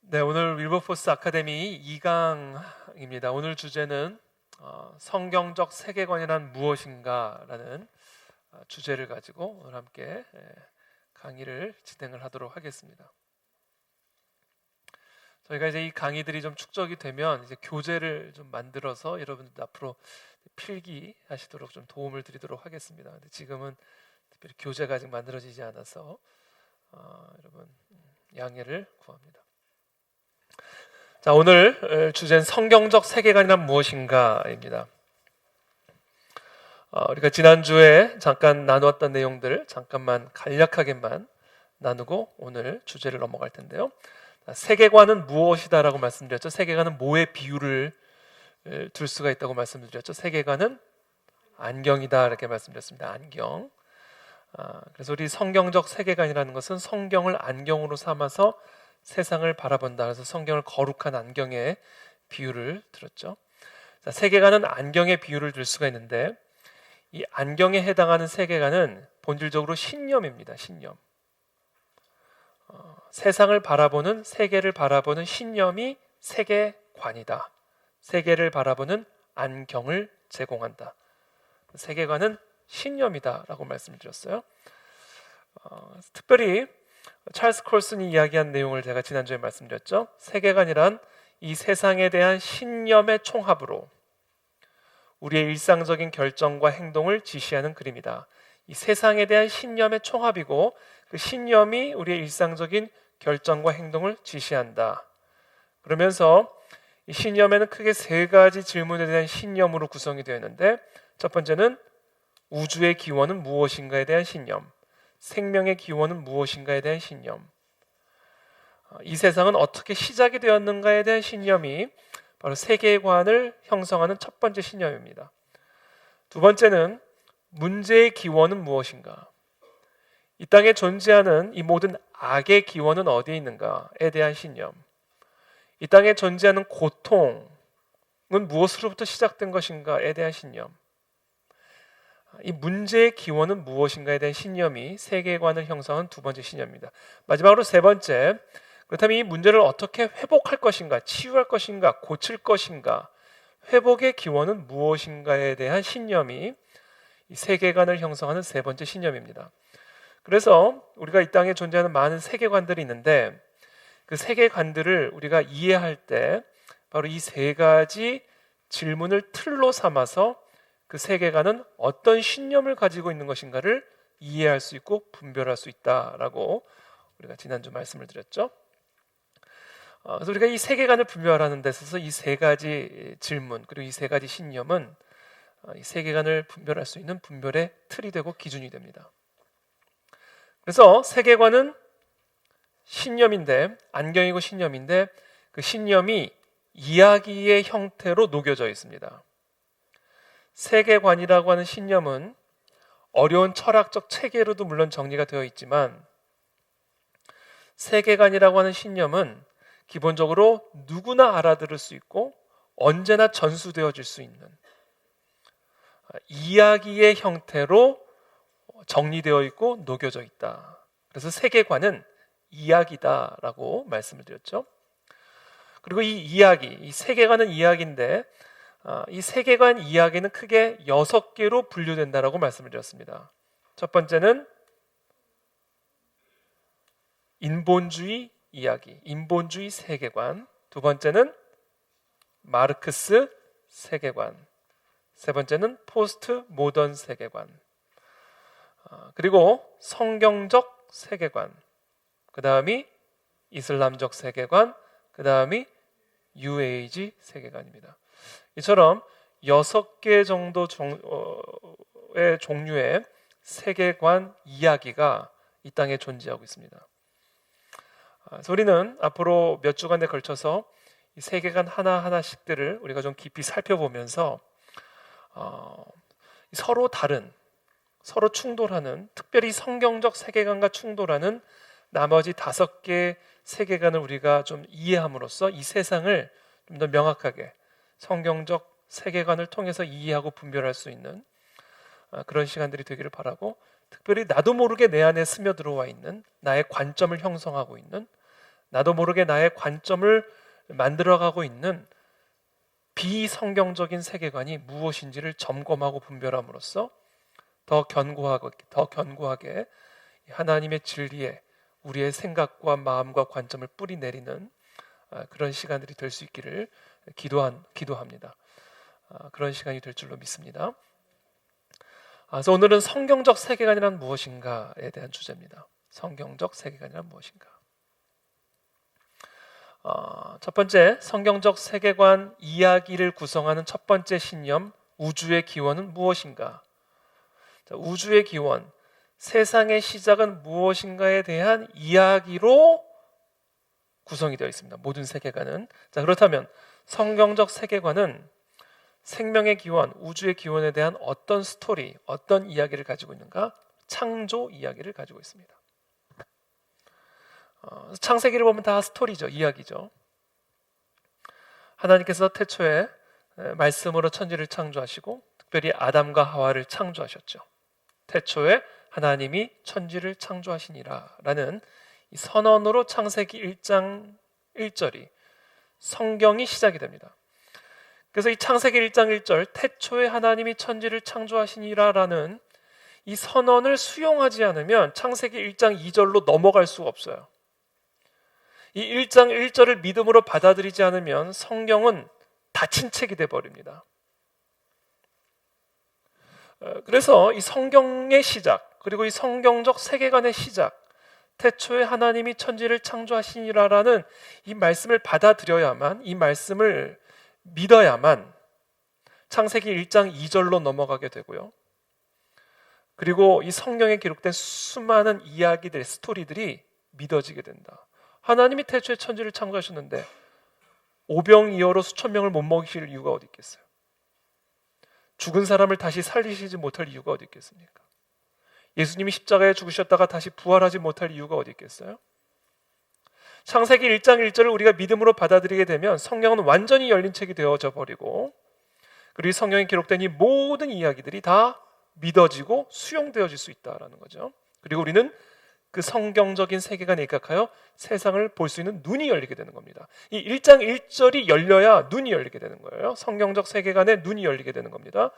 네, 오늘 윌버포스 아카데미 2강입니다. 오늘 주제는 성경적 세계관이란 무엇인가라는 주제를 가지고 오늘 함께 강의를 진행을 하도록 하겠습니다. 저희가 이제 이 강의들이 좀 축적이 되면 이제 교재를 좀 만들어서 여러분들 앞으로 필기하시도록 좀 도움을 드리도록 하겠습니다. 근데 지금은 특별히 교재가 아직 만들어지지 않아서 여러분 양해를 구합니다. 자, 오늘 주제는 성경적 세계관이란 무엇인가입니다. 우리가 지난주에 잠깐 나누었던 내용들 잠깐만 간략하게만 나누고 오늘 주제를 넘어갈 텐데요. 세계관은 무엇이다라고 말씀드렸죠. 세계관은 뭐에 비유를 둘 수가 있다고 말씀드렸죠. 세계관은 안경이다 이렇게 말씀드렸습니다. 안경. 그래서 우리 성경적 세계관이라는 것은 성경을 안경으로 삼아서 세상을 바라본다. 그래서 성경을 거룩한 안경에 비유를 들었죠. 자, 세계관은 안경에 비유를 들 수가 있는데 이 안경에 해당하는 세계관은 본질적으로 신념입니다. 신념. 세상을 바라보는, 세계를 바라보는 신념이 세계관이다. 세계를 바라보는 안경을 제공한다. 세계관은 신념이다라고 말씀을 드렸어요. 특별히 찰스 콜슨이 이야기한 내용을 제가 지난주에 말씀드렸죠. 세계관이란 이 세상에 대한 신념의 총합으로 우리의 일상적인 결정과 행동을 지시하는 그림이다. 이 세상에 대한 신념의 총합이고 그 신념이 우리의 일상적인 결정과 행동을 지시한다. 그러면서 이 신념에는 크게 세 가지 질문에 대한 신념으로 구성이 되어 있는데, 첫 번째는 우주의 기원은 무엇인가에 대한 신념, 생명의 기원은 무엇인가에 대한 신념, 이 세상은 어떻게 시작이 되었는가에 대한 신념이 바로 세계관을 형성하는 첫 번째 신념입니다. 두 번째는 문제의 기원은 무엇인가, 이 땅에 존재하는 이 모든 악의 기원은 어디에 있는가에 대한 신념, 이 땅에 존재하는 고통은 무엇으로부터 시작된 것인가에 대한 신념, 이 문제의 기원은 무엇인가에 대한 신념이 세계관을 형성한 두 번째 신념입니다. 마지막으로 세 번째, 그렇다면 이 문제를 어떻게 회복할 것인가, 치유할 것인가, 고칠 것인가, 회복의 기원은 무엇인가에 대한 신념이 이 세계관을 형성하는 세 번째 신념입니다. 그래서 우리가 이 땅에 존재하는 많은 세계관들이 있는데 그 세계관들을 우리가 이해할 때 바로 이 세 가지 질문을 틀로 삼아서 그 세계관은 어떤 신념을 가지고 있는 것인가를 이해할 수 있고 분별할 수 있다라고 우리가 지난주 말씀을 드렸죠. 그래서 우리가 이 세계관을 분별하는 데 있어서 이 세 가지 질문 그리고 이 세 가지 신념은 이 세계관을 분별할 수 있는 분별의 틀이 되고 기준이 됩니다. 그래서 세계관은 신념인데, 안경이고 신념인데 그 신념이 이야기의 형태로 녹여져 있습니다. 세계관이라고 하는 신념은 어려운 철학적 체계로도 물론 정리가 되어 있지만 세계관이라고 하는 신념은 기본적으로 누구나 알아들을 수 있고 언제나 전수되어질 수 있는 이야기의 형태로 정리되어 있고 녹여져 있다. 그래서 세계관은 이야기다라고 말씀을 드렸죠. 그리고 이 이야기, 이 세계관은 이야기인데 이 세계관 이야기는 크게 6개로 분류된다라고 말씀을 드렸습니다. 첫 번째는 인본주의 이야기, 인본주의 세계관. 두 번째는 마르크스 세계관. 세 번째는 포스트 모던 세계관. 그리고 성경적 세계관. 그 다음이 이슬람적 세계관. 그 다음이 뉴에이지 세계관입니다. 이처럼 6개 정도의 종류의 세계관 이야기가 이 땅에 존재하고 있습니다. 그래서 우리는 앞으로 몇 주간에 걸쳐서 이 세계관 하나하나씩들을 우리가 좀 깊이 살펴보면서 서로 다른, 서로 충돌하는, 특별히 성경적 세계관과 충돌하는 나머지 5개의 세계관을 우리가 좀 이해함으로써 이 세상을 좀 더 명확하게 성경적 세계관을 통해서 이해하고 분별할 수 있는 그런 시간들이 되기를 바라고, 특별히 나도 모르게 내 안에 스며들어와 있는 나의 관점을 형성하고 있는 나도 모르게 나의 관점을 만들어가고 있는 비성경적인 세계관이 무엇인지를 점검하고 분별함으로써 더 견고하게 하나님의 진리에 우리의 생각과 마음과 관점을 뿌리 내리는 그런 시간들이 될 수 있기를 기도합니다. 그런 시간이 될 줄로 믿습니다. 그래서 오늘은 성경적 세계관이란 무엇인가에 대한 주제입니다. 성경적 세계관이란 무엇인가? 첫 번째, 성경적 세계관 이야기를 구성하는 첫 번째 신념, 우주의 기원은 무엇인가? 자, 우주의 기원, 세상의 시작은 무엇인가에 대한 이야기로 구성이 되어 있습니다. 모든 세계관은. 자, 그렇다면 성경적 세계관은 생명의 기원, 우주의 기원에 대한 어떤 스토리, 어떤 이야기를 가지고 있는가? 창조 이야기를 가지고 있습니다. 창세기를 보면 다 스토리죠, 이야기죠. 하나님께서 태초에 말씀으로 천지를 창조하시고 특별히 아담과 하와를 창조하셨죠. 태초에 하나님이 천지를 창조하시니라 라는 이 선언으로 창세기 1장 1절이 성경이 시작이 됩니다. 그래서 이 창세기 1장 1절 태초에 하나님이 천지를 창조하시니라 라는 이 선언을 수용하지 않으면 창세기 1장 2절로 넘어갈 수가 없어요. 이 1장 1절을 믿음으로 받아들이지 않으면 성경은 닫힌 책이 되어버립니다. 그래서 이 성경의 시작, 그리고 이 성경적 세계관의 시작, 태초에 하나님이 천지를 창조하시니라라는 이 말씀을 받아들여야만, 이 말씀을 믿어야만 창세기 1장 2절로 넘어가게 되고요. 그리고 이 성경에 기록된 수많은 이야기들, 스토리들이 믿어지게 된다. 하나님이 태초에 천지를 창조하셨는데 오병이어로 수천 명을 못 먹이실 이유가 어디 있겠어요? 죽은 사람을 다시 살리시지 못할 이유가 어디 있겠습니까? 예수님이 십자가에 죽으셨다가 다시 부활하지 못할 이유가 어디 있겠어요? 창세기 1장 1절을 우리가 믿음으로 받아들이게 되면 성경은 완전히 열린 책이 되어져 버리고, 그리고 성경에 기록된 이 모든 이야기들이 다 믿어지고 수용되어질 수 있다는 거죠. 그리고 우리는 그 성경적인 세계관에 입각하여 세상을 볼 수 있는 눈이 열리게 되는 겁니다. 이 1장 1절이 열려야 눈이 열리게 되는 거예요. 성경적 세계관에 눈이 열리게 되는 겁니다.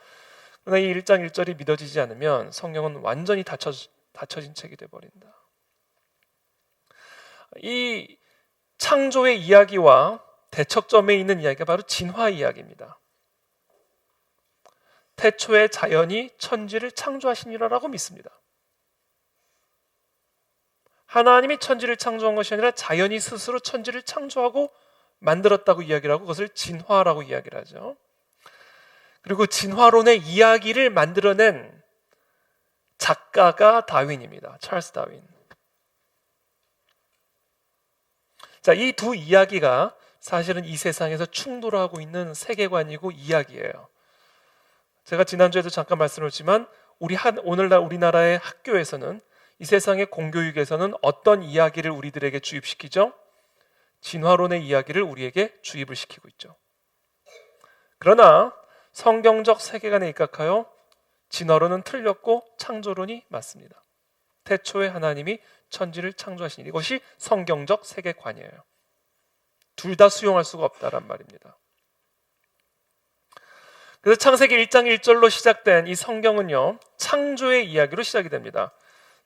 그러나 이 1장 1절이 믿어지지 않으면 성경은 완전히 닫혀진 책이 되어버린다. 이 창조의 이야기와 대척점에 있는 이야기가 바로 진화 이야기입니다. 태초에 자연이 천지를 창조하시니라라고 믿습니다. 하나님이 천지를 창조한 것이 아니라 자연이 스스로 천지를 창조하고 만들었다고 이야기를 하고 그것을 진화라고 이야기를 하죠. 그리고 진화론의 이야기를 만들어낸 작가가 다윈입니다. 찰스 다윈. 자, 이 두 이야기가 사실은 이 세상에서 충돌하고 있는 세계관이고 이야기예요. 제가 지난주에도 잠깐 말씀드렸지만 오늘날 우리나라의 학교에서는, 이 세상의 공교육에서는 어떤 이야기를 우리들에게 주입시키죠? 진화론의 이야기를 우리에게 주입을 시키고 있죠. 그러나 성경적 세계관에 입각하여 진화론은 틀렸고 창조론이 맞습니다. 태초에 하나님이 천지를 창조하신 이것이 성경적 세계관이에요. 둘 다 수용할 수가 없다란 말입니다. 그래서 창세기 1장 1절로 시작된 이 성경은요, 창조의 이야기로 시작이 됩니다.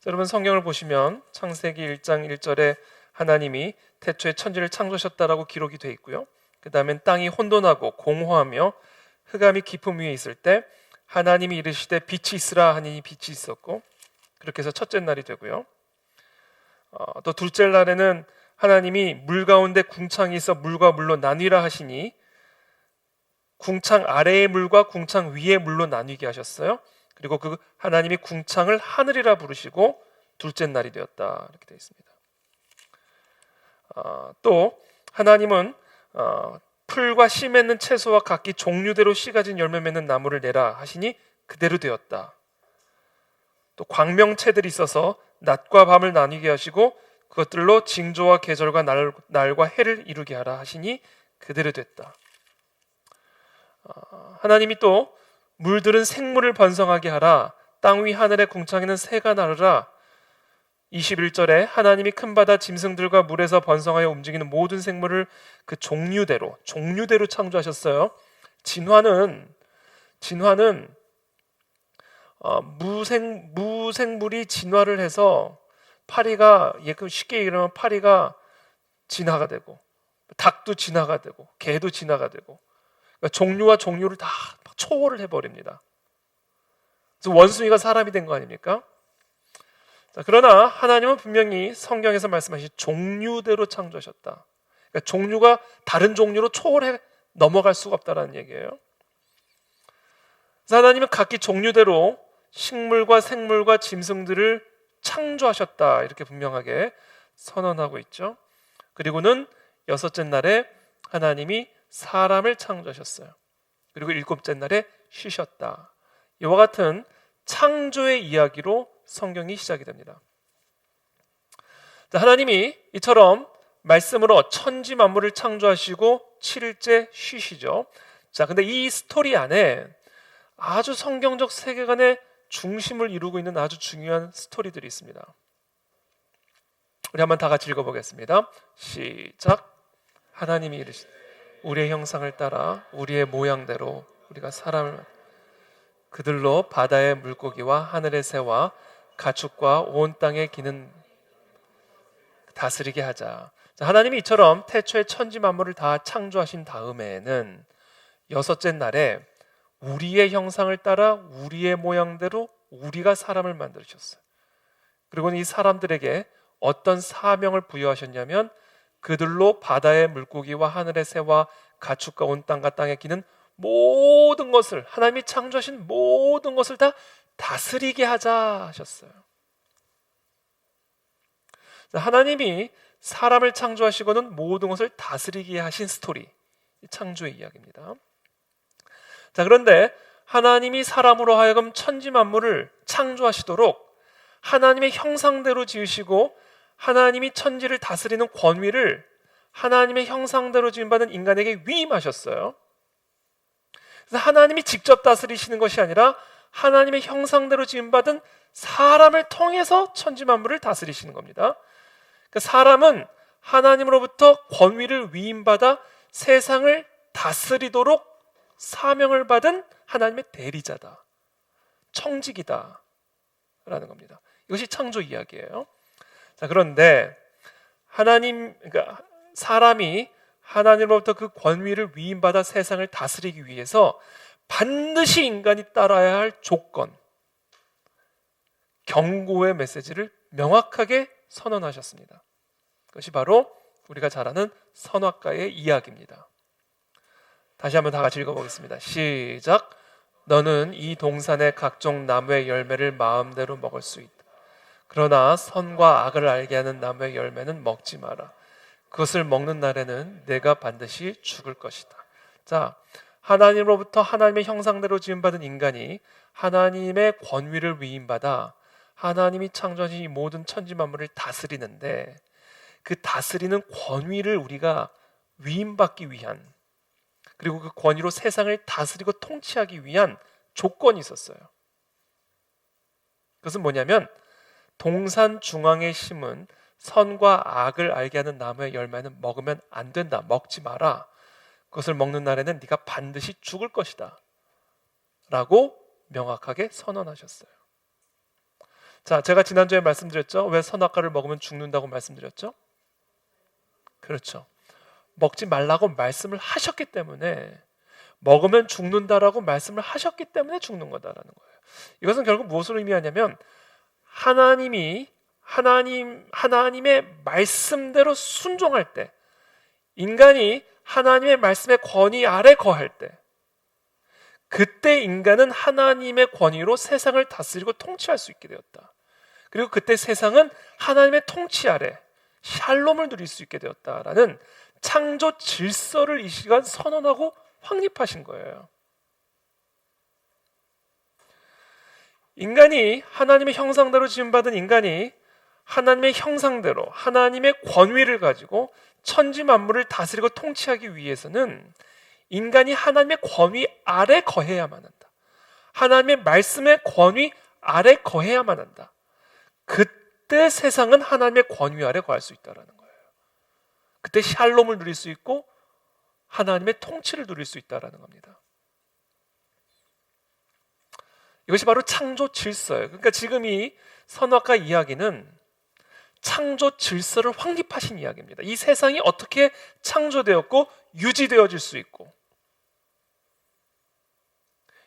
여러분 성경을 보시면 창세기 1장 1절에 하나님이 태초에 천지를 창조하셨다라고 기록이 되어 있고요. 그 다음엔 땅이 혼돈하고 공허하며 흑암이 깊음 위에 있을 때 하나님이 이르시되 빛이 있으라 하니 빛이 있었고, 그렇게 해서 첫째 날이 되고요. 또 둘째 날에는 하나님이 물 가운데 궁창이 있어 물과 물로 나뉘라 하시니 궁창 아래의 물과 궁창 위의 물로 나뉘게 하셨어요. 그리고 그 하나님이 궁창을 하늘이라 부르시고 둘째 날이 되었다, 이렇게 되어 있습니다. 또 하나님은 풀과 씨 맺는 채소와 각기 종류대로 씨 가진 열매 맺는 나무를 내라 하시니 그대로 되었다. 또 광명체들이 있어서 낮과 밤을 나뉘게 하시고 그것들로 징조와 계절과 날과 해를 이루게 하라 하시니 그대로 됐다. 하나님이 또 물들은 생물을 번성하게 하라, 땅 위 하늘의 궁창에는 새가 나르라, 21절에 하나님이 큰 바다 짐승들과 물에서 번성하여 움직이는 모든 생물을 그 종류대로 창조하셨어요. 진화는 무생물이 진화를 해서 파리가, 쉽게 얘기하면 파리가 진화가 되고, 닭도 진화가 되고, 개도 진화가 되고, 그러니까 종류와 종류를 다 초월을 해버립니다. 그래서 원숭이가 사람이 된 거 아닙니까? 자, 그러나 하나님은 분명히 성경에서 말씀하신 종류대로 창조하셨다. 그러니까 종류가 다른 종류로 초월해 넘어갈 수가 없다는 얘기예요. 그래서 하나님은 각기 종류대로 식물과 생물과 짐승들을 창조하셨다, 이렇게 분명하게 선언하고 있죠. 그리고는 여섯째 날에 하나님이 사람을 창조하셨어요. 그리고 일곱째 날에 쉬셨다. 이와 같은 창조의 이야기로 성경이 시작이 됩니다. 자, 하나님이 이처럼 말씀으로 천지 만물을 창조하시고 7일째 쉬시죠. 자, 근데 이 스토리 안에 아주 성경적 세계관의 중심을 이루고 있는 아주 중요한 스토리들이 있습니다. 우리 한번 다 같이 읽어보겠습니다. 시작. 하나님이 이르시되 우리의 형상을 따라 우리의 모양대로 우리가 사람을 그들로 바다의 물고기와 하늘의 새와 가축과 온 땅에 기는 다스리게 하자. 자, 하나님이 이처럼 태초에 천지 만물을 다 창조하신 다음에는 여섯째 날에 우리의 형상을 따라 우리의 모양대로 우리가 사람을 만드셨어요. 그리고 이 사람들에게 어떤 사명을 부여하셨냐면 그들로 바다의 물고기와 하늘의 새와 가축과 온 땅과 땅에 기는 모든 것을, 하나님이 창조하신 모든 것을 다 다스리게 하자 하셨어요. 하나님이 사람을 창조하시고는 모든 것을 다스리게 하신 스토리, 창조의 이야기입니다. 자, 그런데 하나님이 사람으로 하여금 천지 만물을 창조하시도록 하나님의 형상대로 지으시고 하나님이 천지를 다스리는 권위를 하나님의 형상대로 지음받은 인간에게 위임하셨어요. 그래서 하나님이 직접 다스리시는 것이 아니라 하나님의 형상대로 지음받은 사람을 통해서 천지 만물을 다스리시는 겁니다. 그러니까 사람은 하나님으로부터 권위를 위임받아 세상을 다스리도록 사명을 받은 하나님의 대리자다, 청직이다 라는 겁니다. 이것이 창조 이야기예요. 자, 그런데 그러니까 사람이 하나님으로부터 그 권위를 위임받아 세상을 다스리기 위해서 반드시 인간이 따라야 할 조건, 경고의 메시지를 명확하게 선언하셨습니다. 그것이 바로 우리가 잘 아는 선악과의 이야기입니다. 다시 한번 다 같이 읽어보겠습니다. 시작. 너는 이 동산의 각종 나무의 열매를 마음대로 먹을 수 있다. 그러나 선과 악을 알게 하는 나무의 열매는 먹지 마라. 그것을 먹는 날에는 내가 반드시 죽을 것이다. 자, 하나님으로부터 하나님의 형상대로 지음받은 인간이 하나님의 권위를 위임받아 하나님이 창조하신 이 모든 천지 만물을 다스리는데, 그 다스리는 권위를 우리가 위임받기 위한, 그리고 그 권위로 세상을 다스리고 통치하기 위한 조건이 있었어요. 그것은 뭐냐면 동산 중앙에 심은 선과 악을 알게 하는 나무의 열매는 먹으면 안 된다, 먹지 마라. 그것을 먹는 날에는 네가 반드시 죽을 것이다 라고 명확하게 선언하셨어요. 자, 제가 지난주에 말씀드렸죠. 왜 선악과를 먹으면 죽는다고 말씀드렸죠? 그렇죠. 먹지 말라고 말씀을 하셨기 때문에, 먹으면 죽는다라고 말씀을 하셨기 때문에 죽는 거다라는 거예요. 이것은 결국 무엇을 의미하냐면 하나님의 말씀대로 순종할 때, 인간이 하나님의 말씀의 권위 아래 거할 때, 그때 인간은 하나님의 권위로 세상을 다스리고 통치할 수 있게 되었다. 그리고 그때 세상은 하나님의 통치 아래 샬롬을 누릴 수 있게 되었다라는 창조 질서를 이 시간 선언하고 확립하신 거예요. 인간이 하나님의 형상대로 지음받은 인간이 하나님의 형상대로 하나님의 권위를 가지고 천지 만물을 다스리고 통치하기 위해서는 인간이 하나님의 권위 아래 거해야만 한다. 하나님의 말씀의 권위 아래 거해야만 한다. 그때 세상은 하나님의 권위 아래 거할 수 있다라는 거예요. 그때 샬롬을 누릴 수 있고 하나님의 통치를 누릴 수 있다라는 겁니다. 이것이 바로 창조 질서예요. 그러니까 지금 이 선악과 이야기는 창조 질서를 확립하신 이야기입니다. 이 세상이 어떻게 창조되었고 유지되어질 수 있고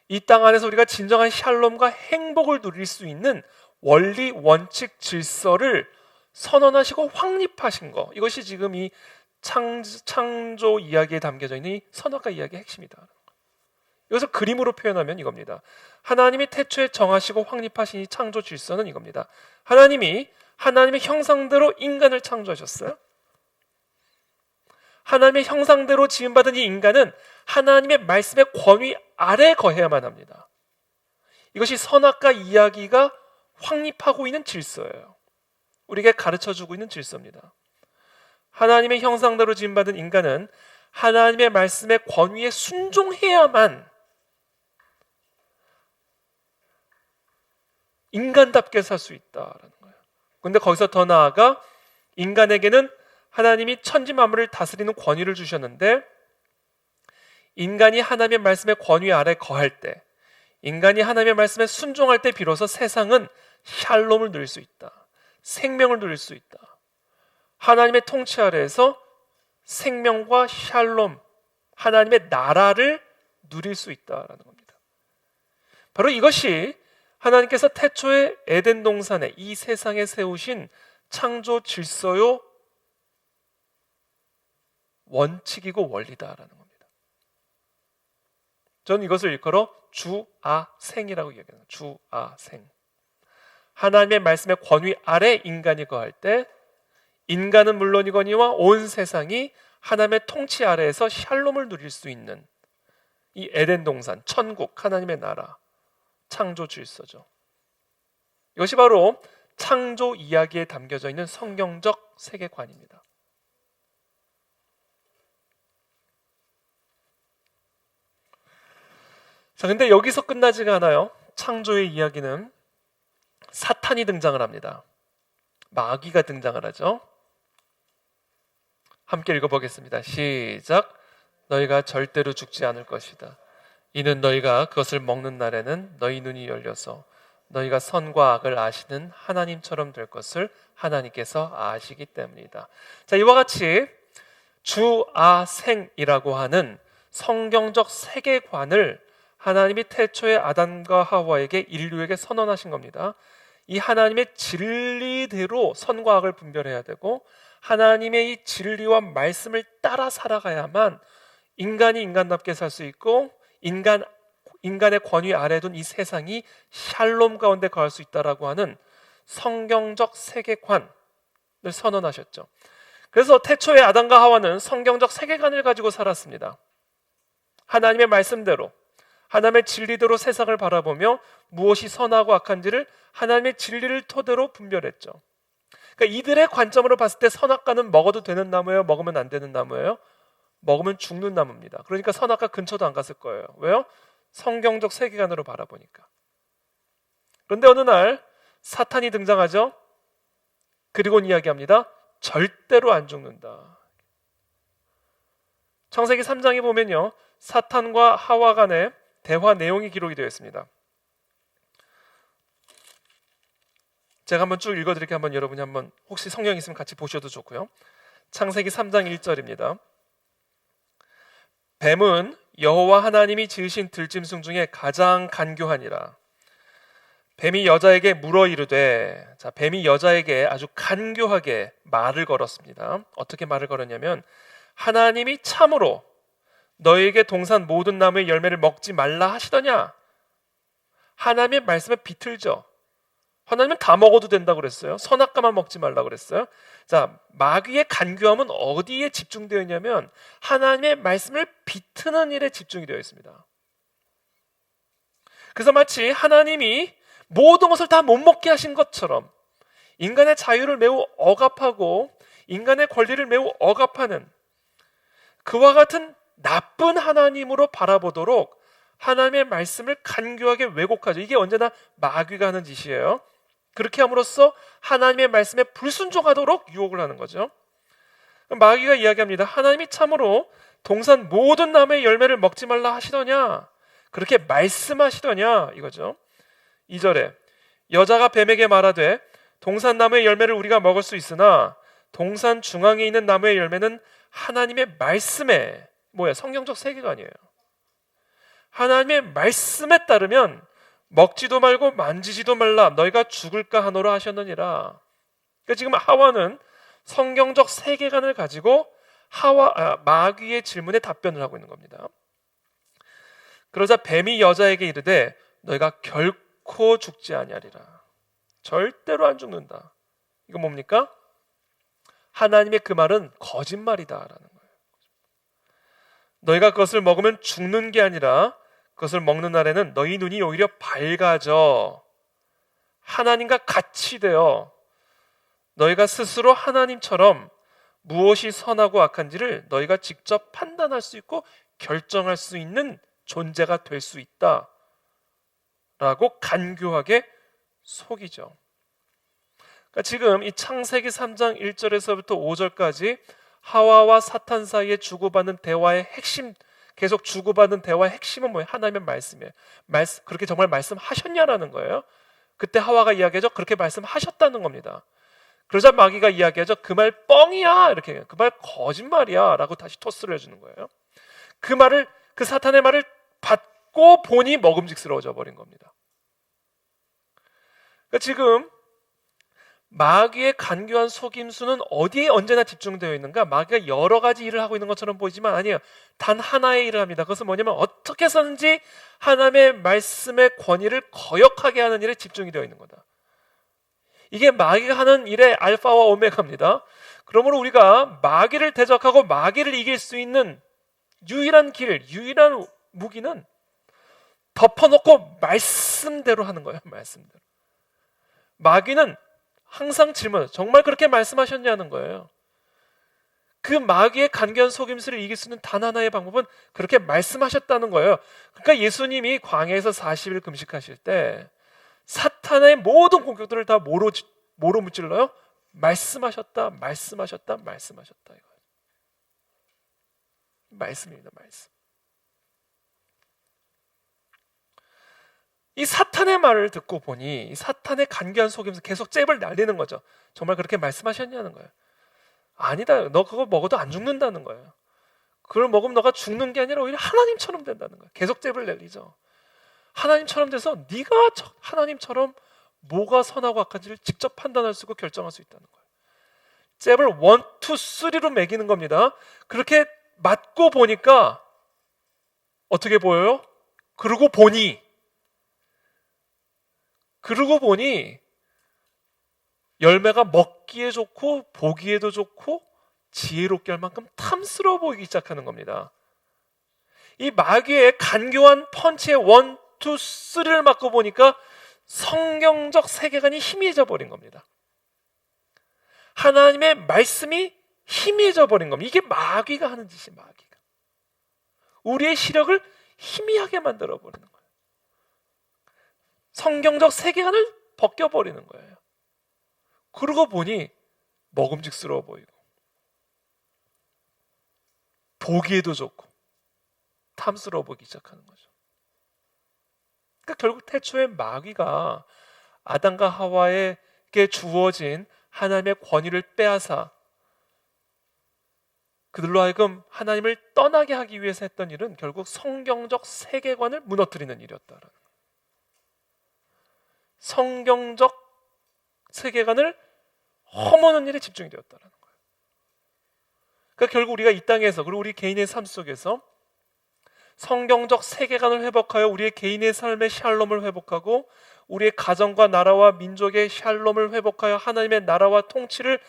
이 땅 안에서 우리가 진정한 샬롬과 행복을 누릴 수 있는 원리, 원칙, 질서를 선언하시고 확립하신 거, 이것이 지금 이 창조 이야기에 담겨져 있는 이 선악과 이야기의 핵심이다. 이것을 그림으로 표현하면 이겁니다. 하나님이 태초에 정하시고 확립하신 이 창조 질서는 이겁니다. 하나님이 하나님의 형상대로 인간을 창조하셨어요. 하나님의 형상대로 지음받은 이 인간은 하나님의 말씀의 권위 아래 거해야만 합니다. 이것이 선악과 이야기가 확립하고 있는 질서예요. 우리에게 가르쳐주고 있는 질서입니다. 하나님의 형상대로 지음받은 인간은 하나님의 말씀의 권위에 순종해야만 인간답게 살 수 있다라는 거예요. 그런데 거기서 더 나아가 인간에게는 하나님이 천지 만물을 다스리는 권위를 주셨는데 인간이 하나님의 말씀의 권위 아래 거할 때, 인간이 하나님의 말씀에 순종할 때 비로소 세상은 샬롬을 누릴 수 있다. 생명을 누릴 수 있다. 하나님의 통치 아래에서 생명과 샬롬, 하나님의 나라를 누릴 수 있다라는 겁니다. 바로 이것이 하나님께서 태초에 에덴 동산에 이 세상에 세우신 창조 질서요 원칙이고 원리다라는 겁니다. 저는 이것을 일컬어 주아생이라고 이야기합니다. 주아생. 하나님의 말씀의 권위 아래 인간이 거할 때 인간은 물론이거니와 온 세상이 하나님의 통치 아래에서 샬롬을 누릴 수 있는 이 에덴 동산, 천국, 하나님의 나라, 창조 질서죠. 이것이 바로 창조 이야기에 담겨져 있는 성경적 세계관입니다. 자, 근데 여기서 끝나지가 않아요. 창조의 이야기는 사탄이 등장을 합니다. 마귀가 등장을 하죠. 함께 읽어보겠습니다. 시작. 너희가 절대로 죽지 않을 것이다. 이는 너희가 그것을 먹는 날에는 너희 눈이 열려서 너희가 선과 악을 아시는 하나님처럼 될 것을 하나님께서 아시기 때문이다. 자, 이와 같이 주아생이라고 하는 성경적 세계관을 하나님이 태초에 아담과 하와에게 인류에게 선언하신 겁니다. 이 하나님의 진리대로 선과 악을 분별해야 되고 하나님의 이 진리와 말씀을 따라 살아가야만 인간이 인간답게 살 수 있고 인간의 권위 아래 둔 이 세상이 샬롬 가운데 거할 수 있다라고 하는 성경적 세계관을 선언하셨죠. 그래서 태초에 아담과 하와는 성경적 세계관을 가지고 살았습니다. 하나님의 말씀대로 하나님의 진리대로 세상을 바라보며 무엇이 선하고 악한지를 하나님의 진리를 토대로 분별했죠. 그러니까 이들의 관점으로 봤을 때 선악과는 먹어도 되는 나무예요? 먹으면 안 되는 나무예요? 먹으면 죽는 나무입니다. 그러니까 선악과 근처도 안 갔을 거예요. 왜요? 성경적 세계관으로 바라보니까. 그런데 어느 날 사탄이 등장하죠. 그리고는 이야기합니다. 절대로 안 죽는다. 창세기 3장에 보면요, 사탄과 하와 간의 대화 내용이 기록이 되어 있습니다. 제가 한번 쭉 읽어드릴게요. 한번 여러분이 한번 혹시 성경 있으면 같이 보셔도 좋고요. 창세기 3장 1절입니다. 뱀은 여호와 하나님이 지으신 들짐승 중에 가장 간교하니라. 뱀이 여자에게 물어 이르되, 자, 뱀이 여자에게 아주 간교하게 말을 걸었습니다. 어떻게 말을 걸었냐면, 하나님이 참으로 너에게 동산 모든 나무의 열매를 먹지 말라 하시더냐? 하나님의 말씀에 비틀죠. 하나님은 다 먹어도 된다고 그랬어요. 선악과만 먹지 말라 그랬어요. 자, 마귀의 간교함은 어디에 집중되어 있냐면 하나님의 말씀을 비트는 일에 집중이 되어 있습니다. 그래서 마치 하나님이 모든 것을 다 못 먹게 하신 것처럼 인간의 자유를 매우 억압하고 인간의 권리를 매우 억압하는 그와 같은 나쁜 하나님으로 바라보도록 하나님의 말씀을 간교하게 왜곡하죠. 이게 언제나 마귀가 하는 짓이에요. 그렇게 함으로써 하나님의 말씀에 불순종하도록 유혹을 하는 거죠. 마귀가 이야기합니다. 하나님이 참으로 동산 모든 나무의 열매를 먹지 말라 하시더냐? 그렇게 말씀하시더냐? 이거죠. 2절에 여자가 뱀에게 말하되 동산 나무의 열매를 우리가 먹을 수 있으나 동산 중앙에 있는 나무의 열매는 하나님의 말씀에 성경적 세계관이에요. 하나님의 말씀에 따르면 먹지도 말고 만지지도 말라 너희가 죽을까 하노라 하셨느니라. 그러니까 지금 하와는 성경적 세계관을 가지고 마귀의 질문에 답변을 하고 있는 겁니다. 그러자 뱀이 여자에게 이르되 너희가 결코 죽지 아니하리라. 절대로 안 죽는다. 이거 뭡니까? 하나님의 그 말은 거짓말이다라는 거예요. 너희가 그것을 먹으면 죽는 게 아니라 그것을 먹는 날에는 너희 눈이 오히려 밝아져 하나님과 같이 되어 너희가 스스로 하나님처럼 무엇이 선하고 악한지를 너희가 직접 판단할 수 있고 결정할 수 있는 존재가 될 수 있다 라고 간교하게 속이죠. 그러니까 지금 이 창세기 3장 1절에서부터 5절까지 하와와 사탄 사이에 주고받는 대화의 핵심, 계속 주고받는 대화의 핵심은 뭐예요? 하나님의 말씀이에요. 그렇게 정말 말씀하셨냐라는 거예요. 그때 하와가 이야기하죠. 그렇게 말씀하셨다는 겁니다. 그러자 마귀가 이야기하죠. 그 말 뻥이야. 이렇게 그 말 거짓말이야 라고 다시 토스를 해주는 거예요. 그 사탄의 말을 받고 보니 먹음직스러워져 버린 겁니다. 그러니까 지금 마귀의 간교한 속임수는 어디에 언제나 집중되어 있는가? 마귀가 여러 가지 일을 하고 있는 것처럼 보이지만 아니에요. 단 하나의 일을 합니다. 그것은 뭐냐면 어떻게 해서든지 하나님의 말씀의 권위를 거역하게 하는 일에 집중이 되어 있는 거다. 이게 마귀가 하는 일의 알파와 오메가입니다. 그러므로 우리가 마귀를 대적하고 마귀를 이길 수 있는 유일한 길, 유일한 무기는 덮어놓고 말씀대로 하는 거예요. 말씀대로. 마귀는 항상 질문, 정말 그렇게 말씀하셨냐는 거예요. 그 마귀의 간교한 속임수를 이길 수 있는 단 하나의 방법은 그렇게 말씀하셨다는 거예요. 그러니까 예수님이 광야에서 40일 금식하실 때 사탄의 모든 공격들을 다 뭐로 무찔러요? 말씀하셨다, 말씀하셨다, 말씀하셨다. 이거예요. 말씀입니다, 말씀. 이 사탄의 말을 듣고 보니 이 사탄의 간교한 속임수 계속 잽을 날리는 거죠. 정말 그렇게 말씀하셨냐는 거예요. 아니다. 너 그거 먹어도 안 죽는다는 거예요. 그걸 먹으면 너가 죽는 게 아니라 오히려 하나님처럼 된다는 거예요. 계속 잽을 날리죠. 하나님처럼 돼서 네가 하나님처럼 뭐가 선하고 악한지를 직접 판단할 수 있고 결정할 수 있다는 거예요. 잽을 1, 2, 3로 매기는 겁니다. 그렇게 맞고 보니까 어떻게 보여요? 그러고 보니 열매가 먹기에 좋고 보기에도 좋고 지혜롭게 할 만큼 탐스러워 보이기 시작하는 겁니다. 이 마귀의 간교한 펀치의 1, 2, 3를 맞고 보니까 성경적 세계관이 희미해져 버린 겁니다. 하나님의 말씀이 희미해져 버린 겁니다. 이게 마귀가 하는 짓이에요. 마귀가 우리의 시력을 희미하게 만들어 버리는 거예요. 성경적 세계관을 벗겨버리는 거예요. 그러고 보니 먹음직스러워 보이고 보기에도 좋고 탐스러워 보이기 시작하는 거죠. 그러니까 결국 태초에 마귀가 아담과 하와에게 주어진 하나님의 권위를 빼앗아 그들로 하여금 하나님을 떠나게 하기 위해서 했던 일은 결국 성경적 세계관을 무너뜨리는 일이었다라는 거예요. 성경적 세계관을 허무는 일에 집중이 되었다는 거예요. 그러니까 결국 우리가 이 땅에서 그리고 우리 개인의 삶 속에서 성경적 세계관을 회복하여 우리의 개인의 삶의 샬롬을 회복하고 우리의 가정과 나라와 민족의 샬롬을 회복하여 하나님의 나라와 통치를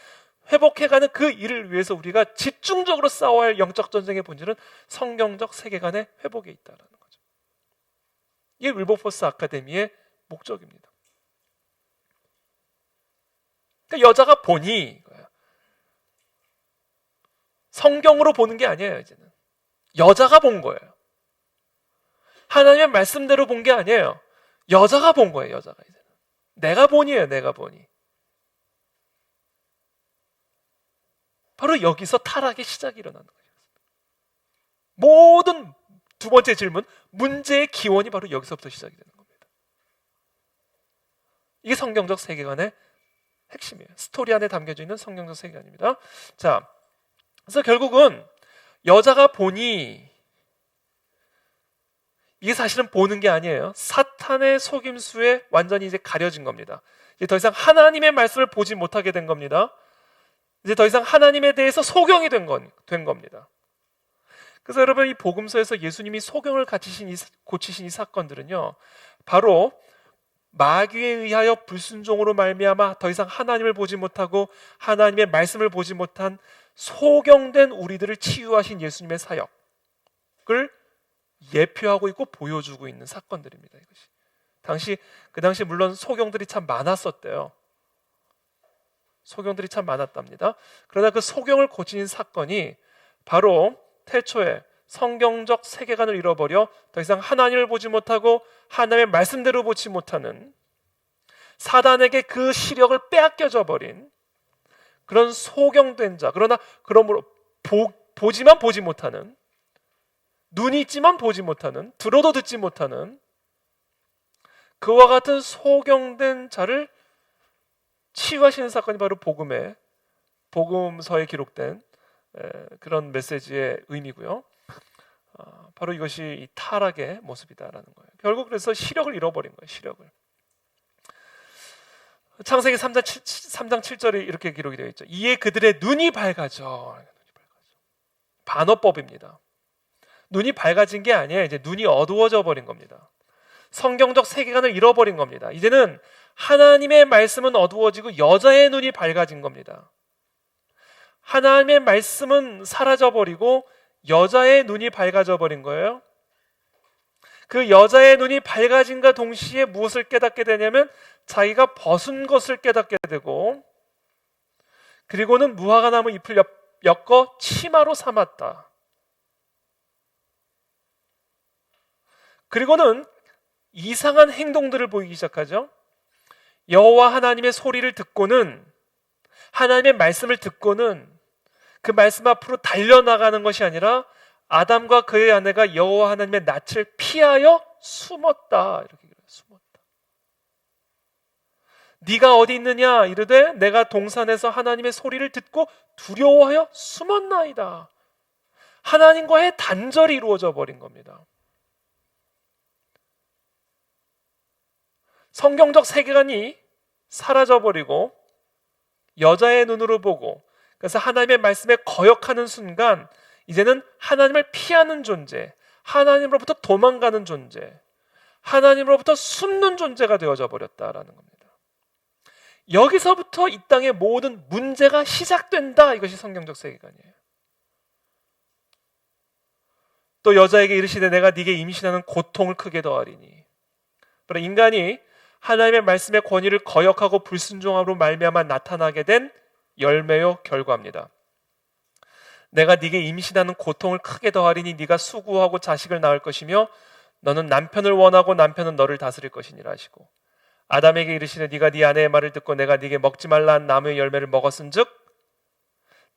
회복해가는 그 일을 위해서 우리가 집중적으로 싸워야 할 영적 전쟁의 본질은 성경적 세계관의 회복에 있다는 거죠. 이게 윌버포스 아카데미의 목적입니다. 그러니까 여자가 보니 성경으로 보는 게 아니에요. 이제는 여자가 본 거예요. 하나님의 말씀대로 본 게 아니에요. 여자가 본 거예요. 여자가 이제는 내가 본이에요. 내가 본이. 바로 여기서 타락의 시작이 일어나는 거예요. 모든 두 번째 질문, 문제의 기원이 바로 여기서부터 시작이 되는 겁니다. 이게 성경적 세계관의 핵심이에요. 스토리 안에 담겨져 있는 성경적 세계관입니다. 자, 그래서 결국은 여자가 보니, 이게 사실은 보는 게 아니에요. 사탄의 속임수에 완전히 이제 가려진 겁니다. 이제 더 이상 하나님의 말씀을 보지 못하게 된 겁니다. 이제 더 이상 하나님에 대해서 소경이 된 겁니다. 그래서 여러분, 이 복음서에서 예수님이 소경을 고치신 이 사건들은요, 바로 마귀에 의하여 불순종으로 말미암아 더 이상 하나님을 보지 못하고 하나님의 말씀을 보지 못한 소경된 우리들을 치유하신 예수님의 사역을 예표하고 있고 보여주고 있는 사건들입니다. 이것이 그 당시 물론 소경들이 참 많았었대요. 소경들이 참 많았답니다. 그러나 그 소경을 고친 사건이 바로 태초에 성경적 세계관을 잃어버려 더 이상 하나님을 보지 못하고 하나님의 말씀대로 보지 못하는, 사단에게 그 시력을 빼앗겨져 버린 그런 소경된 자, 그러므로 보지만 보지 못하는, 눈이 있지만 보지 못하는, 들어도 듣지 못하는 그와 같은 소경된 자를 치유하시는 사건이 바로 복음서에 기록된 그런 메시지의 의미고요. 바로 이것이 이 타락의 모습이다라는 거예요. 결국 그래서 시력을 잃어버린 거예요. 시력을. 창세기 3장 7절에 이렇게 기록이 되어 있죠. 이에 그들의 눈이 밝아져. 반어법입니다. 눈이 밝아진 게 아니에요. 이제 눈이 어두워져 버린 겁니다. 성경적 세계관을 잃어버린 겁니다. 이제는 하나님의 말씀은 어두워지고 여자의 눈이 밝아진 겁니다. 하나님의 말씀은 사라져버리고 여자의 눈이 밝아져 버린 거예요. 그 여자의 눈이 밝아진과 동시에 무엇을 깨닫게 되냐면 자기가 벗은 것을 깨닫게 되고, 그리고는 무화과나무 잎을 엮어 치마로 삼았다. 그리고는 이상한 행동들을 보이기 시작하죠. 여호와 하나님의 소리를 듣고는, 하나님의 말씀을 듣고는 그 말씀 앞으로 달려나가는 것이 아니라 아담과 그의 아내가 여호와 하나님의 낯을 피하여 숨었다. 이렇게 그래요. 숨었다. 네가 어디 있느냐 이르되 내가 동산에서 하나님의 소리를 듣고 두려워하여 숨었나이다. 하나님과의 단절이 이루어져 버린 겁니다. 성경적 세계관이 사라져버리고 여자의 눈으로 보고, 그래서 하나님의 말씀에 거역하는 순간 이제는 하나님을 피하는 존재, 하나님으로부터 도망가는 존재, 하나님으로부터 숨는 존재가 되어져 버렸다라는 겁니다. 여기서부터 이 땅의 모든 문제가 시작된다. 이것이 성경적 세계관이에요. 또 여자에게 이르시되 내가 네게 임신하는 고통을 크게 더하리니. 바로 인간이 하나님의 말씀의 권위를 거역하고 불순종함으로 말미암아 나타나게 된 열매요 결과입니다. 내가 네게 임신하는 고통을 크게 더하리니 네가 수구하고 자식을 낳을 것이며 너는 남편을 원하고 남편은 너를 다스릴 것이니라 하시고, 아담에게 이르시되 네가 네 아내의 말을 듣고 내가 네게 먹지 말라 한 나무의 열매를 먹었은즉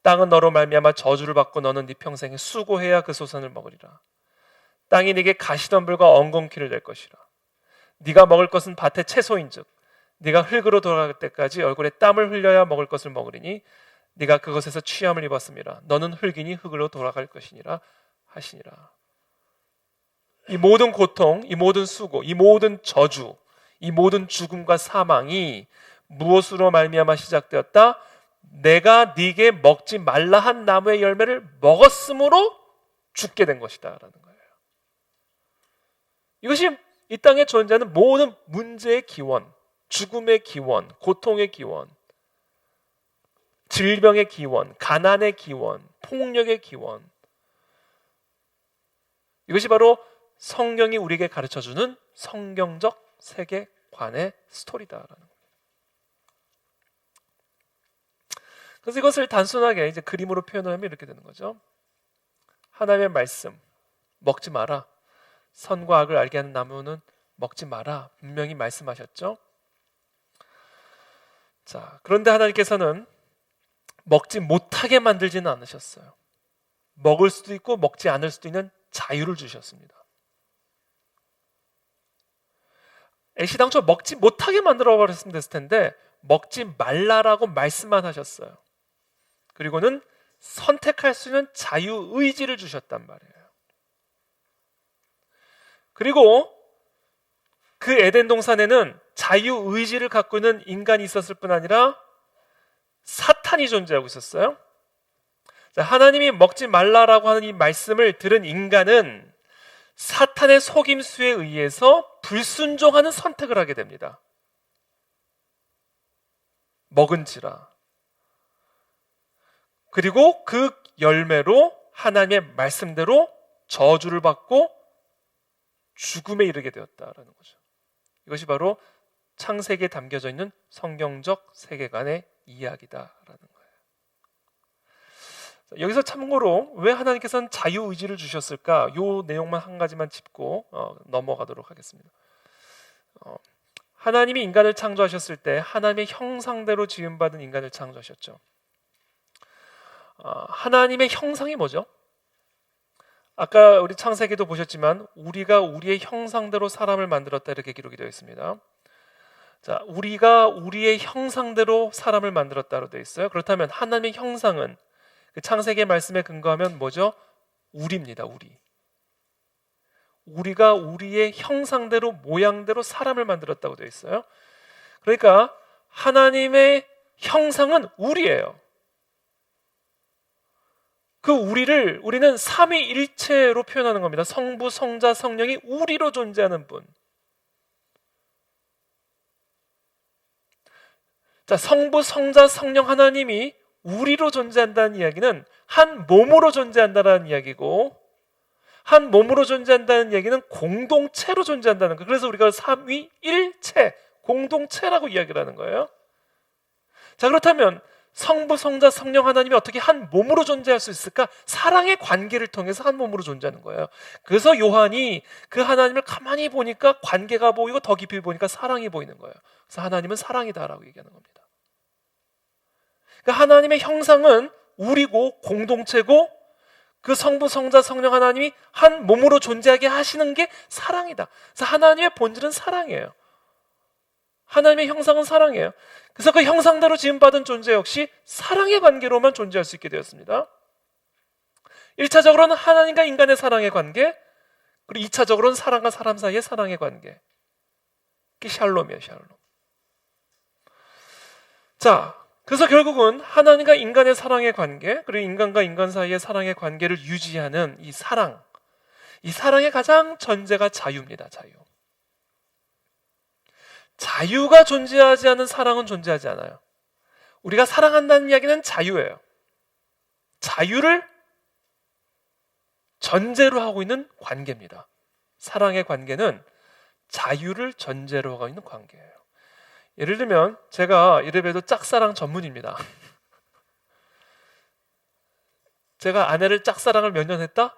땅은 너로 말미암아 저주를 받고 너는 네 평생에 수고해야 그 소산을 먹으리라. 땅이 네게 가시덤불과 엉겅퀴를 될 것이라. 네가 먹을 것은 밭의 채소인즉 네가 흙으로 돌아갈 때까지 얼굴에 땀을 흘려야 먹을 것을 먹으리니 네가 그것에서 취함을 입었음이라. 너는 흙이니 흙으로 돌아갈 것이니라 하시니라. 이 모든 고통, 이 모든 수고, 이 모든 저주, 이 모든 죽음과 사망이 무엇으로 말미암아 시작되었다? 내가 네게 먹지 말라 한 나무의 열매를 먹었으므로 죽게 된 것이다 라는 거예요. 이것이 이 땅에 존재하는 모든 문제의 기원, 죽음의 기원, 고통의 기원, 질병의 기원, 가난의 기원, 폭력의 기원, 이것이 바로 성경이 우리에게 가르쳐주는 성경적 세계관의 스토리다라는 겁니다. 그래서 이것을 단순하게 이제 그림으로 표현을 하면 이렇게 되는 거죠. 하나님의 말씀, 먹지 마라. 선과 악을 알게 하는 나무는 먹지 마라. 분명히 말씀하셨죠. 자, 그런데 하나님께서는 먹지 못하게 만들지는 않으셨어요. 먹을 수도 있고 먹지 않을 수도 있는 자유를 주셨습니다. 애시당초 먹지 못하게 만들어 버렸으면 됐을 텐데 먹지 말라라고 말씀만 하셨어요. 그리고는 선택할 수 있는 자유의지를 주셨단 말이에요. 그리고 그 에덴 동산에는 자유의지를 갖고 있는 인간이 있었을 뿐 아니라 사탄이 존재하고 있었어요. 자, 하나님이 먹지 말라라고 하는 이 말씀을 들은 인간은 사탄의 속임수에 의해서 불순종하는 선택을 하게 됩니다. 먹은지라. 그리고 그 열매로 하나님의 말씀대로 저주를 받고 죽음에 이르게 되었다라는 거죠. 이것이 바로 창세기에 담겨져 있는 성경적 세계관의 이야기다라는 거예요. 여기서 참고로 왜 하나님께서는 자유의지를 주셨을까? 이 내용만 한 가지만 짚고 넘어가도록 하겠습니다. 하나님이 인간을 창조하셨을 때 하나님의 형상대로 지음받은 인간을 창조하셨죠. 하나님의 형상이 뭐죠? 아까 우리 창세기도 보셨지만 우리가 우리의 형상대로 사람을 만들었다 이렇게 기록이 되어 있습니다. 자, 우리가 우리의 형상대로 사람을 만들었다로 되어 있어요. 그렇다면 하나님의 형상은 그 창세기 말씀에 근거하면 뭐죠? 우리입니다. 우리가 우리의 형상대로 모양대로 사람을 만들었다고 되어 있어요. 그러니까 하나님의 형상은 우리예요. 그 우리는 삼위일체로 표현하는 겁니다. 성부, 성자, 성령이 우리로 존재하는 분. 자, 성부, 성자, 성령 하나님이 우리로 존재한다는 이야기는 한 몸으로 존재한다는 이야기고, 한 몸으로 존재한다는 얘기는 공동체로 존재한다는 거예요. 그래서 우리가 삼위일체, 공동체라고 이야기를 하는 거예요. 자, 그렇다면 성부, 성자, 성령 하나님이 어떻게 한 몸으로 존재할 수 있을까? 사랑의 관계를 통해서 한 몸으로 존재하는 거예요. 그래서 요한이 그 하나님을 가만히 보니까 관계가 보이고 더 깊이 보니까 사랑이 보이는 거예요. 그래서 하나님은 사랑이다라고 얘기하는 겁니다. 그러니까 하나님의 형상은 우리고 공동체고 그 성부, 성자, 성령 하나님이 한 몸으로 존재하게 하시는 게 사랑이다. 그래서 하나님의 본질은 사랑이에요. 하나님의 형상은 사랑이에요. 그래서 그 형상대로 지음받은 존재 역시 사랑의 관계로만 존재할 수 있게 되었습니다. 1차적으로는 하나님과 인간의 사랑의 관계, 그리고 2차적으로는 사람과 사람 사이의 사랑의 관계. 그게 샬롬이에요, 샬롬. 자, 그래서 결국은 하나님과 인간의 사랑의 관계, 그리고 인간과 인간 사이의 사랑의 관계를 유지하는 이 사랑의 가장 전제가 자유입니다. 자유가 존재하지 않은 사랑은 존재하지 않아요. 우리가 사랑한다는 이야기는 자유예요. 자유를 전제로 하고 있는 관계입니다. 사랑의 관계는 자유를 전제로 하고 있는 관계예요. 예를 들면 제가 이래봬도 짝사랑 전문입니다. 제가 아내를 짝사랑을 몇 년 했다?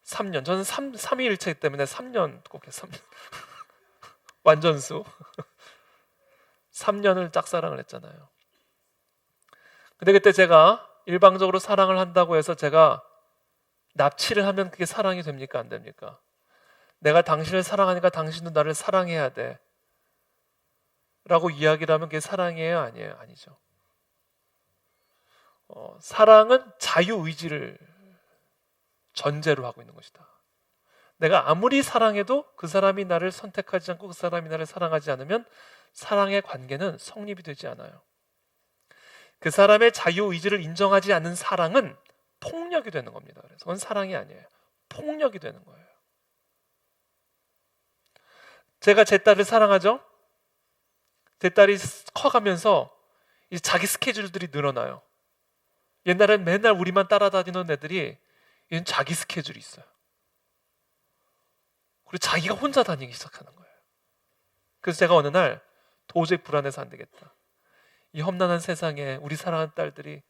3년. 저는 3위일체 때문에 3년 꼭 했어요. 완전수. 3년을 짝사랑을 했잖아요. 근데 그때 제가 일방적으로 사랑을 한다고 해서 제가 납치를 하면 그게 사랑이 됩니까? 안 됩니까? 내가 당신을 사랑하니까 당신도 나를 사랑해야 돼 라고 이야기를 하면 그게 사랑이에요? 아니에요? 아니죠. 사랑은 자유의지를 전제로 하고 있는 것이다. 내가 아무리 사랑해도 그 사람이 나를 선택하지 않고 그 사람이 나를 사랑하지 않으면 사랑의 관계는 성립이 되지 않아요. 그 사람의 자유의지를 인정하지 않는 사랑은 폭력이 되는 겁니다. 그래서 그건 사랑이 아니에요. 폭력이 되는 거예요. 제가 제 딸을 사랑하죠? 제 딸이 커가면서 이제 자기 스케줄들이 늘어나요. 옛날엔 맨날 우리만 따라다니는 애들이 이제는 자기 스케줄이 있어요. 그리고 자기가 혼자 다니기 시작하는 거예요. 그래서 제가 어느 날 도저히 불안해서 안 되겠다. 이 험난한 세상에 우리 사랑하는 딸들이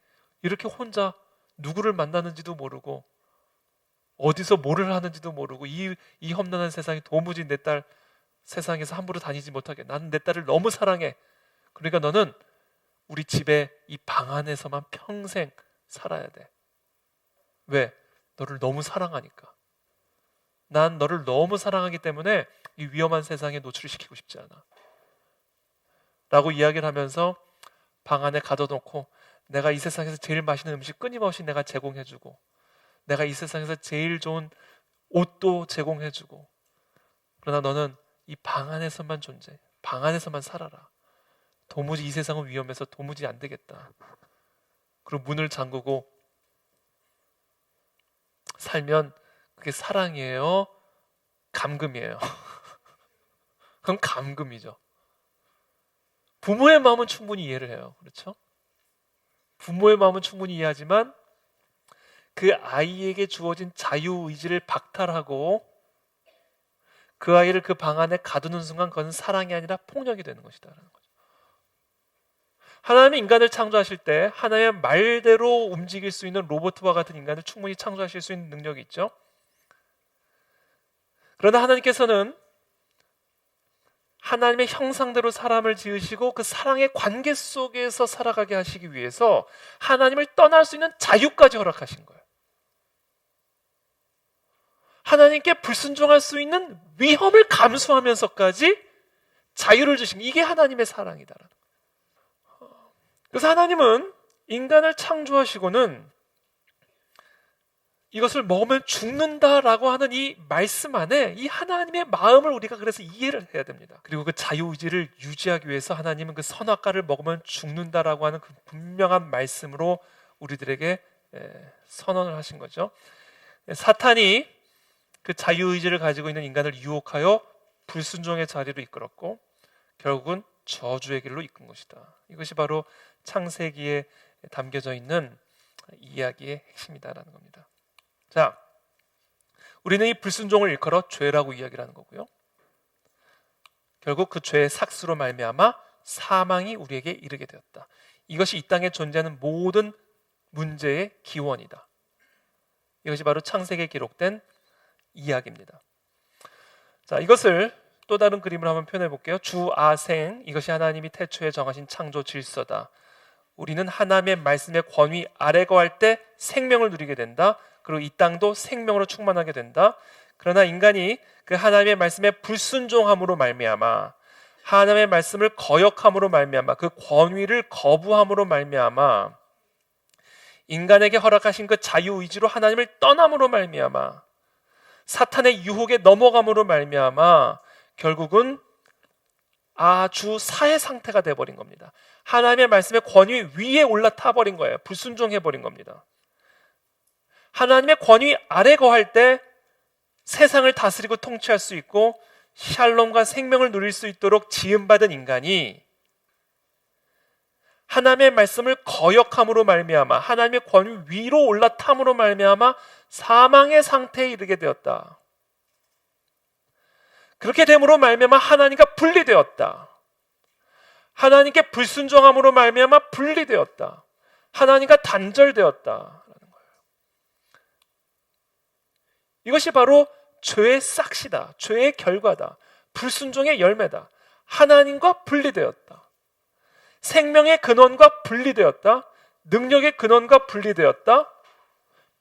이렇게 혼자 누구를 만나는지도 모르고 어디서 뭐를 하는지도 모르고 이 험난한 세상에 도무지 내 딸 세상에서 함부로 다니지 못하게, 나는 내 딸을 너무 사랑해. 그러니까 너는 우리 집에 이 방 안에서만 평생 살아야 돼. 왜? 너를 너무 사랑하니까. 난 너를 너무 사랑하기 때문에 이 위험한 세상에 노출시키고 싶지 않아. 라고 이야기를 하면서 방 안에 가둬놓고 내가 이 세상에서 제일 맛있는 음식 끊임없이 내가 제공해주고, 내가 이 세상에서 제일 좋은 옷도 제공해주고, 그러나 너는 이 방 안에서만 존재해. 방 안에서만 살아라. 도무지 이 세상은 위험해서 도무지 안 되겠다. 그리고 문을 잠그고 살면 그게 사랑이에요? 감금이에요? 그건 감금이죠. 부모의 마음은 충분히 이해를 해요. 그렇죠? 부모의 마음은 충분히 이해하지만 그 아이에게 주어진 자유의지를 박탈하고 그 아이를 그 방 안에 가두는 순간 그것은 사랑이 아니라 폭력이 되는 것이다라는 거죠. 하나님이 인간을 창조하실 때 하나님의 말대로 움직일 수 있는 로봇과 같은 인간을 충분히 창조하실 수 있는 능력이 있죠. 그러나 하나님께서는 하나님의 형상대로 사람을 지으시고 그 사랑의 관계 속에서 살아가게 하시기 위해서 하나님을 떠날 수 있는 자유까지 허락하신 거예요. 하나님께 불순종할 수 있는 위험을 감수하면서까지 자유를 주신 이게 하나님의 사랑이다라는 거예요. 그래서 하나님은 인간을 창조하시고는 이것을 먹으면 죽는다라고 하는 이 말씀 안에 이 하나님의 마음을 우리가 그래서 이해를 해야 됩니다. 그리고 그 자유의지를 유지하기 위해서 하나님은 그 선악과를 먹으면 죽는다라고 하는 그 분명한 말씀으로 우리들에게 선언을 하신 거죠. 사탄이 그 자유의지를 가지고 있는 인간을 유혹하여 불순종의 자리로 이끌었고 결국은 저주의 길로 이끈 것이다. 이것이 바로 창세기에 담겨져 있는 이야기의 핵심이다라는 겁니다. 자, 우리는 이 불순종을 일컬어 죄라고 이야기를 하는 거고요. 결국 그 죄의 삭수로 말미암아 사망이 우리에게 이르게 되었다. 이것이 이 땅에 존재하는 모든 문제의 기원이다. 이것이 바로 창세기에 기록된 이야기입니다. 자, 이것을 또 다른 그림을 한번 표현해 볼게요. 주아생, 이것이 하나님이 태초에 정하신 창조 질서다. 우리는 하나님의 말씀의 권위 아래 거할 때 생명을 누리게 된다. 그리고 이 땅도 생명으로 충만하게 된다. 그러나 인간이 그 하나님의 말씀에 불순종함으로 말미암아, 하나님의 말씀을 거역함으로 말미암아, 그 권위를 거부함으로 말미암아, 인간에게 허락하신 그 자유의지로 하나님을 떠남으로 말미암아, 사탄의 유혹에 넘어감으로 말미암아 결국은 아주 사해 상태가 돼버린 겁니다. 하나님의 말씀의 권위 위에 올라타 버린 거예요. 불순종해 버린 겁니다. 하나님의 권위 아래 거할 때 세상을 다스리고 통치할 수 있고 샬롬과 생명을 누릴 수 있도록 지음받은 인간이 하나님의 말씀을 거역함으로 말미암아 하나님의 권위 위로 올라탐으로 말미암아 사망의 상태에 이르게 되었다. 그렇게 됨으로 말미암아 하나님과 분리되었다. 하나님께 불순종함으로 말미암아 분리되었다. 하나님과 단절되었다. 이것이 바로 죄의 싹시다. 죄의 결과다. 불순종의 열매다. 하나님과 분리되었다. 생명의 근원과 분리되었다. 능력의 근원과 분리되었다.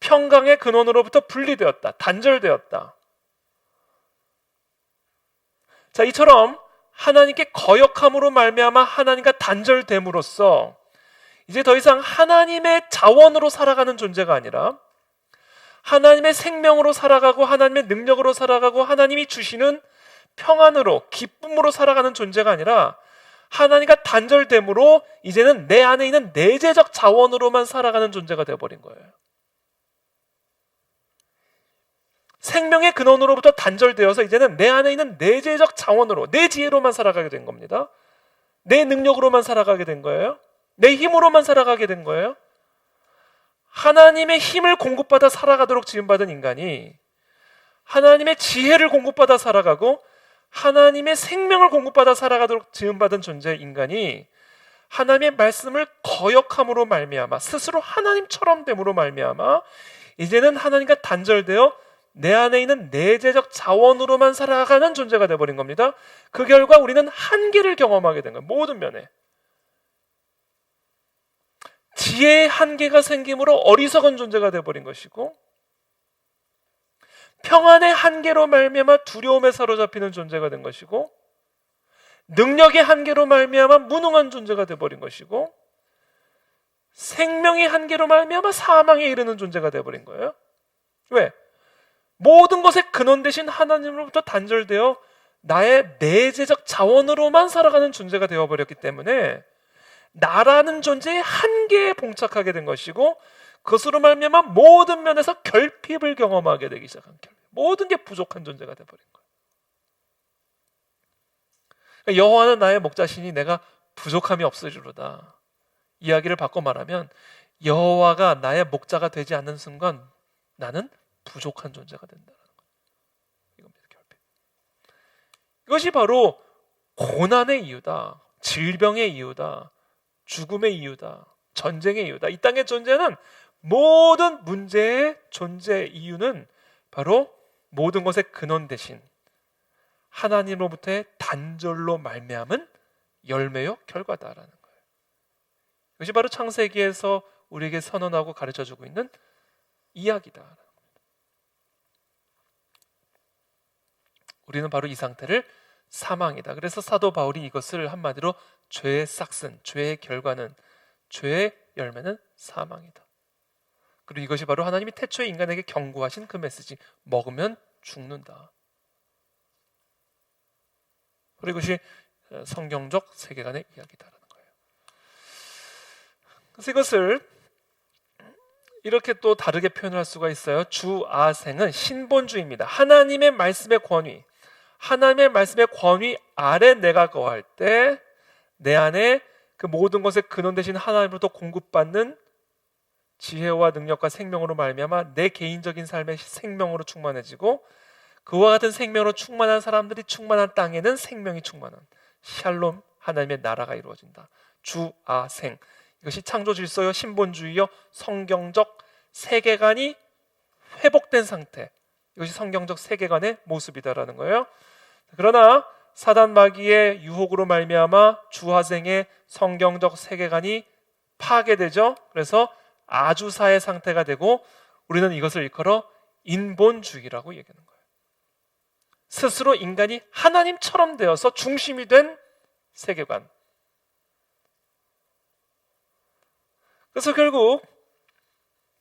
평강의 근원으로부터 분리되었다. 단절되었다. 자, 이처럼 하나님께 거역함으로 말미암아 하나님과 단절됨으로써 이제 더 이상 하나님의 자원으로 살아가는 존재가 아니라 하나님의 생명으로 살아가고 하나님의 능력으로 살아가고 하나님이 주시는 평안으로 기쁨으로 살아가는 존재가 아니라 하나님과 단절됨으로 이제는 내 안에 있는 내재적 자원으로만 살아가는 존재가 되어버린 거예요. 생명의 근원으로부터 단절되어서 이제는 내 안에 있는 내재적 자원으로, 내 지혜로만 살아가게 된 겁니다. 내 능력으로만 살아가게 된 거예요. 내 힘으로만 살아가게 된 거예요. 하나님의 힘을 공급받아 살아가도록 지음받은 인간이 하나님의 지혜를 공급받아 살아가고 하나님의 생명을 공급받아 살아가도록 지음받은 존재 인간이 하나님의 말씀을 거역함으로 말미암아 스스로 하나님처럼 됨으로 말미암아 이제는 하나님과 단절되어 내 안에 있는 내재적 자원으로만 살아가는 존재가 되어버린 겁니다. 그 결과 우리는 한계를 경험하게 된 거예요. 모든 면에. 지혜의 한계가 생김으로 어리석은 존재가 되어버린 것이고, 평안의 한계로 말미암아 두려움에 사로잡히는 존재가 된 것이고, 능력의 한계로 말미암아 무능한 존재가 되어버린 것이고, 생명의 한계로 말미암아 사망에 이르는 존재가 되어버린 거예요. 왜? 모든 것의 근원 되신 하나님으로부터 단절되어 나의 내재적 자원으로만 살아가는 존재가 되어버렸기 때문에 나라는 존재의 한계에 봉착하게 된 것이고, 그것으로 말미암아 모든 면에서 결핍을 경험하게 되기 시작한, 모든 게 부족한 존재가 되어버린 거예요. 그러니까 여호와는 나의 목자시니 내가 부족함이 없으리로다. 이야기를 바꿔 말하면 여호와가 나의 목자가 되지 않는 순간 나는 부족한 존재가 된다는 거예요. 이겁니다. 결핍. 이것이 바로 고난의 이유다, 질병의 이유다, 죽음의 이유다, 전쟁의 이유다. 이 땅에 존재하는 모든 문제의 존재 이유는 바로 모든 것의 근원 대신 하나님으로부터의 단절로 말미암은 열매요 결과다라는 거예요. 이것이 바로 창세기에서 우리에게 선언하고 가르쳐주고 있는 이야기다. 우리는 바로 이 상태를 사망이다. 그래서 사도 바울이 이것을 한마디로 죄의 싹슨, 죄의 결과는, 죄의 열매는 사망이다. 그리고 이것이 바로 하나님이 태초에 인간에게 경고하신 그 메시지, 먹으면 죽는다. 그리고 이것이 성경적 세계관의 이야기다라는 거예요. 그래서 이것을 이렇게 또 다르게 표현할 수가 있어요. 주아생은 신본주의입니다. 하나님의 말씀의 권위, 하나님의 말씀의 권위 아래 내가 거할 때 내 안에 그 모든 것의 근원 되신 하나님으로부터 공급받는 지혜와 능력과 생명으로 말미암아 내 개인적인 삶의 생명으로 충만해지고, 그와 같은 생명으로 충만한 사람들이 충만한 땅에는 생명이 충만한 샬롬, 하나님의 나라가 이루어진다. 주아생, 이것이 창조 질서요, 신본주의요, 성경적 세계관이 회복된 상태, 이것이 성경적 세계관의 모습이다라는 거예요. 그러나 사단 마귀의 유혹으로 말미암아 주화생의 성경적 세계관이 파괴되죠. 그래서 아주사의 상태가 되고, 우리는 이것을 일컬어 인본주의라고 얘기하는 거예요. 스스로 인간이 하나님처럼 되어서 중심이 된 세계관. 그래서 결국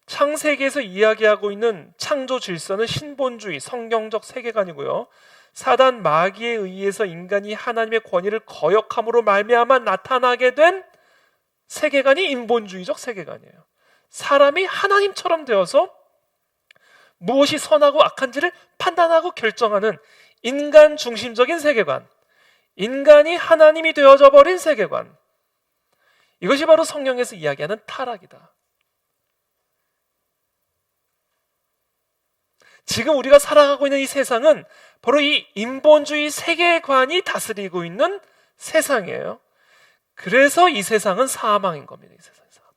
창세기에서 이야기하고 있는 창조 질서는 신본주의, 성경적 세계관이고요. 사단 마귀에 의해서 인간이 하나님의 권위를 거역함으로 말미암아 나타나게 된 세계관이 인본주의적 세계관이에요. 사람이 하나님처럼 되어서 무엇이 선하고 악한지를 판단하고 결정하는 인간 중심적인 세계관, 인간이 하나님이 되어져 버린 세계관, 이것이 바로 성경에서 이야기하는 타락이다. 지금 우리가 살아가고 있는 이 세상은 바로 이 인본주의 세계관이 다스리고 있는 세상이에요. 그래서 이 세상은 사망인 겁니다. 이 세상은 사망.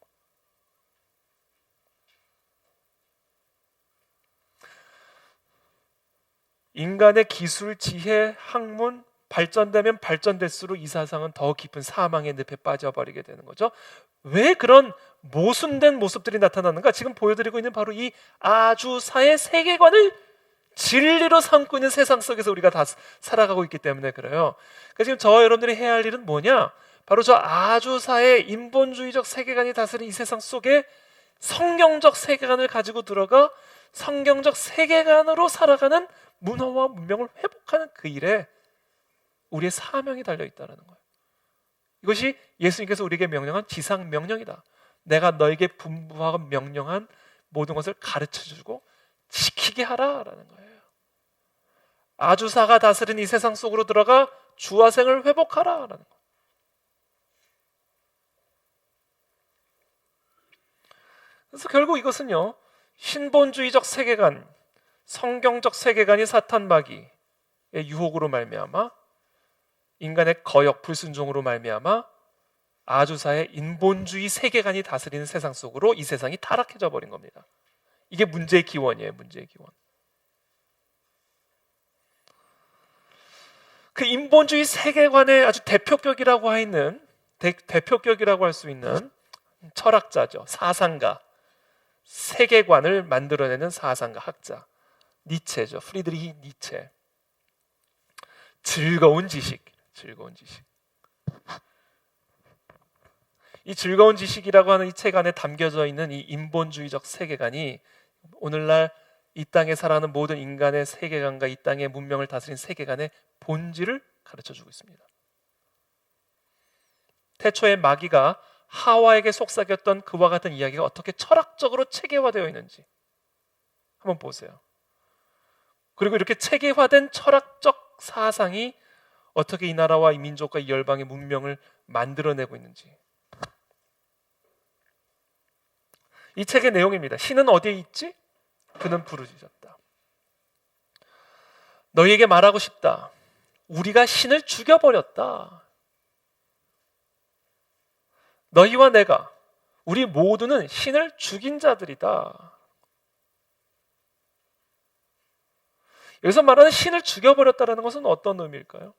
인간의 기술, 지혜, 학문 발전되면 발전될수록 이 세상은 더 깊은 사망의 늪에 빠져버리게 되는 거죠. 왜 그런 모순된 모습들이 나타나는가? 지금 보여드리고 있는 바로 이 아주사의 세계관을 진리로 삼고 있는 세상 속에서 우리가 다 살아가고 있기 때문에 그래요. 그러니까 지금 저와 여러분들이 해야 할 일은 뭐냐? 바로 저 아주사의 인본주의적 세계관이 다스리는 이 세상 속에 성경적 세계관을 가지고 들어가 성경적 세계관으로 살아가는 문화와 문명을 회복하는 그 일에 우리의 사명이 달려있다는 거예요. 이것이 예수님께서 우리에게 명령한 지상 명령이다. 내가 너에게 분부하고 명령한 모든 것을 가르쳐주고 지키게 하라라는 거예요. 아주사가 다스린 이 세상 속으로 들어가 주화생을 회복하라라는 거예요. 그래서 결국 이것은요, 신본주의적 세계관, 성경적 세계관이 사탄 마귀의 유혹으로 말미암아 인간의 거역, 불순종으로 말미암아 아주사의 인본주의 세계관이 다스리는 세상 속으로 이 세상이 타락해져 버린 겁니다. 이게 문제의 기원이에요. 문제의 기원. 그 인본주의 세계관의 아주 대표격이라고 할 수 있는 철학자죠. 사상가. 세계관을 만들어내는 사상가, 학자. 니체죠. 프리드리히 니체. 즐거운 지식. 이 즐거운 지식이라고 하는 이 책 안에 담겨져 있는 이 인본주의적 세계관이 오늘날 이 땅에 살아가는 모든 인간의 세계관과 이 땅의 문명을 다스린 세계관의 본질을 가르쳐주고 있습니다. 태초에 마귀가 하와에게 속삭였던 그와 같은 이야기가 어떻게 철학적으로 체계화되어 있는지 한번 보세요. 그리고 이렇게 체계화된 철학적 사상이 어떻게 이 나라와 이 민족과 이 열방의 문명을 만들어내고 있는지. 이 책의 내용입니다. 신은 어디에 있지? 그는 부르짖었다. 너희에게 말하고 싶다. 우리가 신을 죽여버렸다. 너희와 내가, 우리 모두는 신을 죽인 자들이다. 여기서 말하는 신을 죽여버렸다는 것은 어떤 의미일까요?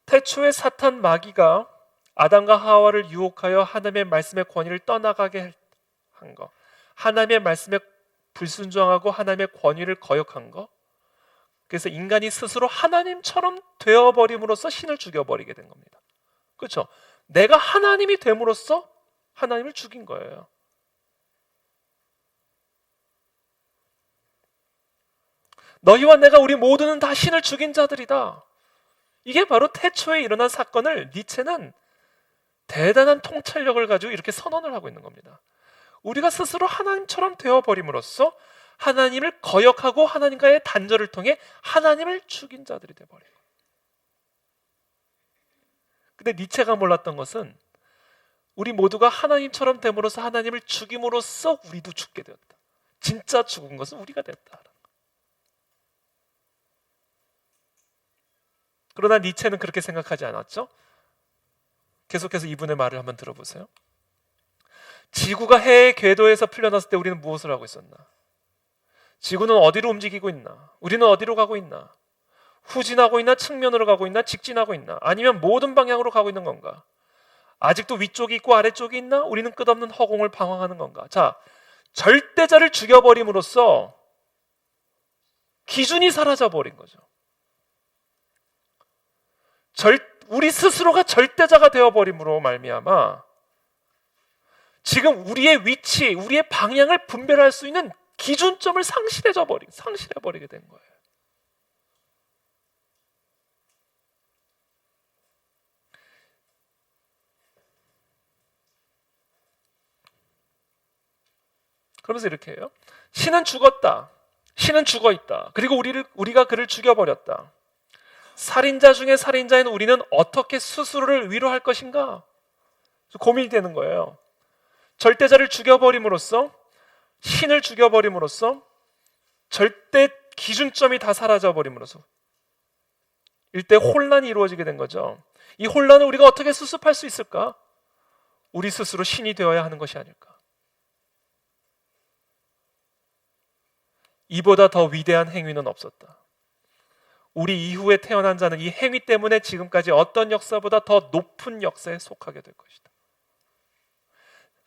태초에 사탄 마귀가 아담과 하와를 유혹하여 하나님의 말씀의 권위를 떠나가게 한 것, 하나님의 말씀에 불순종하고 하나님의 권위를 거역한 것, 그래서 인간이 스스로 하나님처럼 되어버림으로써 신을 죽여버리게 된 겁니다. 그렇죠? 내가 하나님이 됨으로써 하나님을 죽인 거예요. 너희와 내가, 우리 모두는 다 신을 죽인 자들이다. 이게 바로 태초에 일어난 사건을 니체는 대단한 통찰력을 가지고 이렇게 선언을 하고 있는 겁니다. 우리가 스스로 하나님처럼 되어버림으로써 하나님을 거역하고 하나님과의 단절을 통해 하나님을 죽인 자들이 되어버려요. 근데 니체가 몰랐던 것은 우리 모두가 하나님처럼 됨으로써 하나님을 죽임으로써 우리도 죽게 되었다. 진짜 죽은 것은 우리가 됐다. 그러나 니체는 그렇게 생각하지 않았죠. 계속해서 이분의 말을 한번 들어보세요. 지구가 해의 궤도에서 풀려났을 때 우리는 무엇을 하고 있었나? 지구는 어디로 움직이고 있나? 우리는 어디로 가고 있나? 후진하고 있나? 측면으로 가고 있나? 직진하고 있나? 아니면 모든 방향으로 가고 있는 건가? 아직도 위쪽이 있고 아래쪽이 있나? 우리는 끝없는 허공을 방황하는 건가? 자, 절대자를 죽여버림으로써 기준이 사라져버린 거죠. 우리 스스로가 절대자가 되어버림으로 말미암아 지금 우리의 위치, 우리의 방향을 분별할 수 있는 기준점을 상실해버리게 된 거예요. 그러면서 이렇게 해요. 신은 죽었다. 신은 죽어있다. 그리고 우리가 그를 죽여버렸다. 살인자 중에 살인자인 우리는 어떻게 스스로를 위로할 것인가? 고민이 되는 거예요. 절대자를 죽여버림으로써, 신을 죽여버림으로써 절대 기준점이 다 사라져버림으로써 일대 혼란이 이루어지게 된 거죠. 이 혼란을 우리가 어떻게 수습할 수 있을까? 우리 스스로 신이 되어야 하는 것이 아닐까? 이보다 더 위대한 행위는 없었다. 우리 이후에 태어난 자는 이 행위 때문에 지금까지 어떤 역사보다 더 높은 역사에 속하게 될 것이다.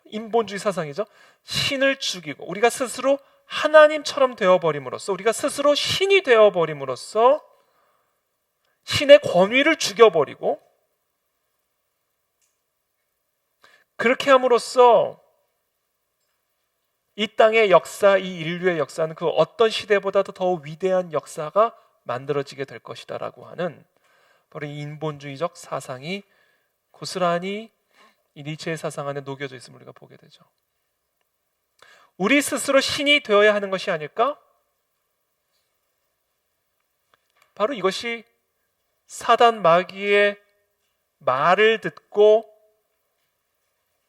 인본주의 사상이죠. 신을 죽이고 우리가 스스로 하나님처럼 되어버림으로써, 우리가 스스로 신이 되어버림으로써 신의 권위를 죽여버리고, 그렇게 함으로써 이 땅의 역사, 이 인류의 역사는 그 어떤 시대보다도 더 위대한 역사가 만들어지게 될 것이다 라고 하는 바로 이 인본주의적 사상이 고스란히 이 니체의 사상 안에 녹여져 있음을 우리가 보게 되죠. 우리 스스로 신이 되어야 하는 것이 아닐까? 바로 이것이 사단 마귀의 말을 듣고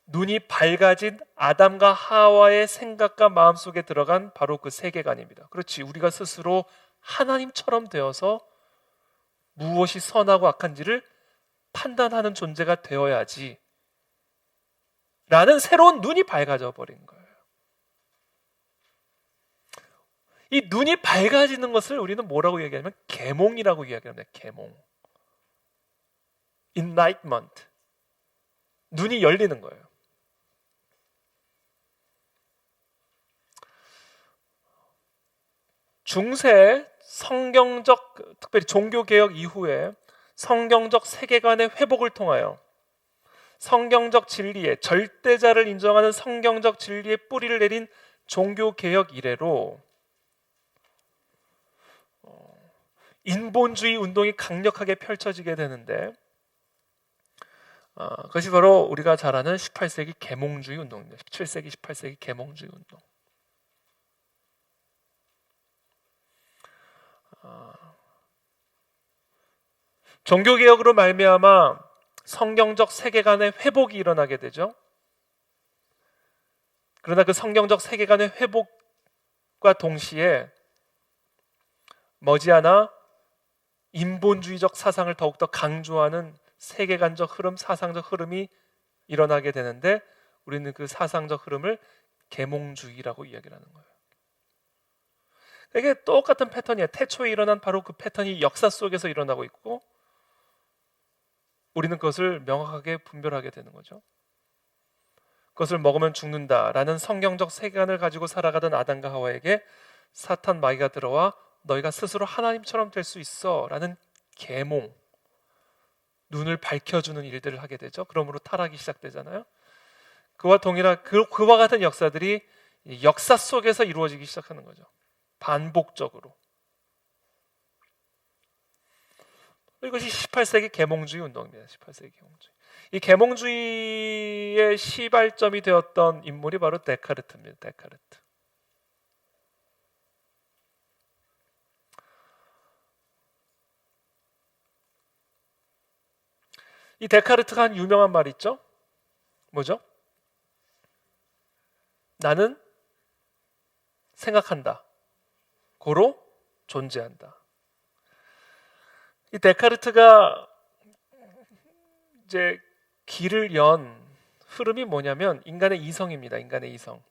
눈이 밝아진 아담과 하와의 생각과 마음속에 들어간 바로 그 세계관입니다. 그렇지, 우리가 스스로 하나님처럼 되어서 무엇이 선하고 악한지를 판단하는 존재가 되어야지 라는 새로운 눈이 밝아져 버린 거예요. 이 눈이 밝아지는 것을 우리는 뭐라고 얘기하냐면 계몽이라고 이야기합니다. 계몽. enlightenment. 눈이 열리는 거예요. 중세 성경적, 특별히 종교개혁 이후에 성경적 세계관의 회복을 통하여 성경적 진리의 절대자를 인정하는 성경적 진리의 뿌리를 내린 종교개혁 이래로 인본주의 운동이 강력하게 펼쳐지게 되는데 그것이 바로 우리가 잘 아는 18세기 계몽주의 운동입니다. 17세기, 18세기 계몽주의 운동. 종교개혁으로 말미암아 성경적 세계관의 회복이 일어나게 되죠. 그러나 그 성경적 세계관의 회복과 동시에 머지않아 인본주의적 사상을 더욱더 강조하는 세계관적 흐름, 사상적 흐름이 일어나게 되는데 우리는 그 사상적 흐름을 계몽주의라고 이야기를 하는 거예요. 이게 똑같은 패턴이에요. 태초에 일어난 바로 그 패턴이 역사 속에서 일어나고 있고 우리는 그것을 명확하게 분별하게 되는 거죠. 그것을 먹으면 죽는다라는 성경적 세계관을 가지고 살아가던 아담과 하와에게 사탄 마귀가 들어와 너희가 스스로 하나님처럼 될 수 있어 라는 계몽, 눈을 밝혀주는 일들을 하게 되죠. 그러므로 타락이 시작되잖아요. 그와 동일한 그와 같은 역사들이 역사 속에서 이루어지기 시작하는 거죠. 반복적으로. 이것이 18세기 계몽주의 운동입니다. 18세기 계몽주의. 이 계몽주의의 시발점이 되었던 인물이 바로 데카르트입니다. 데카르트. 이 데카르트가 한 유명한 말이 있죠. 뭐죠? 나는 생각한다. 고로 존재한다. 이 데카르트가 이제 길을 연 흐름이 뭐냐면 인간의 이성입니다. 인간의 이성.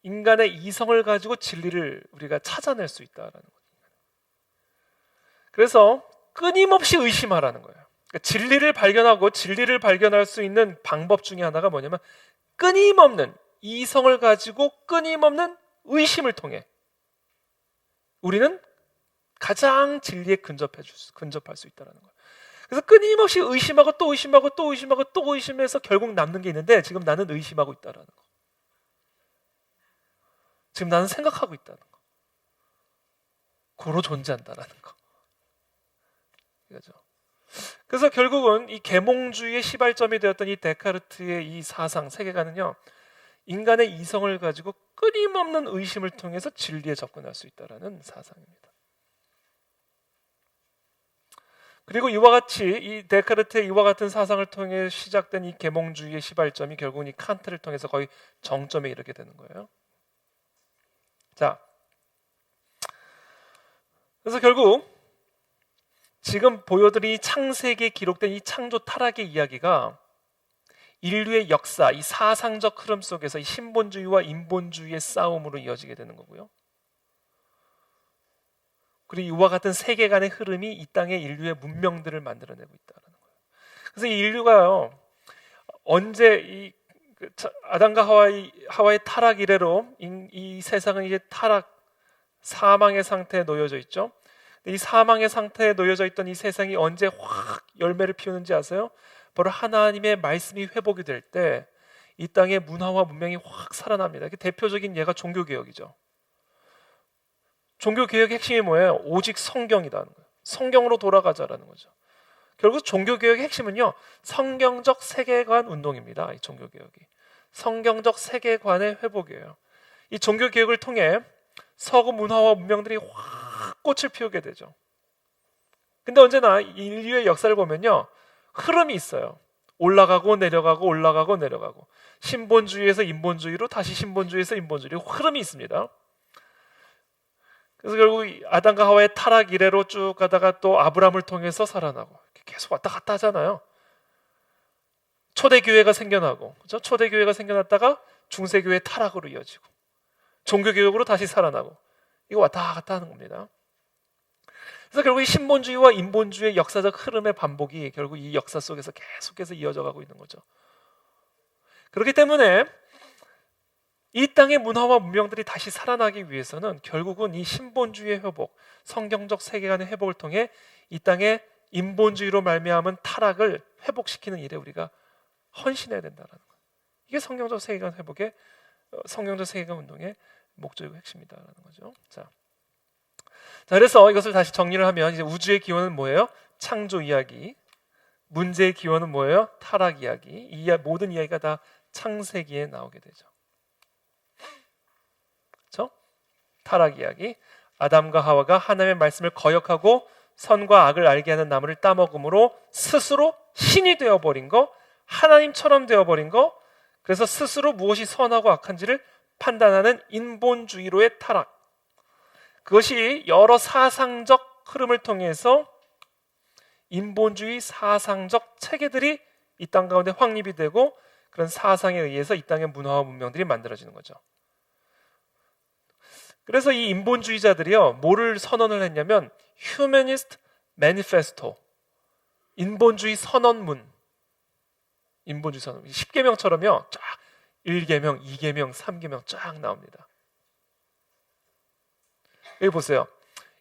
인간의 이성을 가지고 진리를 우리가 찾아낼 수 있다라는 거예요. 그래서 끊임없이 의심하라는 거예요. 그러니까 진리를 발견하고 진리를 발견할 수 있는 방법 중에 하나가 뭐냐면 끊임없는 이성을 가지고 끊임없는 의심을 통해 우리는 가장 진리에 근접할 수 있다는 거예요. 그래서 끊임없이 의심하고 또 의심하고 또 의심하고 또 의심해서 결국 남는 게 있는데 지금 나는 의심하고 있다는 거. 지금 나는 생각하고 있다는 거. 고로 존재한다라는 거. 이거죠. 그래서 결국은 이 계몽주의의 시발점이 되었던 이 데카르트의 이 사상, 세계관은요, 인간의 이성을 가지고 끊임없는 의심을 통해서 진리에 접근할 수 있다는 사상입니다. 그리고 이와 같이 이 데카르트의 이와 같은 사상을 통해 시작된 이 계몽주의의 시발점이 결국은 이 칸트를 통해서 거의 정점에 이르게 되는 거예요. 자, 그래서 결국 지금 보여드린 창세기에 기록된 이 창조 타락의 이야기가 인류의 역사, 이 사상적 흐름 속에서 이 신본주의와 인본주의의 싸움으로 이어지게 되는 거고요. 그리고 이와 같은 세계관의 흐름이 이 땅의 인류의 문명들을 만들어내고 있다는 거예요. 그래서 이 인류가요, 언제 이 아담과 하와의 타락 이래로 이 세상은 이제 타락, 사망의 상태에 놓여져 있죠. 이 사망의 상태에 놓여져 있던 이 세상이 언제 확 열매를 피우는지 아세요? 바로 하나님의 말씀이 회복이 될 때 이 땅의 문화와 문명이 확 살아납니다. 대표적인 예가 종교개혁이죠. 종교개혁의 핵심이 뭐예요? 오직 성경이라는 거예요. 성경으로 돌아가자라는 거죠. 결국 종교개혁의 핵심은요, 성경적 세계관 운동입니다. 이 종교개혁이 성경적 세계관의 회복이에요. 이 종교개혁을 통해 서구 문화와 문명들이 확 꽃을 피우게 되죠. 근데 언제나 인류의 역사를 보면요, 흐름이 있어요. 올라가고 내려가고 올라가고 내려가고, 신본주의에서 인본주의로, 다시 신본주의에서 인본주의로 흐름이 있습니다. 그래서 결국 아담과 하와의 타락 이래로 쭉 가다가 또 아브라함을 통해서 살아나고 계속 왔다 갔다 하잖아요. 초대교회가 생겨나고, 그렇죠? 초대교회가 생겨났다가 중세교회 타락으로 이어지고, 종교개혁으로 다시 살아나고, 이거 왔다 갔다 하는 겁니다. 그래서 결국 이 신본주의와 인본주의의 역사적 흐름의 반복이 결국 이 역사 속에서 계속해서 이어져 가고 있는 거죠. 그렇기 때문에 이 땅의 문화와 문명들이 다시 살아나기 위해서는 결국은 이 신본주의의 회복, 성경적 세계관의 회복을 통해 이 땅의 인본주의로 말미암은 타락을 회복시키는 일에 우리가 헌신해야 된다는 거예요. 이게 성경적 세계관 회복의, 성경적 세계관 운동의 목적이고 핵심이다라는 거죠. 자, 그래서 이것을 다시 정리를 하면 이제 우주의 기원은 뭐예요? 창조 이야기. 문제의 기원은 뭐예요? 타락 이야기. 이 모든 이야기가 다 창세기에 나오게 되죠. 그렇죠? 타락 이야기. 아담과 하와가 하나님의 말씀을 거역하고 선과 악을 알게 하는 나무를 따먹음으로 스스로 신이 되어버린 거, 하나님처럼 되어버린 거, 그래서 스스로 무엇이 선하고 악한지를 판단하는 인본주의로의 타락. 그것이 여러 사상적 흐름을 통해서 인본주의 사상적 체계들이 이 땅 가운데 확립이 되고 그런 사상에 의해서 이 땅의 문화와 문명들이 만들어지는 거죠. 그래서 이 인본주의자들이요, 뭐를 선언을 했냐면 휴머니스트 매니페스토, 인본주의 선언문, 인본주의 선언문, 10계명처럼요 쫙 1계명, 2계명, 3계명 쫙 나옵니다. 여기 보세요.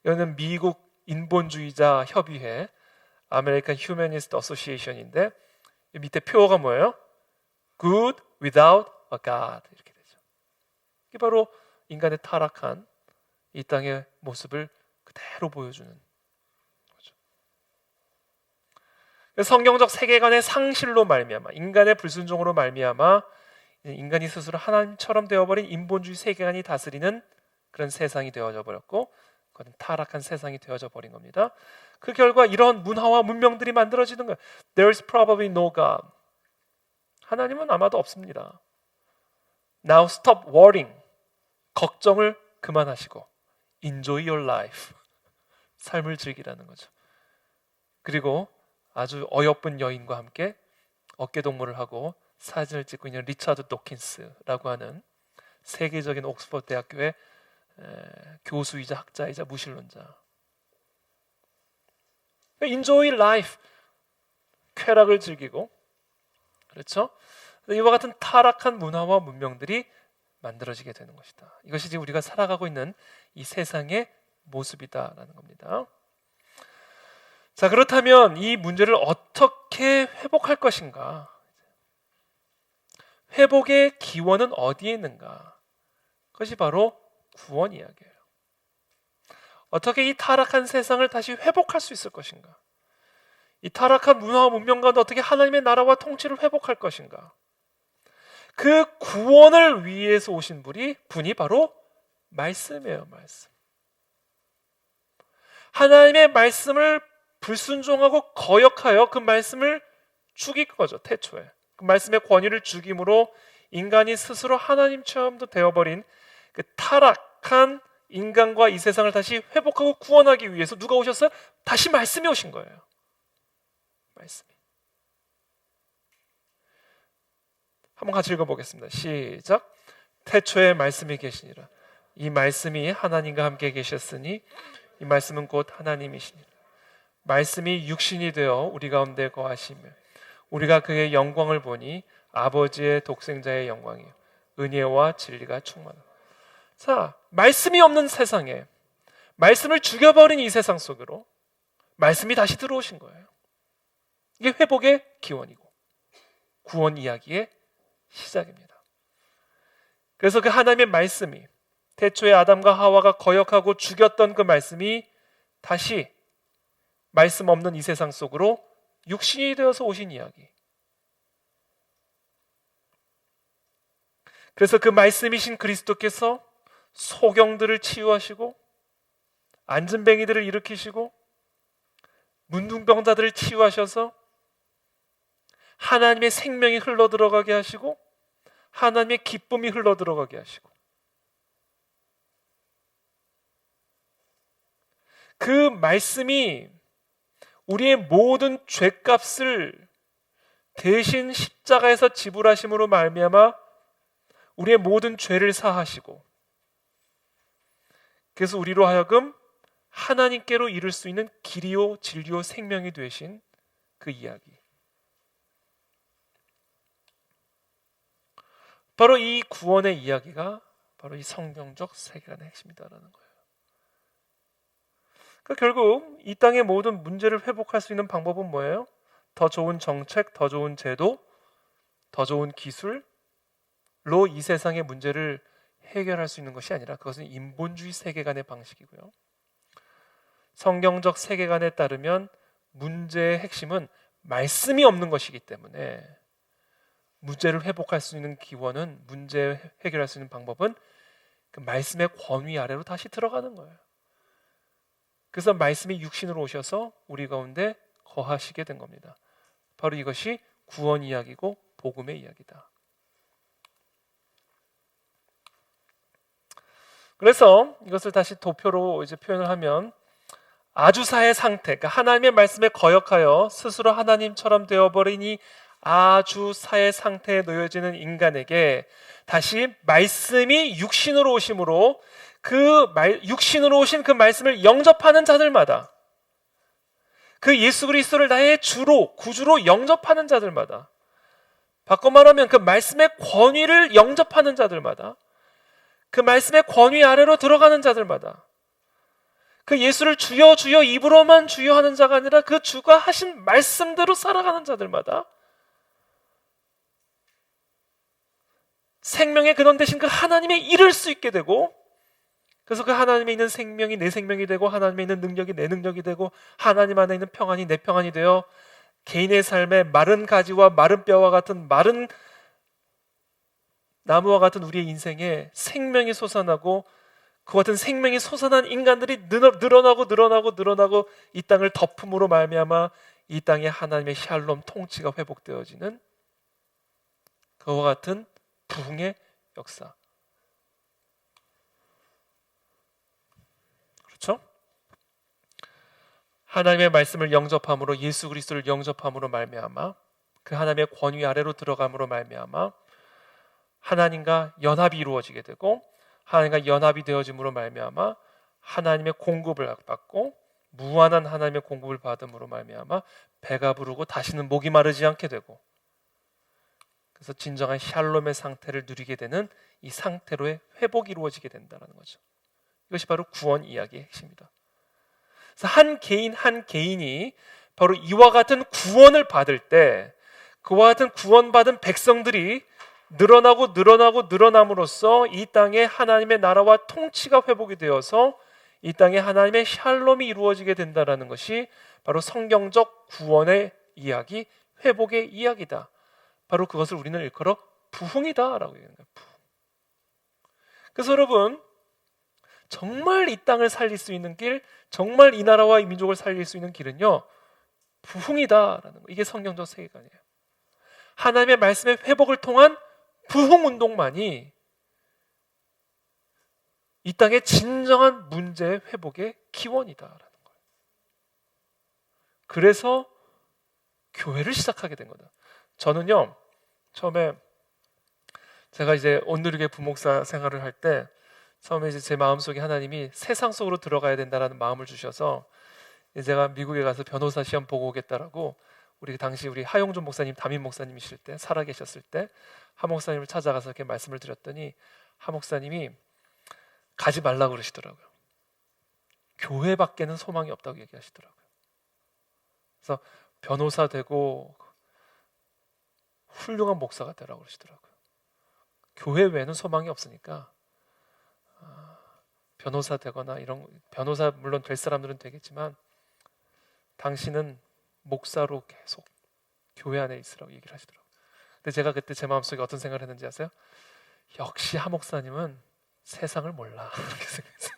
이거는 미국 인본주의자 협의회, American Humanist Association인데 밑에 표어가 뭐예요? Good without a God, 이렇게 되죠. 이게 바로 인간의 타락한 이 땅의 모습을 그대로 보여주는 거죠. 성경적 세계관의 상실로 말미암아, 인간의 불순종으로 말미암아 인간이 스스로 하나님처럼 되어버린 인본주의 세계관이 다스리는 그런 세상이 되어져 버렸고, 그건 타락한 세상이 되어져 버린 겁니다. 그 결과 이런 문화와 문명들이 만들어지는 거예요. There's probably no God. 하나님은 아마도 없습니다. Now stop worrying. 걱정을 그만하시고 Enjoy your life. 삶을 즐기라는 거죠. 그리고 아주 어여쁜 여인과 함께 어깨동무를 하고 사진을 찍고 있는 리차드 도킨스라고 하는 세계적인 옥스퍼드 대학교의 교수이자 학자이자 무신론자. Enjoy life. 쾌락을 즐기고, 그렇죠? 이와 같은 타락한 문화와 문명들이 만들어지게 되는 것이다. 이것이 지금 우리가 살아가고 있는 이 세상의 모습이다라는 겁니다. 자, 그렇다면 이 문제를 어떻게 회복할 것인가? 회복의 기원은 어디에 있는가? 그것이 바로 구원 이야기예요. 어떻게 이 타락한 세상을 다시 회복할 수 있을 것인가? 이 타락한 문화와 문명 가운데 어떻게 하나님의 나라와 통치를 회복할 것인가? 그 구원을 위해서 오신 분이 바로 말씀이에요. 말씀. 하나님의 말씀을 불순종하고 거역하여 그 말씀을 죽인 거죠. 태초에 그 말씀의 권위를 죽임으로 인간이 스스로 하나님처럼도 되어버린 그 타락한 인간과 이 세상을 다시 회복하고 구원하기 위해서 누가 오셨어요? 다시 말씀이 오신 거예요. 말씀이. 한번 같이 읽어보겠습니다. 시작. 태초에 말씀이 계시니라. 이 말씀이 하나님과 함께 계셨으니 이 말씀은 곧 하나님이시니라. 말씀이 육신이 되어 우리 가운데 거하시며 우리가 그의 영광을 보니 아버지의 독생자의 영광이요 은혜와 진리가 충만하다. 자, 말씀이 없는 세상에 말씀을 죽여버린 이 세상 속으로 말씀이 다시 들어오신 거예요. 이게 회복의 기원이고 구원 이야기의 시작입니다. 그래서 그 하나님의 말씀이 태초에 아담과 하와가 거역하고 죽였던 그 말씀이 다시 말씀 없는 이 세상 속으로 육신이 되어서 오신 이야기. 그래서 그 말씀이신 그리스도께서 소경들을 치유하시고 안진뱅이들을 일으키시고 문둥병자들을 치유하셔서 하나님의 생명이 흘러들어가게 하시고 하나님의 기쁨이 흘러들어가게 하시고 그 말씀이 우리의 모든 죄값을 대신 십자가에서 지불하심으로 말미암아 우리의 모든 죄를 사하시고 그래서 우리로 하여금 하나님께로 이룰 수 있는 길이요 진리요 생명이 되신 그 이야기. 바로 이 구원의 이야기가 바로 이 성경적 세계관의 핵심이다라는 거예요. 그러니까 결국 이 땅의 모든 문제를 회복할 수 있는 방법은 뭐예요? 더 좋은 정책, 더 좋은 제도, 더 좋은 기술로 이 세상의 문제를 해결할 수 있는 것이 아니라 그것은 인본주의 세계관의 방식이고요. 성경적 세계관에 따르면 문제의 핵심은 말씀이 없는 것이기 때문에 문제를 회복할 수 있는 기원은, 문제 해결할 수 있는 방법은 그 말씀의 권위 아래로 다시 들어가는 거예요. 그래서 말씀이 육신으로 오셔서 우리 가운데 거하시게 된 겁니다. 바로 이것이 구원 이야기고 복음의 이야기다. 그래서 이것을 다시 도표로 이제 표현을 하면 아주사의 상태, 그러니까 하나님의 말씀에 거역하여 스스로 하나님처럼 되어버린 이 아주사의 상태에 놓여지는 인간에게 다시 말씀이 육신으로 오심으로 육신으로 오신 그 말씀을 영접하는 자들마다, 그 예수 그리스도를 나의 주로, 구주로 영접하는 자들마다, 바꿔 말하면 그 말씀의 권위를 영접하는 자들마다, 그 말씀의 권위 아래로 들어가는 자들마다, 그 예수를 주여 주여 입으로만 주여 하는 자가 아니라 그 주가 하신 말씀대로 살아가는 자들마다 생명의 근원 되신 그 하나님에 이를 수 있게 되고, 그래서 그 하나님에 있는 생명이 내 생명이 되고, 하나님에 있는 능력이 내 능력이 되고, 하나님 안에 있는 평안이 내 평안이 되어 개인의 삶에 마른 가지와 마른 뼈와 같은, 마른 나무와 같은 우리의 인생에 생명이 솟아나고, 그 같은 생명이 솟아난 인간들이 늘어나고 이 땅을 덮음으로 말미암아 이 땅에 하나님의 샬롬 통치가 회복되어지는 그와 같은 부흥의 역사. 그렇죠? 하나님의 말씀을 영접함으로, 예수 그리스도를 영접함으로 말미암아 그 하나님의 권위 아래로 들어감으로 말미암아 하나님과 연합이 이루어지게 되고, 하나님과 연합이 되어짐으로 말미암아 하나님의 공급을 받고, 무한한 하나님의 공급을 받음으로 말미암아 배가 부르고 다시는 목이 마르지 않게 되고, 그래서 진정한 샬롬의 상태를 누리게 되는 이 상태로의 회복이 이루어지게 된다는 거죠. 이것이 바로 구원 이야기의 핵심이다. 그래서 한 개인이 바로 이와 같은 구원을 받을 때, 그와 같은 구원받은 백성들이 늘어남으로써 이 땅에 하나님의 나라와 통치가 회복이 되어서 이 땅에 하나님의 샬롬이 이루어지게 된다는 것이 바로 성경적 구원의 이야기, 회복의 이야기다. 바로 그것을 우리는 일컬어 부흥이다라고 얘기하는 거예요. 부흥. 그래서 여러분, 정말 이 땅을 살릴 수 있는 길, 정말 이 나라와 이 민족을 살릴 수 있는 길은요, 부흥이다라는 거. 이게 성경적 세계관이에요. 하나님의 말씀의 회복을 통한 부흥 운동만이 이 땅의 진정한 문제 회복의 기원이다라는 거예요. 그래서 교회를 시작하게 된 거다. 저는요, 처음에 제가 이제 온누리교회 부목사 생활을 할 때 처음에 이제 제 마음속에 하나님이 세상 속으로 들어가야 된다라는 마음을 주셔서 제가 미국에 가서 변호사 시험 보고 오겠다라고, 당시 우리 하용준 목사님, 담임 목사님이실 때, 살아 계셨을 때 하 목사님을 찾아가서 이렇게 말씀을 드렸더니 하 목사님이 가지 말라고 그러시더라고요. 교회밖에는 소망이 없다고 얘기하시더라고요. 그래서 변호사 되고 훌륭한 목사가 되라고 그러시더라고요. 교회 외에는 소망이 없으니까 변호사 되거나 이런, 변호사 물론 될 사람들은 되겠지만 당신은 목사로 계속 교회 안에 있으라고 얘기를 하시더라고요. 근데 제가 그때 제 마음속에 어떤 생각을 했는지 아세요? 역시 하 목사님은 세상을 몰라. 이렇게 생각했어요.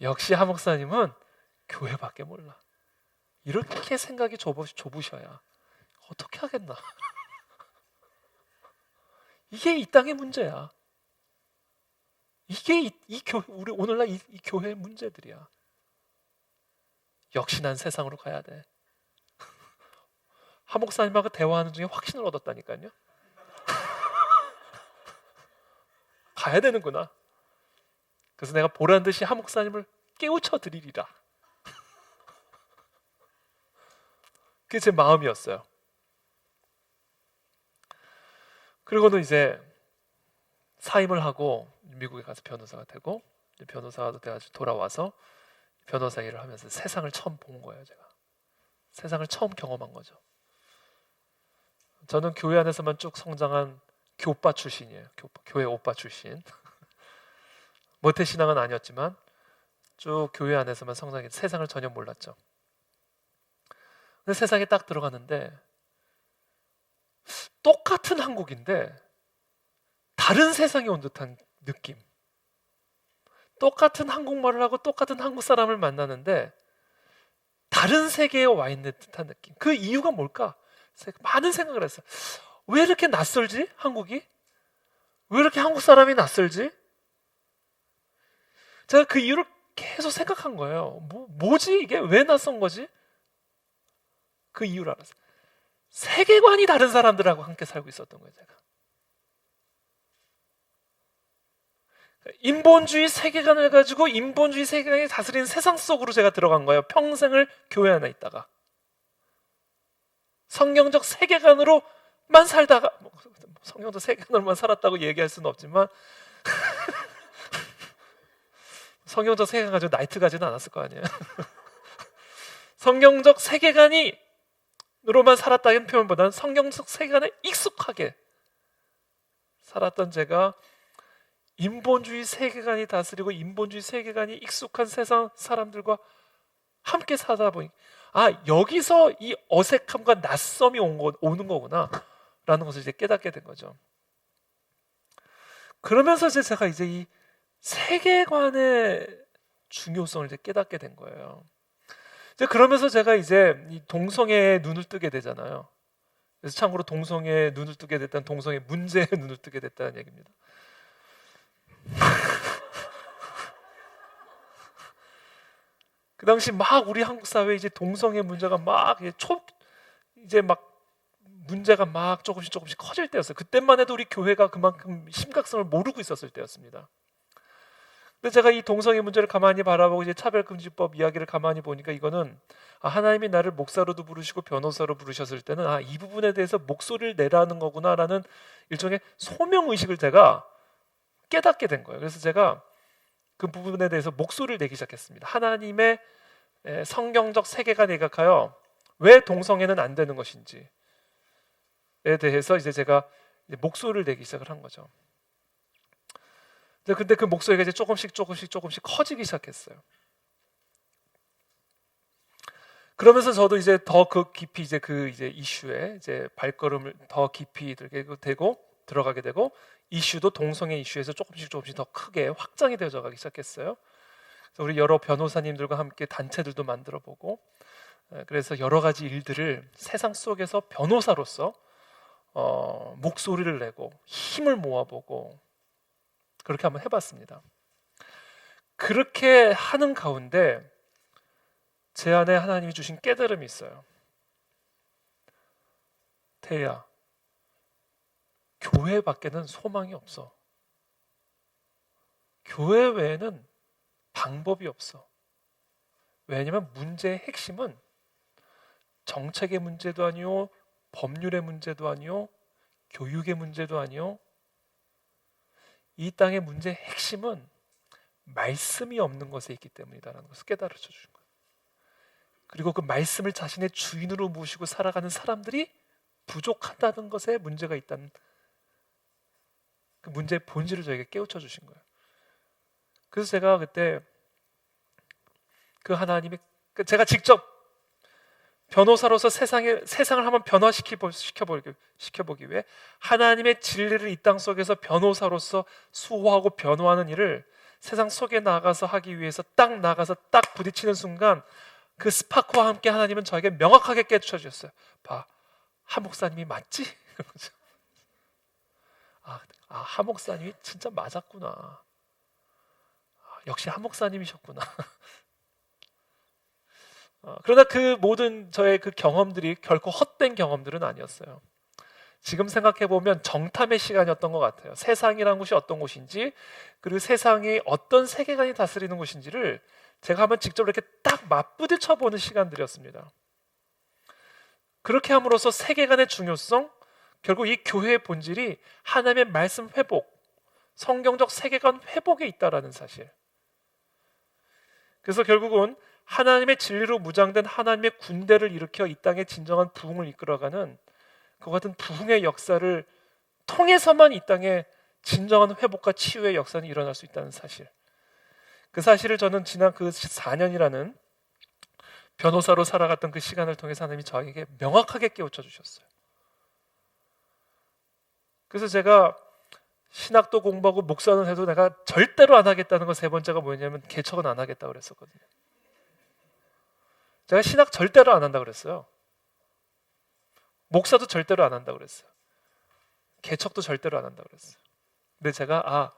역시 하 목사님은 교회밖에 몰라. 이렇게 생각이 좁으셔야 어떻게 하겠나. 이게 이 땅의 문제야. 이게 우리 오늘날 이 교회의 문제들이야. 역시 난 세상으로 가야 돼. 하 목사님하고 대화하는 중에 확신을 얻었다니까요. 가야 되는구나. 그래서 내가 보란 듯이 한 목사님을 깨우쳐 드리리라. 그게 제 마음이었어요. 그리고는 이제 사임을 하고 미국에 가서 변호사가 되고, 변호사가 돼가지고 돌아와서 변호사 일을 하면서 세상을 처음 본 거예요. 제가 세상을 처음 경험한 거죠. 저는 교회 안에서만 쭉 성장한 교빠 출신이에요. 교회 오빠 출신. 모태신앙은 아니었지만 쭉 교회 안에서만 성장해 세상을 전혀 몰랐죠. 근데 세상에 딱 들어갔는데 똑같은 한국인데 다른 세상에 온 듯한 느낌. 똑같은 한국말을 하고 똑같은 한국 사람을 만나는데 다른 세계에 와 있는 듯한 느낌. 그 이유가 뭘까? 많은 생각을 했어요. 왜 이렇게 낯설지? 한국이? 왜 이렇게 한국 사람이 낯설지? 제가 그 이유를 계속 생각한 거예요. 뭐지 이게? 왜 낯선 거지? 그 이유를 알았어요. 세계관이 다른 사람들하고 함께 살고 있었던 거예요. 제가 인본주의 세계관을 가지고 인본주의 세계관이 다스리는 세상 속으로 제가 들어간 거예요. 평생을 교회 안에 있다가 성경적 세계관으로만 살다가, 성경적 세계관으로만 살았다고 얘기할 수는 없지만 성경적 세계관 가지고 나이트 가지는 않았을 거 아니에요. 성경적 세계관으로만 살았다는 표현보다는 성경적 세계관에 익숙하게 살았던 제가 인본주의 세계관이 다스리고 인본주의 세계관이 익숙한 세상 사람들과 함께 살다 보니 여기서 이 어색함과 낯섦이 오는 거구나 라는 것을 이제 깨닫게 된 거죠. 그러면서 제가 이제 이 세계관의 중요성을 이제 깨닫게 된 거예요. 이제 그러면서 제가 이제 이 동성애에 눈을 뜨게 되잖아요. 그래서 참고로 동성애에 눈을 뜨게 됐다는 동성애 문제에 눈을 뜨게 됐다는 얘기입니다. 그 당시 막 우리 한국 사회에 이제 동성애 문제가 이제 막 문제가 막 조금씩 커질 때였어요. 그때만 해도 우리 교회가 그만큼 심각성을 모르고 있었을 때였습니다. 근데 제가 이 동성애 문제를 가만히 바라보고 이제 차별금지법 이야기를 가만히 보니까 이거는 하나님이 나를 목사로도 부르시고 변호사로 부르셨을 때는 이 부분에 대해서 목소리를 내라는 거구나라는 일종의 소명의식을 제가 깨닫게 된 거예요. 그래서 제가 그 부분에 대해서 목소리를 내기 시작했습니다. 하나님의 성경적 세계관에 각하여 왜 동성애는 안 되는 것인지에 대해서 이제 제가 목소리를 내기 시작을 한 거죠. 근데 그 목소리가 이제 조금씩 커지기 시작했어요. 그러면서 저도 이제 더 깊이 이제 이슈에 이제 발걸음을 더 깊이 들어가게 되고 이슈도 동성애 이슈에서 조금씩 더 크게 확장이 되어져 가기 시작했어요. 그래서 우리 여러 변호사님들과 함께 단체들도 만들어 보고, 그래서 여러 가지 일들을 세상 속에서 변호사로서 목소리를 내고 힘을 모아보고 그렇게 한번 해봤습니다. 그렇게 하는 가운데 제 안에 하나님이 주신 깨달음이 있어요. 태희야, 교회 밖에는 소망이 없어. 교회 외에는 방법이 없어. 왜냐하면 문제의 핵심은 정책의 문제도 아니요, 법률의 문제도 아니요, 교육의 문제도 아니요, 이 땅의 문제의 핵심은 말씀이 없는 것에 있기 때문이다라는 것을 깨달아줘 주신 거예요. 그리고 그 말씀을 자신의 주인으로 모시고 살아가는 사람들이 부족하다는 것에 문제가 있다는 그 문제의 본질을 저에게 깨우쳐 주신 거예요. 그래서 제가 그때 그 하나님이, 제가 직접 변호사로서 세상을 한번 변화시켜보기 위해 하나님의 진리를 이 땅 속에서 변호사로서 수호하고 변호하는 일을 세상 속에 나가서 하기 위해서 딱 나가서 딱 부딪히는 순간 그 스파크와 함께 하나님은 저에게 명확하게 깨우쳐 주셨어요. 봐, 하 목사님이 맞지? 하 목사님이 진짜 맞았구나. 역시 하 목사님이셨구나. 그러나 그 모든 저의 그 경험들이 결코 헛된 경험들은 아니었어요. 지금 생각해보면 정탐의 시간이었던 것 같아요. 세상이라는 곳이 어떤 곳인지, 그리고 세상이 어떤 세계관이 다스리는 곳인지를 제가 한번 직접 이렇게 딱 맞부딪혀보는 시간들이었습니다. 그렇게 함으로써 세계관의 중요성, 결국 이 교회의 본질이 하나님의 말씀 회복, 성경적 세계관 회복에 있다라는 사실. 그래서 결국은 하나님의 진리로 무장된 하나님의 군대를 일으켜 이 땅에 진정한 부흥을 이끌어가는 그 같은 부흥의 역사를 통해서만 이 땅에 진정한 회복과 치유의 역사는 일어날 수 있다는 사실. 그 사실을 저는 지난 그 4년이라는 변호사로 살아갔던 그 시간을 통해서 하나님이 저에게 명확하게 깨우쳐 주셨어요. 그래서 제가 신학도 공부하고 목사는 해도 내가 절대로 안 하겠다는 거 세 번째가 뭐냐면 개척은 안 하겠다고 그랬었거든요. 제가 신학 절대로 안 한다고 그랬어요. 목사도 절대로 안 한다고 그랬어요. 개척도 절대로 안 한다고 그랬어요. 근데 제가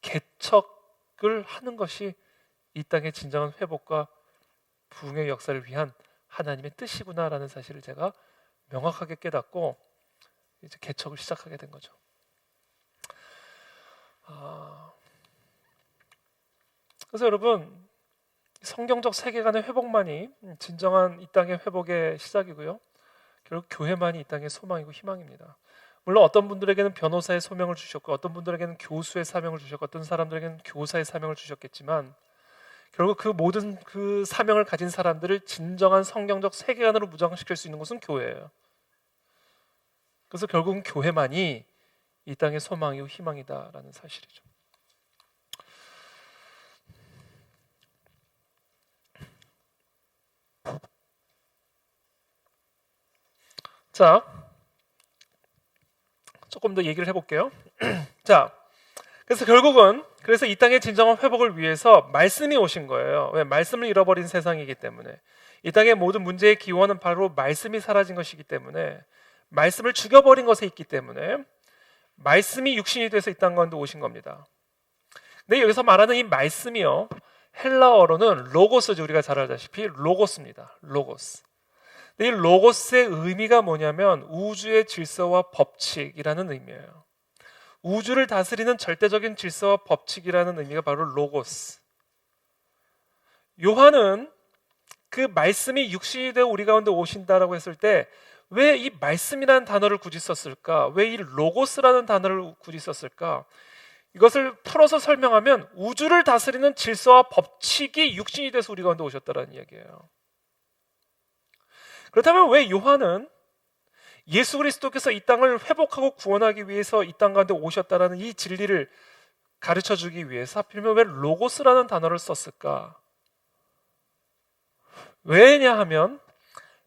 개척을 하는 것이 이 땅의 진정한 회복과 부흥의 역사를 위한 하나님의 뜻이구나라는 사실을 제가 명확하게 깨닫고 이제 개척을 시작하게 된 거죠. 그래서 여러분, 성경적 세계관의 회복만이 진정한 이 땅의 회복의 시작이고요. 결국 교회만이 이 땅의 소망이고 희망입니다. 물론 어떤 분들에게는 변호사의 소명을 주셨고, 어떤 분들에게는 교수의 사명을 주셨고, 어떤 사람들에게는 교사의 사명을 주셨겠지만, 결국 그 모든 그 사명을 가진 사람들을 진정한 성경적 세계관으로 무장시킬 수 있는 곳은 교회예요. 그래서 결국은 교회만이 이 땅의 소망이고 희망이다라는 사실이죠. 자, 조금 더 얘기를 해볼게요. 자, 그래서 결국은 이 땅의 진정한 회복을 위해서 말씀이 오신 거예요. 왜? 말씀을 잃어버린 세상이기 때문에. 이 땅의 모든 문제의 기원은 바로 말씀이 사라진 것이기 때문에, 말씀을 죽여버린 것에 있기 때문에 말씀이 육신이 돼서 이 땅 가운데 오신 겁니다. 근데 여기서 말하는 이 말씀이요, 헬라어로는 로고스죠. 우리가 잘 알다시피 로고스입니다. 로고스. 근데 이 로고스의 의미가 뭐냐면 우주의 질서와 법칙이라는 의미예요. 우주를 다스리는 절대적인 질서와 법칙이라는 의미가 바로 로고스. 요한은 그 말씀이 육신이 되어 우리 가운데 오신다라고 했을 때 왜 이 말씀이라는 단어를 굳이 썼을까? 왜 이 로고스라는 단어를 굳이 썼을까? 이것을 풀어서 설명하면 우주를 다스리는 질서와 법칙이 육신이 돼서 우리 가운데 오셨다는 이야기예요. 그렇다면 왜 요한은 예수 그리스도께서 이 땅을 회복하고 구원하기 위해서 이 땅 가운데 오셨다라는 이 진리를 가르쳐 주기 위해서 하필이면 왜 로고스라는 단어를 썼을까? 왜냐하면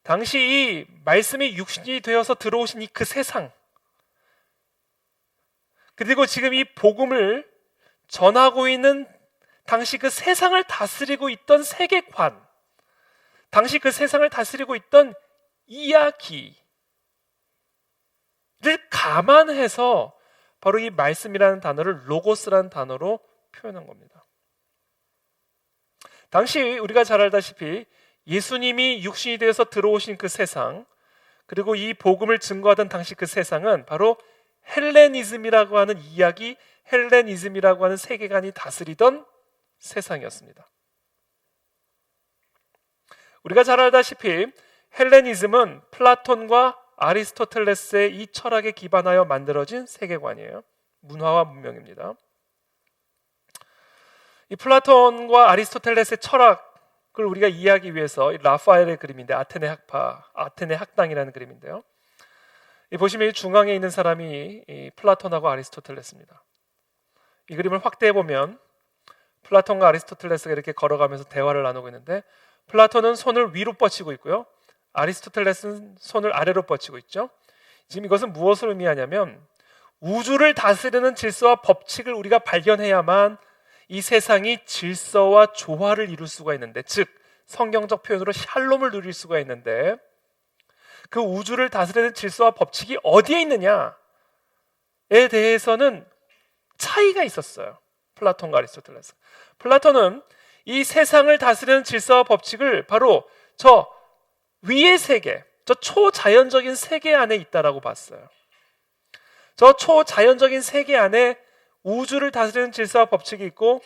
당시 이 말씀이 육신이 되어서 들어오신 이 그 세상, 그리고 지금 이 복음을 전하고 있는 당시 그 세상을 다스리고 있던 세계관, 당시 그 세상을 다스리고 있던 이야기를 감안해서 바로 이 말씀이라는 단어를 로고스라는 단어로 표현한 겁니다. 당시 우리가 잘 알다시피 예수님이 육신이 되어서 들어오신 그 세상, 그리고 이 복음을 증거하던 당시 그 세상은 바로 헬레니즘이라고 하는 이야기, 헬레니즘이라고 하는 세계관이 다스리던 세상이었습니다. 우리가 잘 알다시피 헬레니즘은 플라톤과 아리스토텔레스의 이 철학에 기반하여 만들어진 세계관이에요. 문화와 문명입니다. 이 플라톤과 아리스토텔레스의 철학을 우리가 이해하기 위해서 이 라파엘의 그림인데, 아테네 학당이라는 그림인데요. 보시면 이 중앙에 있는 사람이 이 플라톤하고 아리스토텔레스입니다. 이 그림을 확대해 보면 플라톤과 아리스토텔레스가 이렇게 걸어가면서 대화를 나누고 있는데, 플라톤은 손을 위로 뻗치고 있고요, 아리스토텔레스는 손을 아래로 뻗치고 있죠. 지금 이것은 무엇을 의미하냐면 우주를 다스리는 질서와 법칙을 우리가 발견해야만 이 세상이 질서와 조화를 이룰 수가 있는데, 즉 성경적 표현으로 샬롬을 누릴 수가 있는데, 그 우주를 다스리는 질서와 법칙이 어디에 있느냐에 대해서는 차이가 있었어요. 플라톤과 아리스토텔레스. 플라톤은 이 세상을 다스리는 질서와 법칙을 바로 저 위의 세계, 저 초자연적인 세계 안에 있다라고 봤어요. 저 초자연적인 세계 안에 우주를 다스리는 질서와 법칙이 있고,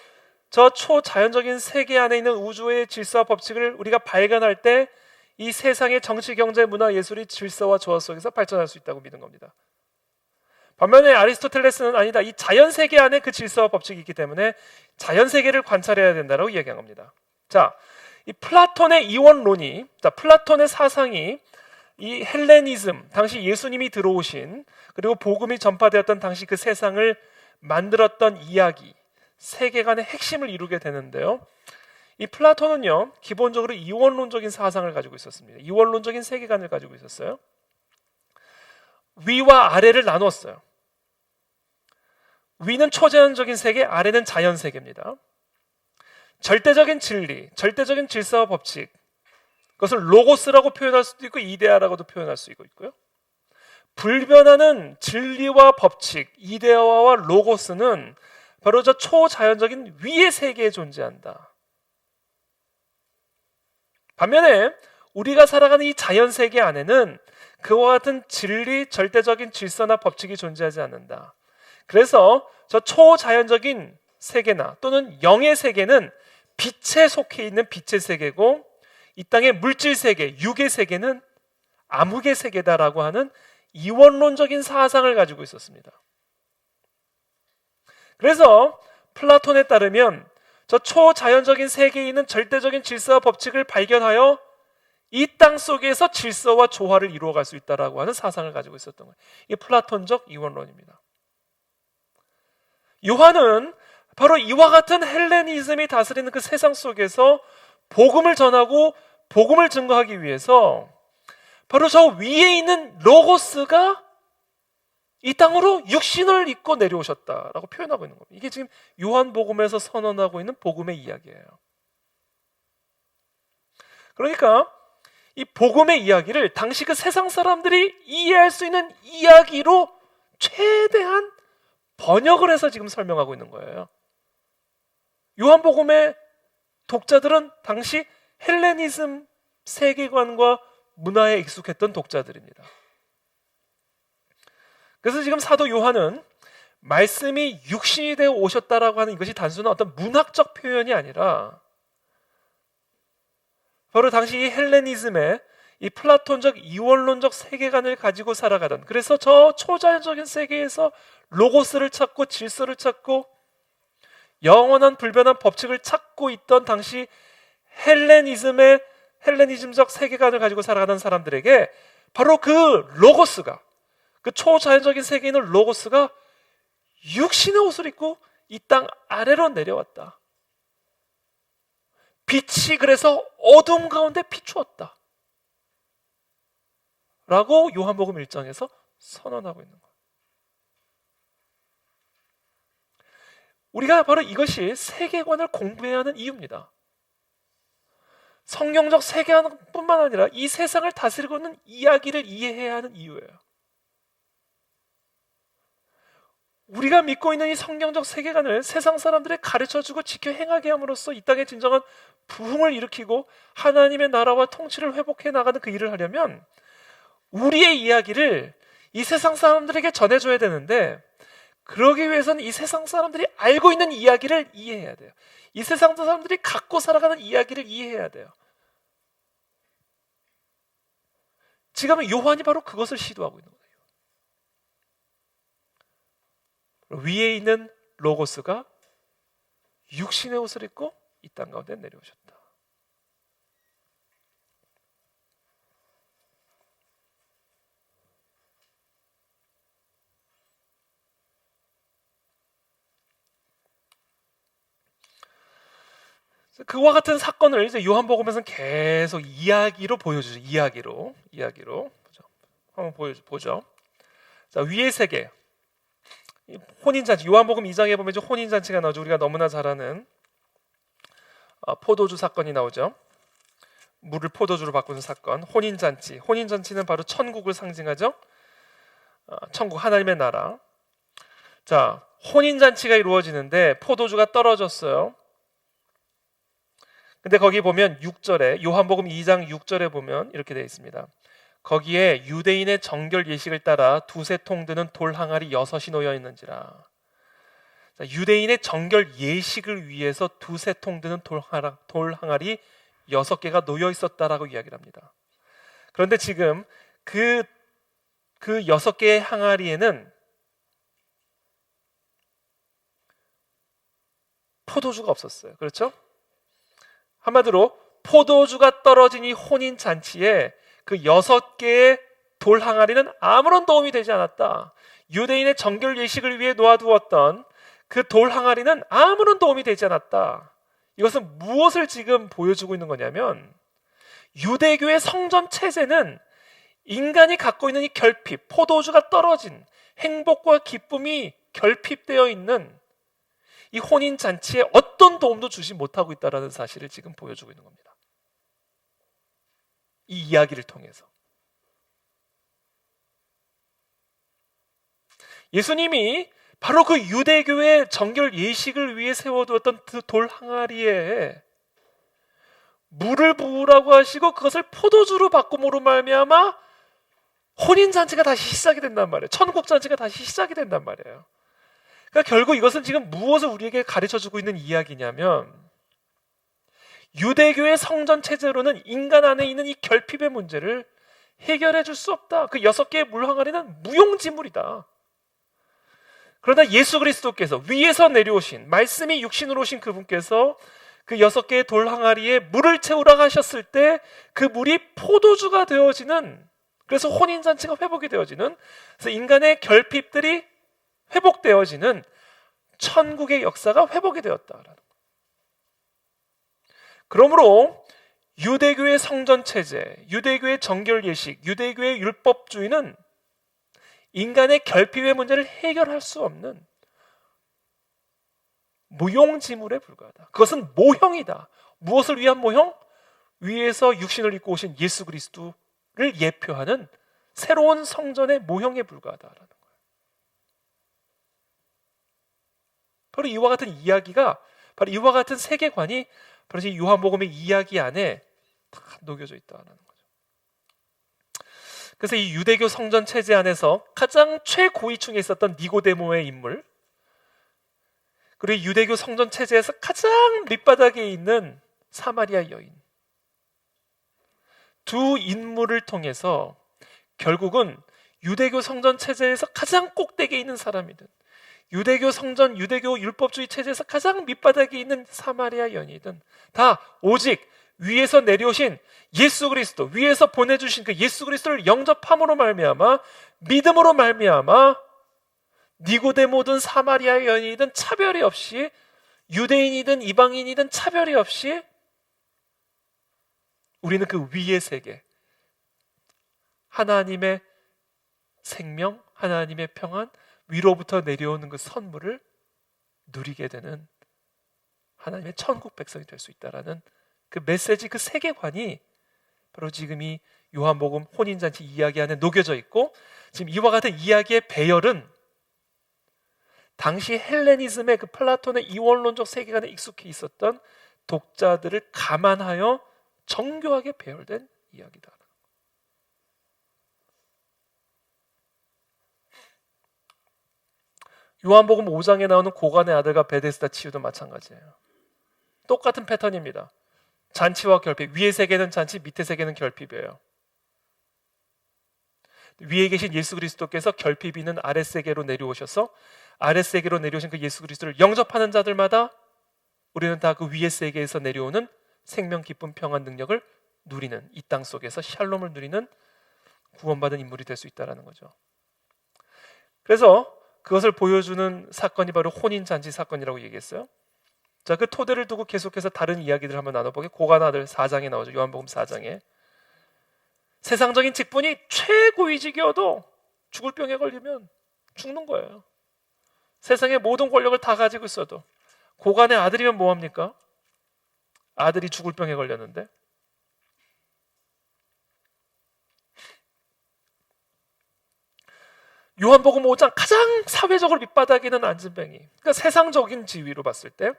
저 초자연적인 세계 안에 있는 우주의 질서와 법칙을 우리가 발견할 때 이 세상의 정치, 경제, 문화, 예술이 질서와 조화 속에서 발전할 수 있다고 믿는 겁니다. 반면에 아리스토텔레스는 아니다. 이 자연 세계 안에 그 질서와 법칙이 있기 때문에 자연 세계를 관찰해야 된다고 이야기한 겁니다. 자, 이 플라톤의 이원론이, 플라톤의 사상이 이 헬레니즘, 당시 예수님이 들어오신, 그리고 복음이 전파되었던 당시 그 세상을 만들었던 이야기, 세계관의 핵심을 이루게 되는데요. 이 플라톤은요, 기본적으로 이원론적인 사상을 가지고 있었습니다. 이원론적인 세계관을 가지고 있었어요. 위와 아래를 나누었어요. 위는 초자연적인 세계, 아래는 자연 세계입니다. 절대적인 진리, 절대적인 질서와 법칙, 그것을 로고스라고 표현할 수도 있고 이데아라고도 표현할 수 있고요. 불변하는 진리와 법칙, 이데아와 로고스는 바로 저 초자연적인 위의 세계에 존재한다. 반면에 우리가 살아가는 이 자연 세계 안에는 그와 같은 진리, 절대적인 질서나 법칙이 존재하지 않는다. 그래서 저 초자연적인 세계나 또는 영의 세계는 빛에 속해 있는 빛의 세계고, 이 땅의 물질 세계, 육의 세계는 암흑의 세계다라고 하는 이원론적인 사상을 가지고 있었습니다. 그래서 플라톤에 따르면 저 초자연적인 세계에 있는 절대적인 질서와 법칙을 발견하여 이 땅 속에서 질서와 조화를 이루어갈 수 있다라고 하는 사상을 가지고 있었던 거예요. 이게 플라톤적 이원론입니다. 요한은 바로 이와 같은 헬레니즘이 다스리는 그 세상 속에서 복음을 전하고 복음을 증거하기 위해서 바로 저 위에 있는 로고스가 이 땅으로 육신을 입고 내려오셨다라고 표현하고 있는 겁니다. 이게 지금 요한복음에서 선언하고 있는 복음의 이야기예요. 그러니까 이 복음의 이야기를 당시 그 세상 사람들이 이해할 수 있는 이야기로 최대한 번역을 해서 지금 설명하고 있는 거예요. 요한복음의 독자들은 당시 헬레니즘 세계관과 문화에 익숙했던 독자들입니다. 그래서 지금 사도 요한은 말씀이 육신이 되어 오셨다라고 하는 이것이 단순한 어떤 문학적 표현이 아니라 바로 당시 이 헬레니즘의 이 플라톤적 이원론적 세계관을 가지고 살아가던, 그래서 저 초자연적인 세계에서 로고스를 찾고 질서를 찾고 영원한 불변한 법칙을 찾고 있던 당시 헬레니즘적 세계관을 가지고 살아가는 사람들에게 바로 그 로고스가, 그 초자연적인 세계에 있는 로고스가 육신의 옷을 입고 이 땅 아래로 내려왔다. 빛이 그래서 어둠 가운데 비추었다 라고 요한복음 1장에서 선언하고 있는 거예요. 우리가 바로 이것이 세계관을 공부해야 하는 이유입니다. 성경적 세계관뿐만 아니라 이 세상을 다스리고 있는 이야기를 이해해야 하는 이유예요. 우리가 믿고 있는 이 성경적 세계관을 세상 사람들에 가르쳐주고 지켜 행하게 함으로써 이 땅에 진정한 부흥을 일으키고 하나님의 나라와 통치를 회복해 나가는 그 일을 하려면 우리의 이야기를 이 세상 사람들에게 전해줘야 되는데, 그러기 위해서는 이 세상 사람들이 알고 있는 이야기를 이해해야 돼요. 이 세상 사람들이 갖고 살아가는 이야기를 이해해야 돼요. 지금 요한이 바로 그것을 시도하고 있는 거예요. 위에 있는 로고스가 육신의 옷을 입고 이 땅 가운데 내려오셨다. 그와 같은 사건을 이제 요한복음에서는 계속 이야기로 보여주죠. 이야기로 보죠. 한번 보죠. 자, 위의 세계, 혼인잔치. 요한복음 2장에 보면 이제 혼인잔치가 나오죠. 우리가 너무나 잘 아는 포도주 사건이 나오죠. 물을 포도주로 바꾸는 사건, 혼인잔치. 혼인잔치는 바로 천국을 상징하죠. 천국, 하나님의 나라. 자, 혼인잔치가 이루어지는데 포도주가 떨어졌어요. 근데 거기 보면 6절에, 요한복음 2장 6절에 보면 이렇게 되어 있습니다. 거기에 유대인의 정결 예식을 따라 두세 통 드는 돌 항아리 6이 놓여 있는지라. 유대인의 정결 예식을 위해서 두세 통 드는 돌 항아리 6개가 놓여 있었다라고 이야기를 합니다. 그런데 지금 그 6개의 항아리에는 포도주가 없었어요. 그렇죠? 한마디로 포도주가 떨어진 이 혼인 잔치에 그 6개의 돌 항아리는 아무런 도움이 되지 않았다. 유대인의 정결 예식을 위해 놓아두었던 그 돌 항아리는 아무런 도움이 되지 않았다. 이것은 무엇을 지금 보여주고 있는 거냐면, 유대교의 성전 체제는 인간이 갖고 있는 이 결핍, 포도주가 떨어진 행복과 기쁨이 결핍되어 있는 이 혼인 잔치에 어떤 도움도 주지 못하고 있다는 사실을 지금 보여주고 있는 겁니다. 이 이야기를 통해서 예수님이 바로 그 유대교의 정결 예식을 위해 세워두었던 그 돌 항아리에 물을 부으라고 하시고 그것을 포도주로 바꿈으로 말미암아 혼인 잔치가 다시 시작이 된단 말이에요. 천국 잔치가 다시 시작이 된단 말이에요. 그러니까 결국 이것은 지금 무엇을 우리에게 가르쳐주고 있는 이야기냐면, 유대교의 성전 체제로는 인간 안에 있는 이 결핍의 문제를 해결해 줄 수 없다. 그 6개의 물 항아리는 무용지물이다. 그러나 예수 그리스도께서 위에서 내려오신, 말씀이 육신으로 오신 그분께서 그 6개의 돌 항아리에 물을 채우라고 하셨을 때 그 물이 포도주가 되어지는, 그래서 혼인잔치가 회복이 되어지는, 그래서 인간의 결핍들이 회복되어지는 천국의 역사가 회복이 되었다라는 거예요. 그러므로 유대교의 성전 체제, 유대교의 정결 예식, 유대교의 율법주의는 인간의 결핍의 문제를 해결할 수 없는 무용지물에 불과하다. 그것은 모형이다. 무엇을 위한 모형? 위에서 육신을 입고 오신 예수 그리스도를 예표하는 새로운 성전의 모형에 불과하다라는 거예요. 바로 이와 같은 이야기가, 바로 이와 같은 세계관이 바로 이 요한복음의 이야기 안에 다 녹여져 있다는 거죠. 그래서 이 유대교 성전 체제 안에서 가장 최고위층에 있었던 니고데모의 인물, 그리고 유대교 성전 체제에서 가장 밑바닥에 있는 사마리아 여인, 두 인물을 통해서 결국은 유대교 성전 체제에서 가장 꼭대기에 있는 사람이든, 유대교 성전, 유대교 율법주의 체제에서 가장 밑바닥에 있는 사마리아 여인이든 다 오직 위에서 내려오신 예수 그리스도, 위에서 보내주신 그 예수 그리스도를 영접함으로 말미암아, 믿음으로 말미암아 니고데모든 사마리아 여인이든 차별이 없이, 유대인이든 이방인이든 차별이 없이 우리는 그 위의 세계, 하나님의 생명, 하나님의 평안, 위로부터 내려오는 그 선물을 누리게 되는 하나님의 천국 백성이 될 수 있다라는 그 메시지, 그 세계관이 바로 지금 이 요한복음 혼인잔치 이야기 안에 녹여져 있고, 지금 이와 같은 이야기의 배열은 당시 헬레니즘의 그 플라톤의 이원론적 세계관에 익숙해 있었던 독자들을 감안하여 정교하게 배열된 이야기다. 요한복음 5장에 나오는 고관의 아들과 베데스다 치유도 마찬가지예요. 똑같은 패턴입니다. 잔치와 결핍, 위의 세계는 잔치, 밑의 세계는 결핍이에요. 위에 계신 예수 그리스도께서 결핍이 있는 아랫세계로 내려오셔서 아랫세계로 내려오신 그 예수 그리스도를 영접하는 자들마다 우리는 다 그 위의 세계에서 내려오는 생명, 기쁨, 평안, 능력을 누리는, 이 땅 속에서 샬롬을 누리는 구원받은 인물이 될 수 있다는 거죠. 그래서 그것을 보여주는 사건이 바로 혼인잔치 사건이라고 얘기했어요. 자, 그 토대를 두고 계속해서 다른 이야기들을 한번 나눠보게. 고관 아들 4장에 나오죠. 요한복음 4장에 세상적인 직분이 최고위직이어도 죽을 병에 걸리면 죽는 거예요. 세상의 모든 권력을 다 가지고 있어도 고관의 아들이면 뭐합니까? 아들이 죽을 병에 걸렸는데, 요한복음 5장 가장 사회적으로 밑바닥에 있는 안진뱅이, 그러니까 세상적인 지위로 봤을 때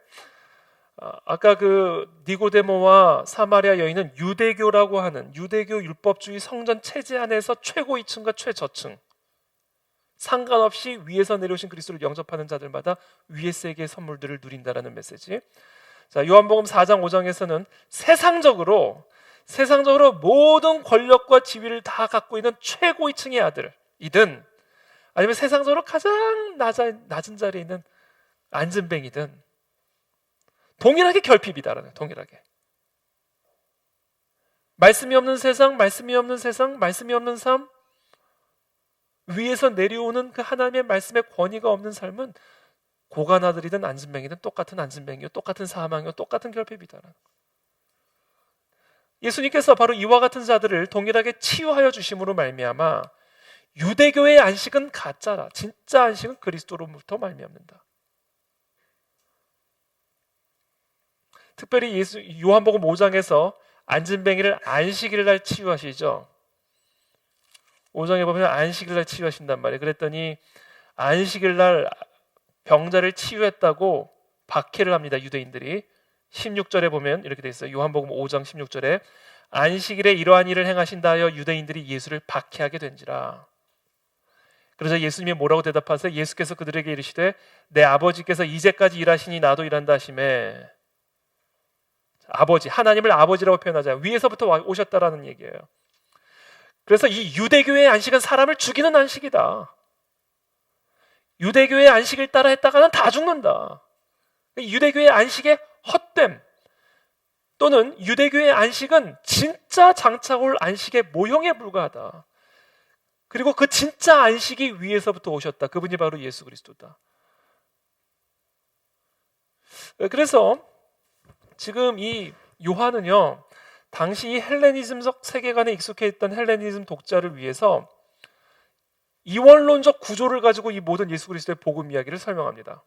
아까 그 니고데모와 사마리아 여인은 유대교라고 하는 유대교 율법주의 성전 체제 안에서 최고위층과 최저층, 상관없이 위에서 내려오신 그리스도를 영접하는 자들마다 위의 세계의 선물들을 누린다라는 메시지. 자, 요한복음 4장 5장에서는 세상적으로 모든 권력과 지위를 다 갖고 있는 최고위층의 아들이든 아니면 세상적으로 가장 낮은 자리에 있는 안진뱅이든 동일하게 결핍이다라는, 동일하게. 말씀이 없는 세상, 말씀이 없는 삶, 위에서 내려오는 그 하나님의 말씀의 권위가 없는 삶은 고관아들이든 안진뱅이든 똑같은 안진뱅이요, 똑같은 사망이요, 똑같은 결핍이다라는. 예수님께서 바로 이와 같은 자들을 동일하게 치유하여 주심으로 말미암아 유대교의 안식은 가짜라, 진짜 안식은 그리스도로부터 말미암는다. 특별히 요한복음 5장에서 안진뱅이를 안식일 날 치유하시죠. 5장에 보면 안식일 날 치유하신단 말이에요. 그랬더니 안식일 날 병자를 치유했다고 박해를 합니다, 유대인들이. 16절에 보면 이렇게 돼 있어요. 요한복음 5장 16절에 안식일에 이러한 일을 행하신다 하여 유대인들이 예수를 박해하게 된지라. 그래서 예수님이 뭐라고 대답하세요? 예수께서 그들에게 이르시되 내 아버지께서 이제까지 일하시니 나도 일한다 하시매. 아버지, 하나님을 아버지라고 표현하자. 위에서부터 오셨다라는 얘기예요. 그래서 이 유대교의 안식은 사람을 죽이는 안식이다. 유대교의 안식을 따라 했다가는 다 죽는다. 유대교의 안식의 헛됨, 또는 유대교의 안식은 진짜 장차올 안식의 모형에 불과하다. 그리고 그 진짜 안식이 위에서부터 오셨다. 그분이 바로 예수 그리스도다. 그래서 지금 이 요한은요, 당시 헬레니즘적 세계관에 익숙해 있던 헬레니즘 독자를 위해서 이원론적 구조를 가지고 이 모든 예수 그리스도의 복음 이야기를 설명합니다.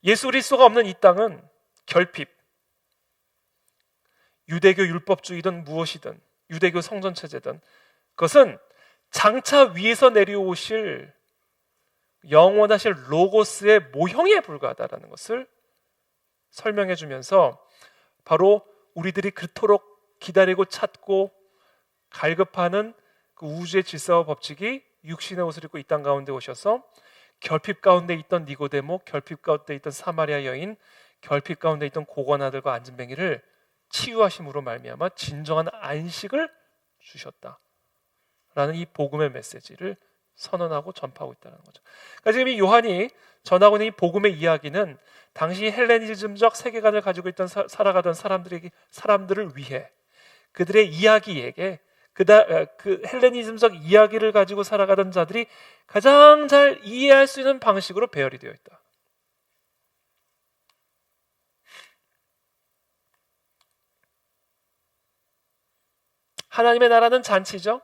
예수 그리스도가 없는 이 땅은 결핍, 유대교 율법주의든 무엇이든, 유대교 성전 체제든, 그것은 장차 위에서 내려오실 영원하실 로고스의 모형에 불과하다라는 것을 설명해 주면서 바로 우리들이 그토록 기다리고 찾고 갈급하는 그 우주의 질서와 법칙이 육신의 옷을 입고 이 땅 가운데 오셔서 결핍 가운데 있던 니고데모, 결핍 가운데 있던 사마리아 여인, 결핍 가운데 있던 고관아들과 안진뱅이를 치유하심으로 말미암아 진정한 안식을 주셨다라는 이 복음의 메시지를 선언하고 전파하고 있다는 거죠. 그러니까 지금 이 요한이 전하고 있는 이 복음의 이야기는 당시 헬레니즘적 세계관을 가지고 있던 살아가던 사람들을 위해, 그들의 이야기에게 그 헬레니즘적 이야기를 가지고 살아가던 자들이 가장 잘 이해할 수 있는 방식으로 배열이 되어 있다. 하나님의 나라는 잔치죠.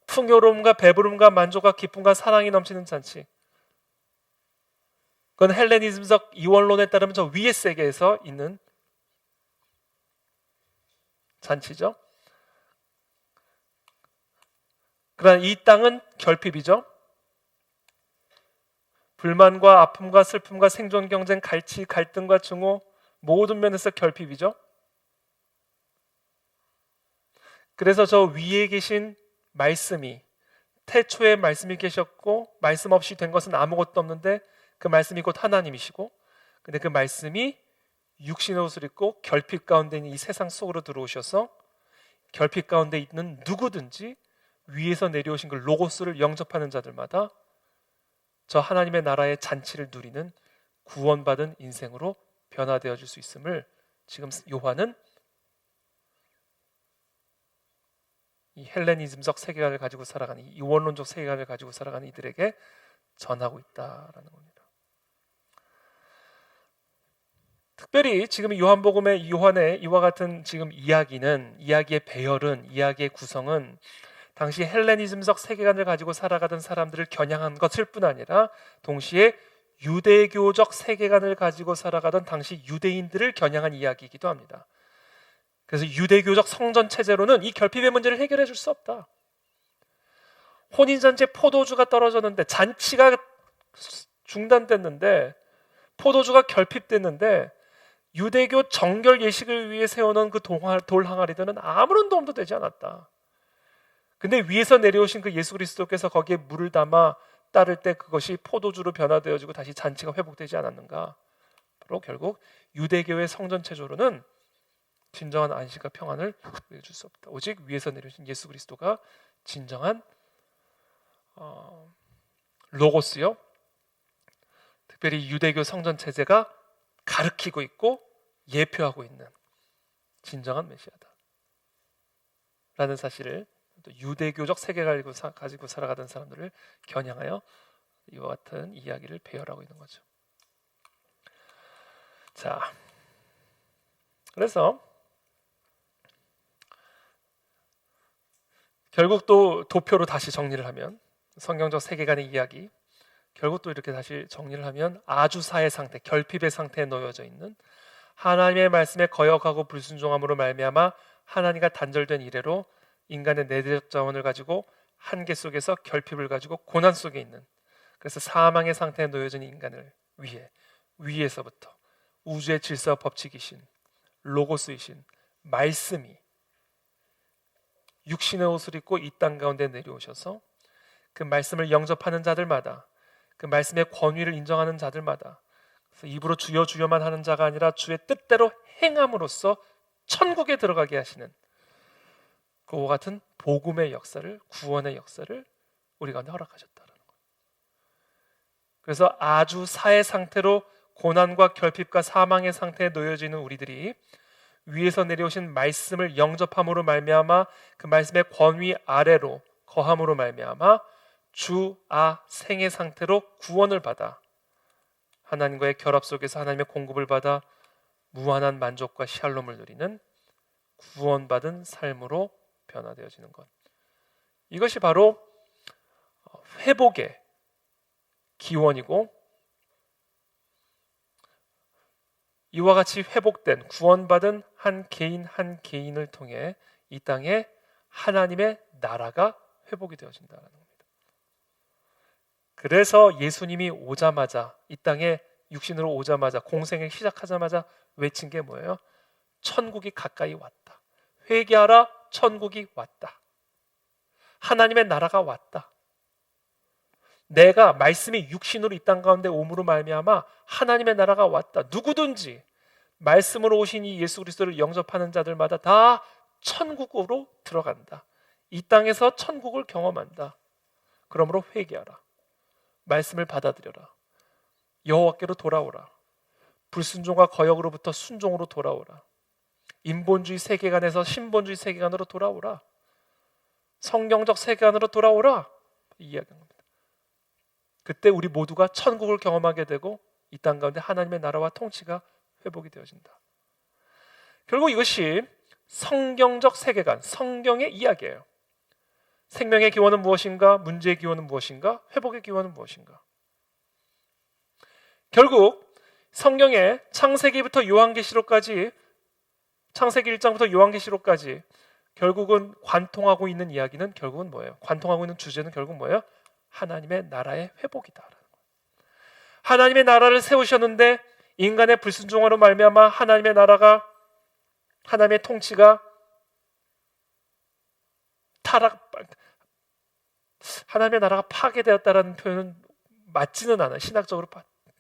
풍요로움과 배부름과 만족과 기쁨과 사랑이 넘치는 잔치. 그건 헬레니즘적 이원론에 따르면 저 위의 세계에서 있는 잔치죠. 그러나 이 땅은 결핍이죠. 불만과 아픔과 슬픔과 생존 경쟁, 갈등과 증오, 모든 면에서 결핍이죠. 그래서 저 위에 계신 말씀이, 태초에 말씀이 계셨고 말씀 없이 된 것은 아무것도 없는데 그 말씀이 곧 하나님이시고, 근데 그 말씀이 육신의 옷을 입고 결핍 가운데 있는 이 세상 속으로 들어오셔서 결핍 가운데 있는 누구든지 위에서 내려오신 그 로고스를 영접하는 자들마다 저 하나님의 나라의 잔치를 누리는 구원받은 인생으로 변화되어 줄 수 있음을 지금 요한은 이 헬레니즘적 세계관을 가지고 살아가는, 이 이원론적 세계관을 가지고 살아가는 이들에게 전하고 있다라는 겁니다. 특별히 지금 요한복음의 요한의 이와 같은 지금 이야기의 배열은, 이야기의 구성은 당시 헬레니즘적 세계관을 가지고 살아가던 사람들을 겨냥한 것일 뿐 아니라 동시에 유대교적 세계관을 가지고 살아가던 당시 유대인들을 겨냥한 이야기이기도 합니다. 그래서 유대교적 성전 체제로는 이 결핍의 문제를 해결해 줄 수 없다. 혼인잔치에 포도주가 떨어졌는데, 잔치가 중단됐는데 포도주가 결핍됐는데 유대교 정결 예식을 위해 세워놓은 그 돌 항아리들은 아무런 도움도 되지 않았다. 근데 위에서 내려오신 그 예수 그리스도께서 거기에 물을 담아 따를 때 그것이 포도주로 변화되어지고 다시 잔치가 회복되지 않았는가? 바로 결국 유대교의 성전 체조로는 진정한 안식과 평안을 줄 수 없다. 오직 위에서 내려오신 예수 그리스도가 진정한 로고스요. 특별히 유대교 성전 체제가 가르치고 있고 예표하고 있는 진정한 메시아다 라는 사실을 또 유대교적 세계관을 가지고 살아가던 사람들을 겨냥하여 이와 같은 이야기를 배열하고 있는 거죠. 자, 그래서 결국 또 도표로 다시 정리를 하면 성경적 세계관의 이야기, 결국 또 이렇게 다시 정리를 하면 아주사의 상태, 결핍의 상태에 놓여져 있는 하나님의 말씀에 거역하고 불순종함으로 말미암아 하나님과 단절된 이래로 인간의 내재적 자원을 가지고 한계 속에서 결핍을 가지고 고난 속에 있는, 그래서 사망의 상태에 놓여진 인간을 위에서부터 우주의 질서와 법칙이신 로고스이신 말씀이 육신의 옷을 입고 이 땅 가운데 내려오셔서 그 말씀을 영접하는 자들마다, 그 말씀의 권위를 인정하는 자들마다, 그래서 입으로 주여 주여만 하는 자가 아니라 주의 뜻대로 행함으로써 천국에 들어가게 하시는 그와 같은 복음의 역사를, 구원의 역사를 우리 가운데 허락하셨다는 거예요. 그래서 아주 사의 상태로 고난과 결핍과 사망의 상태에 놓여지는 우리들이 위에서 내려오신 말씀을 영접함으로 말미암아 그 말씀의 권위 아래로 거함으로 말미암아 주아 생의 상태로 구원을 받아 하나님과의 결합 속에서 하나님의 공급을 받아 무한한 만족과 샬롬을 누리는 구원받은 삶으로 변화되어지는 것, 이것이 바로 회복의 기원이고, 이와 같이 회복된 구원받은 한 개인 한 개인을 통해 이 땅에 하나님의 나라가 회복이 되어진다는 겁니다. 그래서 예수님이 오자마자, 이 땅에 육신으로 오자마자, 공생을 시작하자마자 외친 게 뭐예요? 천국이 가까이 왔다. 회개하라, 천국이 왔다. 하나님의 나라가 왔다. 내가 말씀이 육신으로 이 땅 가운데 옴으로 말미암아 하나님의 나라가 왔다. 누구든지 말씀으로 오신 이 예수 그리스도를 영접하는 자들마다 다 천국으로 들어간다. 이 땅에서 천국을 경험한다. 그러므로 회개하라. 말씀을 받아들여라. 여호와께로 돌아오라. 불순종과 거역으로부터 순종으로 돌아오라. 인본주의 세계관에서 신본주의 세계관으로 돌아오라. 성경적 세계관으로 돌아오라. 이 이야기입니다. 그때 우리 모두가 천국을 경험하게 되고 이 땅 가운데 하나님의 나라와 통치가 회복이 되어진다. 결국 이것이 성경적 세계관, 성경의 이야기예요. 생명의 기원은 무엇인가? 문제의 기원은 무엇인가? 회복의 기원은 무엇인가? 결국 성경의 창세기부터 요한계시록까지, 창세기 1장부터 요한계시록까지 결국은 관통하고 있는 이야기는 결국은 뭐예요? 관통하고 있는 주제는 결국 뭐예요? 하나님의 나라의 회복이다. 하나님의 나라를 세우셨는데 인간의 불순종으로 말미암아 하나님의 나라가, 하나님의 통치가 하나님의 나라가 파괴되었다라는 표현은 맞지는 않아요. 신학적으로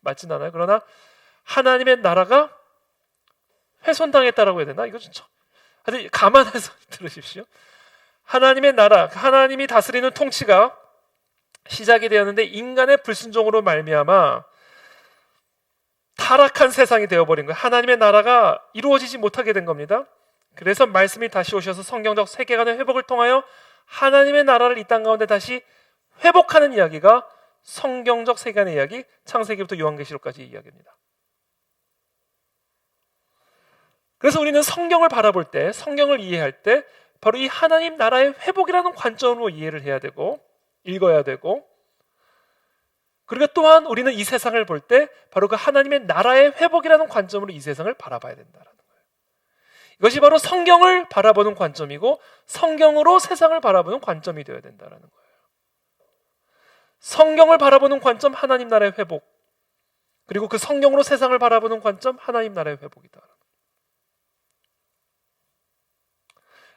맞지는 않아요. 그러나 하나님의 나라가 훼손당했다라고 해야 되나? 이거 진짜 아주 감안해서 들으십시오. 하나님의 나라, 하나님이 다스리는 통치가 시작이 되었는데 인간의 불순종으로 말미암아 타락한 세상이 되어버린 거예요. 하나님의 나라가 이루어지지 못하게 된 겁니다. 그래서 말씀이 다시 오셔서 성경적 세계관의 회복을 통하여 하나님의 나라를 이 땅 가운데 다시 회복하는 이야기가 성경적 세계관의 이야기, 창세기부터 요한계시록까지의 이야기입니다. 그래서 우리는 성경을 바라볼 때, 성경을 이해할 때 바로 이 하나님 나라의 회복이라는 관점으로 이해를 해야 되고 읽어야 되고, 그리고 또한 우리는 이 세상을 볼 때 바로 그 하나님의 나라의 회복이라는 관점으로 이 세상을 바라봐야 된다는 거예요. 이것이 바로 성경을 바라보는 관점이고 성경으로 세상을 바라보는 관점이 되어야 된다는 거예요. 성경을 바라보는 관점, 하나님 나라의 회복. 그리고 그 성경으로 세상을 바라보는 관점, 하나님 나라의 회복이다.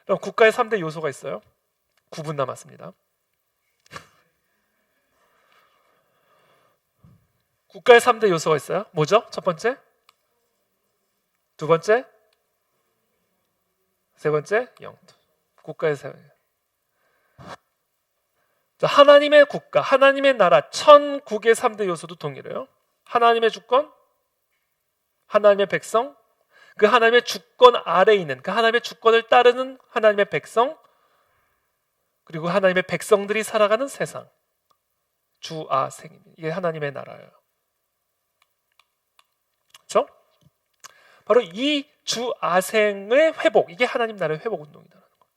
그럼 국가의 3대 요소가 있어요. 9분 남았습니다. 국가의 3대 요소가 있어요. 뭐죠? 첫 번째? 두 번째? 세 번째? 영토. 국가의 세 번째. 하나님의 국가, 하나님의 나라, 천국의 3대 요소도 동일해요. 하나님의 주권, 하나님의 백성, 그 하나님의 주권 아래에 있는, 그 하나님의 주권을 따르는 하나님의 백성, 그리고 하나님의 백성들이 살아가는 세상. 주아생입니다. 이게 하나님의 나라예요. 그렇죠? 바로 이 주아생의 회복, 이게 하나님 나라의 회복 운동이다라는 거예요.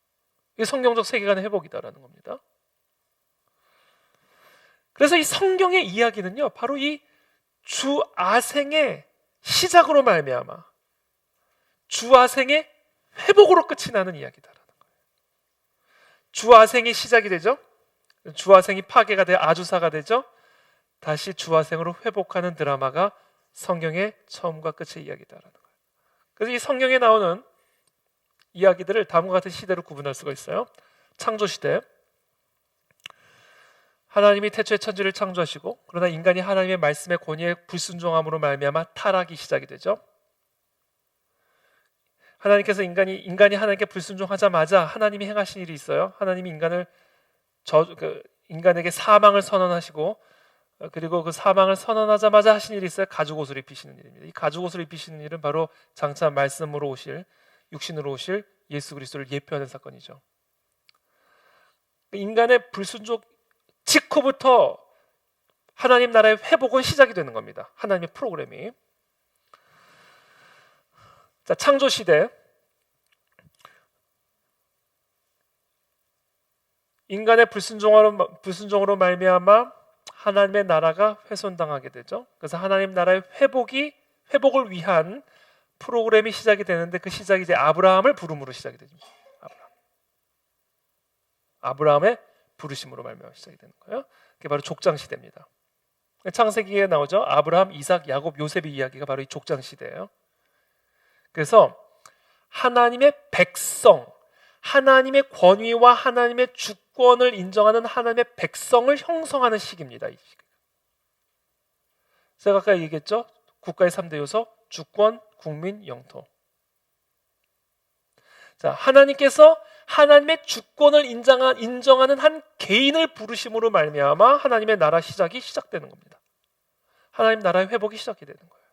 이게 성경적 세계관의 회복이다라는 겁니다. 그래서 이 성경의 이야기는요, 바로 이 주아생의 시작으로 말미암아 주아생의 회복으로 끝이 나는 이야기다라는 거예요. 주아생이 시작이 되죠. 주아생이 파괴가 돼 아주사가 되죠. 다시 주아생으로 회복하는 드라마가 성경의 처음과 끝의 이야기다라는 거예요. 그래서 이 성경에 나오는 이야기들을 다음과 같은 시대로 구분할 수가 있어요. 창조시대, 하나님이 태초에 천지를 창조하시고 그러나 인간이 하나님의 말씀의 권위에 불순종함으로 말미암아 타락이 시작이 되죠. 하나님께서 인간이 하나님께 불순종하자마자 하나님이 행하신 일이 있어요. 하나님이 인간에게 사망을 선언하시고 그리고 그 사망을 선언하자마자 하신 일이 있어요. 가죽옷을 입히시는 일입니다. 이 가죽옷을 입히시는 일은 바로 장차 말씀으로 오실, 육신으로 오실 예수 그리스도를 예표하는 사건이죠. 인간의 불순종 직후부터 하나님 나라의 회복은 시작이 되는 겁니다. 하나님의 프로그램이. 자, 창조 시대, 인간의 불순종으로 말미암아 하나님의 나라가 훼손당하게 되죠. 그래서 하나님 나라의 회복을 위한 프로그램이 시작이 되는데 그 시작이 이제 아브라함을 부름으로 시작이 되죠. 아브라함의 부르심으로 말미암아 시작이 되는 거예요. 그게 바로 족장 시대입니다. 창세기에 나오죠. 아브라함, 이삭, 야곱, 요셉의 이야기가 바로 이 족장 시대예요. 그래서 하나님의 백성, 하나님의 권위와 하나님의 주권을 인정하는 하나님의 백성을 형성하는 시기입니다. 이 시기. 제가 아까 얘기했죠. 국가의 3대 요소, 주권, 국민, 영토. 자, 하나님께서 하나님의 주권을 인정하는 한 개인을 부르심으로 말미암아 하나님의 나라 시작되는 겁니다. 하나님 나라의 회복이 시작이 되는 거예요.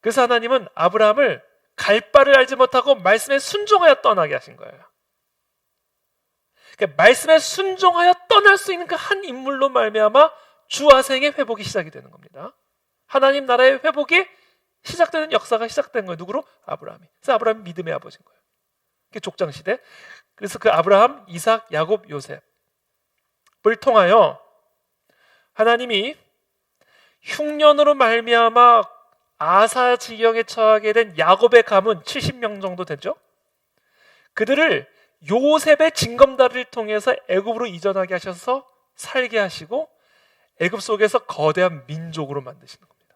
그래서 하나님은 아브라함을 갈 바를 알지 못하고 말씀에 순종하여 떠나게 하신 거예요. 그러니까 말씀에 순종하여 떠날 수 있는 그 한 인물로 말미암아 주아생의 회복이 시작이 되는 겁니다. 하나님 나라의 회복이 시작되는 역사가 시작된 거예요. 누구로? 아브라함이. 그래서 아브라함이 믿음의 아버지인 거예요. 그게 족장 시대. 그래서 그 아브라함, 이삭, 야곱, 요셉을 통하여 하나님이 흉년으로 말미암아 아사 지경에 처하게 된 야곱의 가문 70명 정도 되죠. 그들을 요셉의 징검다리를 통해서 애굽으로 이전하게 하셔서 살게 하시고 애굽 속에서 거대한 민족으로 만드시는 겁니다.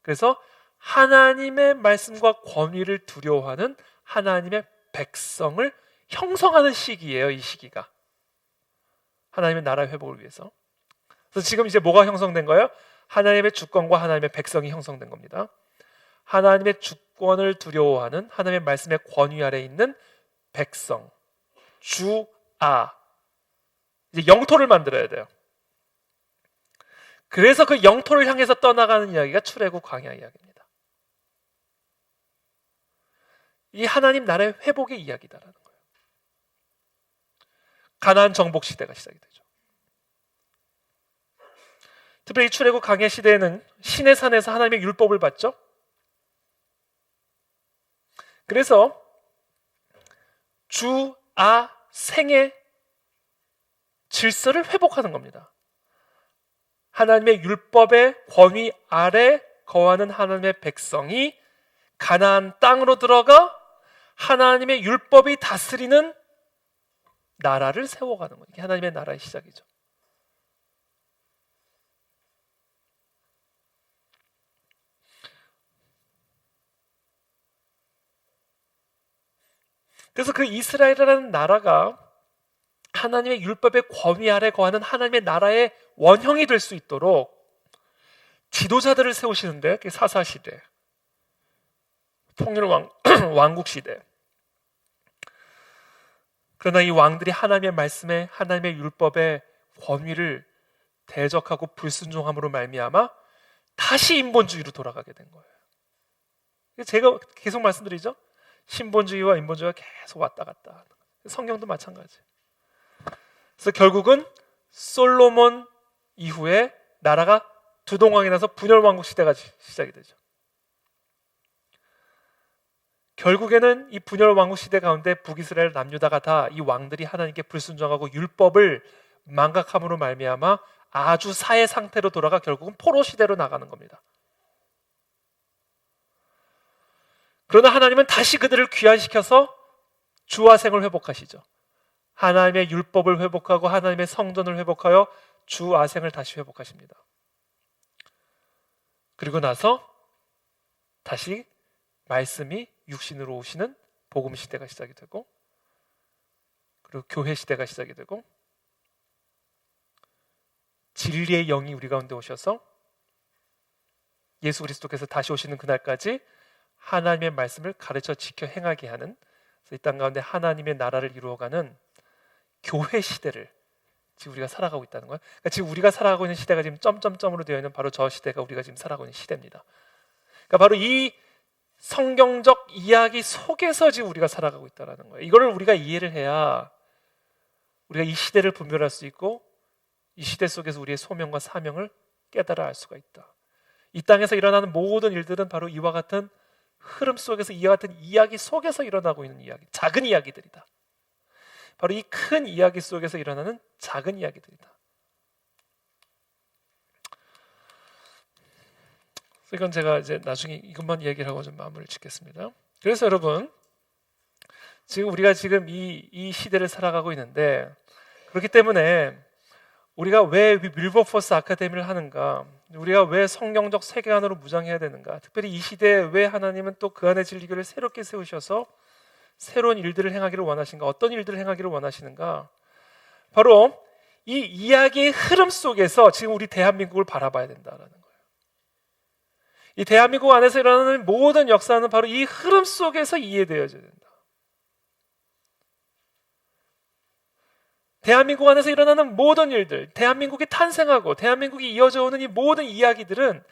그래서 하나님의 말씀과 권위를 두려워하는 하나님의 백성을 형성하는 시기예요. 이 시기가 하나님의 나라의 회복을 위해서. 그래서 지금 이제 뭐가 형성된 거예요? 하나님의 주권과 하나님의 백성이 형성된 겁니다. 하나님의 주권을 두려워하는 하나님의 말씀의 권위 아래에 있는 백성, 주아. 이제 영토를 만들어야 돼요. 그래서 그 영토를 향해서 떠나가는 이야기가 출애굽 광야 이야기입니다. 이 하나님 나라의 회복의 이야기다라는 거예요. 가나안 정복 시대가 시작이 되죠. 특별히 출애굽 광야 시대에는 신의 산에서 하나님의 율법을 받죠. 그래서 주아생의 질서를 회복하는 겁니다. 하나님의 율법의 권위 아래 거하는 하나님의 백성이 가나안 땅으로 들어가 하나님의 율법이 다스리는 나라를 세워가는 거예요. 이게 하나님의 나라의 시작이죠. 그래서 그 이스라엘이라는 나라가 하나님의 율법의 권위 아래 거하는 하나님의 나라의 원형이 될 수 있도록 지도자들을 세우시는데, 그게 사사시대, 통일 왕국 시대. 그러나 이 왕들이 하나님의 말씀에, 하나님의 율법의 권위를 대적하고 불순종함으로 말미암아 다시 인본주의로 돌아가게 된 거예요. 제가 계속 말씀드리죠. 신본주의와 인본주의가 계속 왔다 갔다. 성경도 마찬가지. 그래서 결국은 솔로몬 이후에 나라가 두동왕이 나서 분열왕국 시대가 시작이 되죠. 결국에는 이 분열왕국 시대 가운데 북이스라엘 남유다가 다 이 왕들이 하나님께 불순종하고 율법을 망각함으로 말미암아 아주 사해 상태로 돌아가 결국은 포로 시대로 나가는 겁니다. 그러나 하나님은 다시 그들을 귀환시켜서 주화생을 회복하시죠. 하나님의 율법을 회복하고 하나님의 성전을 회복하여 주화생을 다시 회복하십니다. 그리고 나서 다시 말씀이 육신으로 오시는 복음 시대가 시작이 되고, 그리고 교회 시대가 시작이 되고, 진리의 영이 우리 가운데 오셔서 예수 그리스도께서 다시 오시는 그날까지 하나님의 말씀을 가르쳐 지켜 행하게 하는, 이 땅 가운데 하나님의 나라를 이루어가는 교회 시대를 지금 우리가 살아가고 있다는 거예요. 그러니까 지금 우리가 살아가고 있는 시대가 지금 점점점으로 되어 있는 바로 저 시대가 우리가 지금 살아가고 있는 시대입니다. 그러니까 바로 이 성경적 이야기 속에서 지금 우리가 살아가고 있다는 거예요. 이거를 우리가 이해를 해야 우리가 이 시대를 분별할 수 있고 이 시대 속에서 우리의 소명과 사명을 깨달아 알 수가 있다. 이 땅에서 일어나는 모든 일들은 바로 이와 같은 흐름 속에서, 이와 같은 이야기 속에서 일어나고 있는 이야기, 작은 이야기들이다. 바로 이 큰 이야기 속에서 일어나는 작은 이야기들이다. 이건 제가 이제 나중에 이것만 얘기를 하고 좀 마무리를 짓겠습니다. 그래서 여러분, 지금 우리가 지금 이 시대를 살아가고 있는데, 그렇기 때문에 우리가 왜 윌버포스 아카데미를 하는가, 우리가 왜 성경적 세계관으로 무장해야 되는가, 특별히 이 시대에 왜 하나님은 또 그 안의 진리교를 새롭게 세우셔서 새로운 일들을 행하기를 원하신가, 어떤 일들을 행하기를 원하시는가, 바로 이 이야기의 흐름 속에서 지금 우리 대한민국을 바라봐야 된다라는 거예요. 이 대한민국 안에서 일어나는 모든 역사는 바로 이 흐름 속에서 이해되어져야 된다. 대한민국 안에서 일어나는 모든 일들, 대한민국이 탄생하고 대한민국이 이어져 오는 이 모든 이야기들은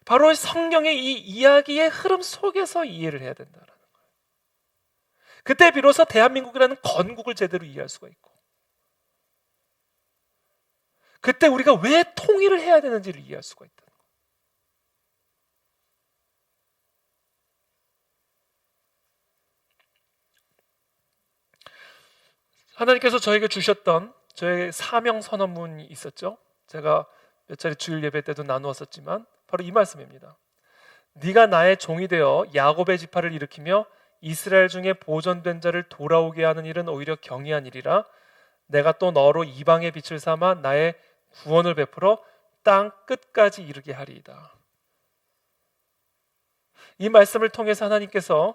바로 성경의 이 이야기의 흐름 속에서 이해를 해야 된다는 거예요. 그때 비로소 대한민국이라는 건국을 제대로 이해할 수가 있고, 그때 우리가 왜 통일을 해야 되는지를 이해할 수가 있다. 하나님께서 저에게 주셨던 저의 사명 선언문이 있었죠. 제가 몇 차례 주일 예배 때도 나누었었지만 바로 이 말씀입니다. 네가 나의 종이 되어 야곱의 지파를 일으키며 이스라엘 중에 보존된 자를 돌아오게 하는 일은 오히려 경이한 일이라. 내가 또 너로 이방의 빛을 삼아 나의 구원을 베풀어 땅 끝까지 이르게 하리이다. 이 말씀을 통해서 하나님께서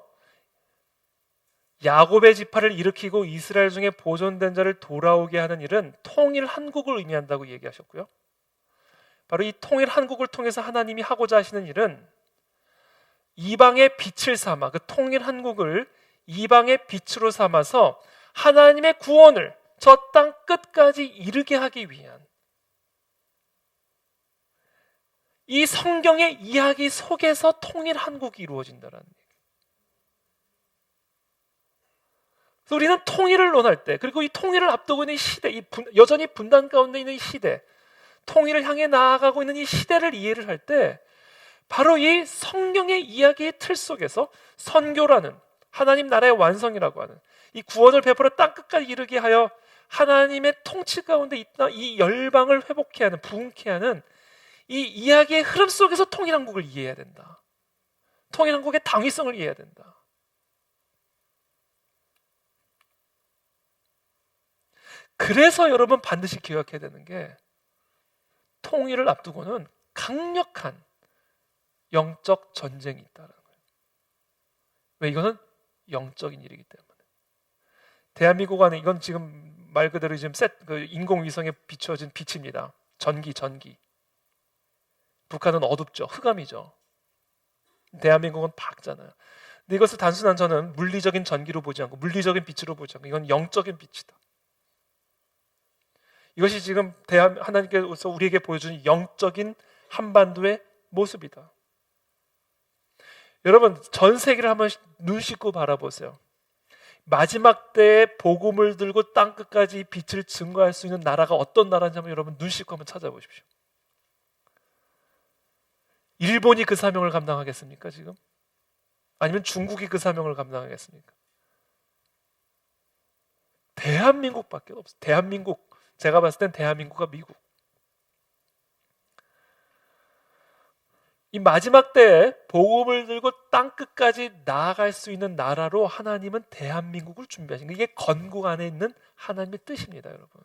야곱의 지파를 일으키고 이스라엘 중에 보존된 자를 돌아오게 하는 일은 통일 한국을 의미한다고 얘기하셨고요. 바로 이 통일 한국을 통해서 하나님이 하고자 하시는 일은 이방의 빛을 삼아, 그 통일 한국을 이방의 빛으로 삼아서 하나님의 구원을 저 땅 끝까지 이르게 하기 위한 이 성경의 이야기 속에서 통일 한국이 이루어진다는 얘기예요. 그래서 우리는 통일을 논할 때, 그리고 이 통일을 앞두고 있는 이 시대, 여전히 분단 가운데 있는 이 시대, 통일을 향해 나아가고 있는 이 시대를 이해를 할 때 바로 이 성경의 이야기의 틀 속에서 선교라는 하나님 나라의 완성이라고 하는 이 구원을 베풀어 땅 끝까지 이르게 하여 하나님의 통치 가운데 있다, 이 열방을 회복케 하는, 부흥케 하는 이 이야기의 흐름 속에서 통일한국을 이해해야 된다. 통일한국의 당위성을 이해해야 된다. 그래서 여러분 반드시 기억해야 되는 게, 통일을 앞두고는 강력한 영적 전쟁이 있다는 거예요. 왜? 이거는 영적인 일이기 때문에. 대한민국 안에 이건 지금 말 그대로 지금 그 인공위성에 비춰진 빛입니다. 전기. 북한은 어둡죠. 흑암이죠. 대한민국은 밝잖아요. 근데 이것을 단순한 저는 물리적인 전기로 보지 않고 물리적인 빛으로 보지 않고 이건 영적인 빛이다. 이것이 지금 하나님께서 우리에게 보여주는 영적인 한반도의 모습이다. 여러분, 전 세계를 한번 눈 씻고 바라보세요. 마지막 때에 복음을 들고 땅끝까지 빛을 증거할 수 있는 나라가 어떤 나라인지 한번 여러분 눈 씻고 한번 찾아보십시오. 일본이 그 사명을 감당하겠습니까 지금? 아니면 중국이 그 사명을 감당하겠습니까? 대한민국밖에 없어요. 대한민국. 제가 봤을 땐 대한민국과 미국. 이 마지막 때에 복음을 들고 땅끝까지 나아갈 수 있는 나라로 하나님은 대한민국을 준비하신 거예요. 이게 건국 안에 있는 하나님의 뜻입니다, 여러분.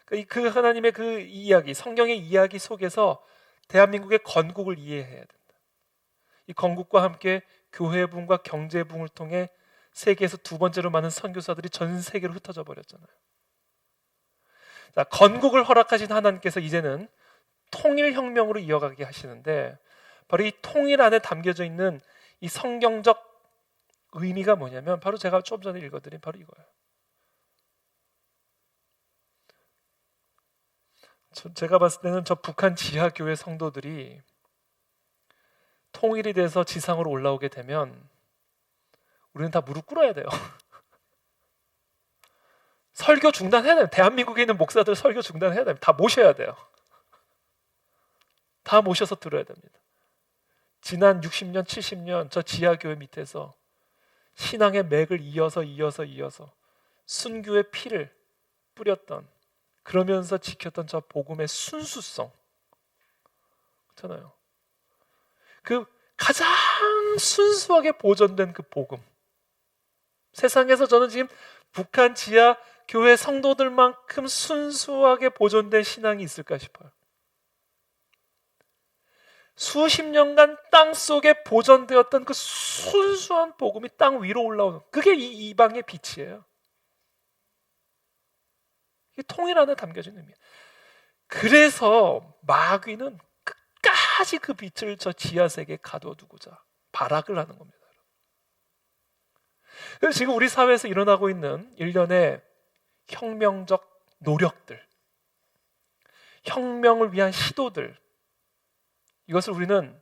그 하나님의 그 이야기, 성경의 이야기 속에서 대한민국의 건국을 이해해야 된다. 이 건국과 함께 교회부흥과 경제부흥을 통해 세계에서 두 번째로 많은 선교사들이 전 세계로 흩어져 버렸잖아요. 자, 건국을 허락하신 하나님께서 이제는 통일혁명으로 이어가게 하시는데, 바로 이 통일 안에 담겨져 있는 이 성경적 의미가 뭐냐면 바로 제가 좀 전에 읽어드린 바로 이거예요. 제가 봤을 때는 저 북한 지하교회 성도들이 통일이 돼서 지상으로 올라오게 되면 우리는 다 무릎 꿇어야 돼요. 설교 중단해야 돼요. 대한민국에 있는 목사들 설교 중단해야 됩니다. 다 모셔야 돼요. 다 모셔서 들어야 됩니다. 지난 60년, 70년 저 지하교회 밑에서 신앙의 맥을 이어서 순교의 피를 뿌렸던, 그러면서 지켰던 저 복음의 순수성, 그렇잖아요. 그 가장 순수하게 보존된 그 복음, 세상에서 저는 지금 북한 지하 교회 성도들만큼 순수하게 보존된 신앙이 있을까 싶어요. 수십 년간 땅 속에 보존되었던 그 순수한 복음이 땅 위로 올라오는, 그게 이 이방의 빛이에요. 이게 통일 안에 담겨진 의미예요. 그래서 마귀는 끝까지 그 빛을 저 지하 세계에 가둬두고자 발악을 하는 겁니다. 그래서 지금 우리 사회에서 일어나고 있는 일련의 혁명적 노력들, 혁명을 위한 시도들, 이것을 우리는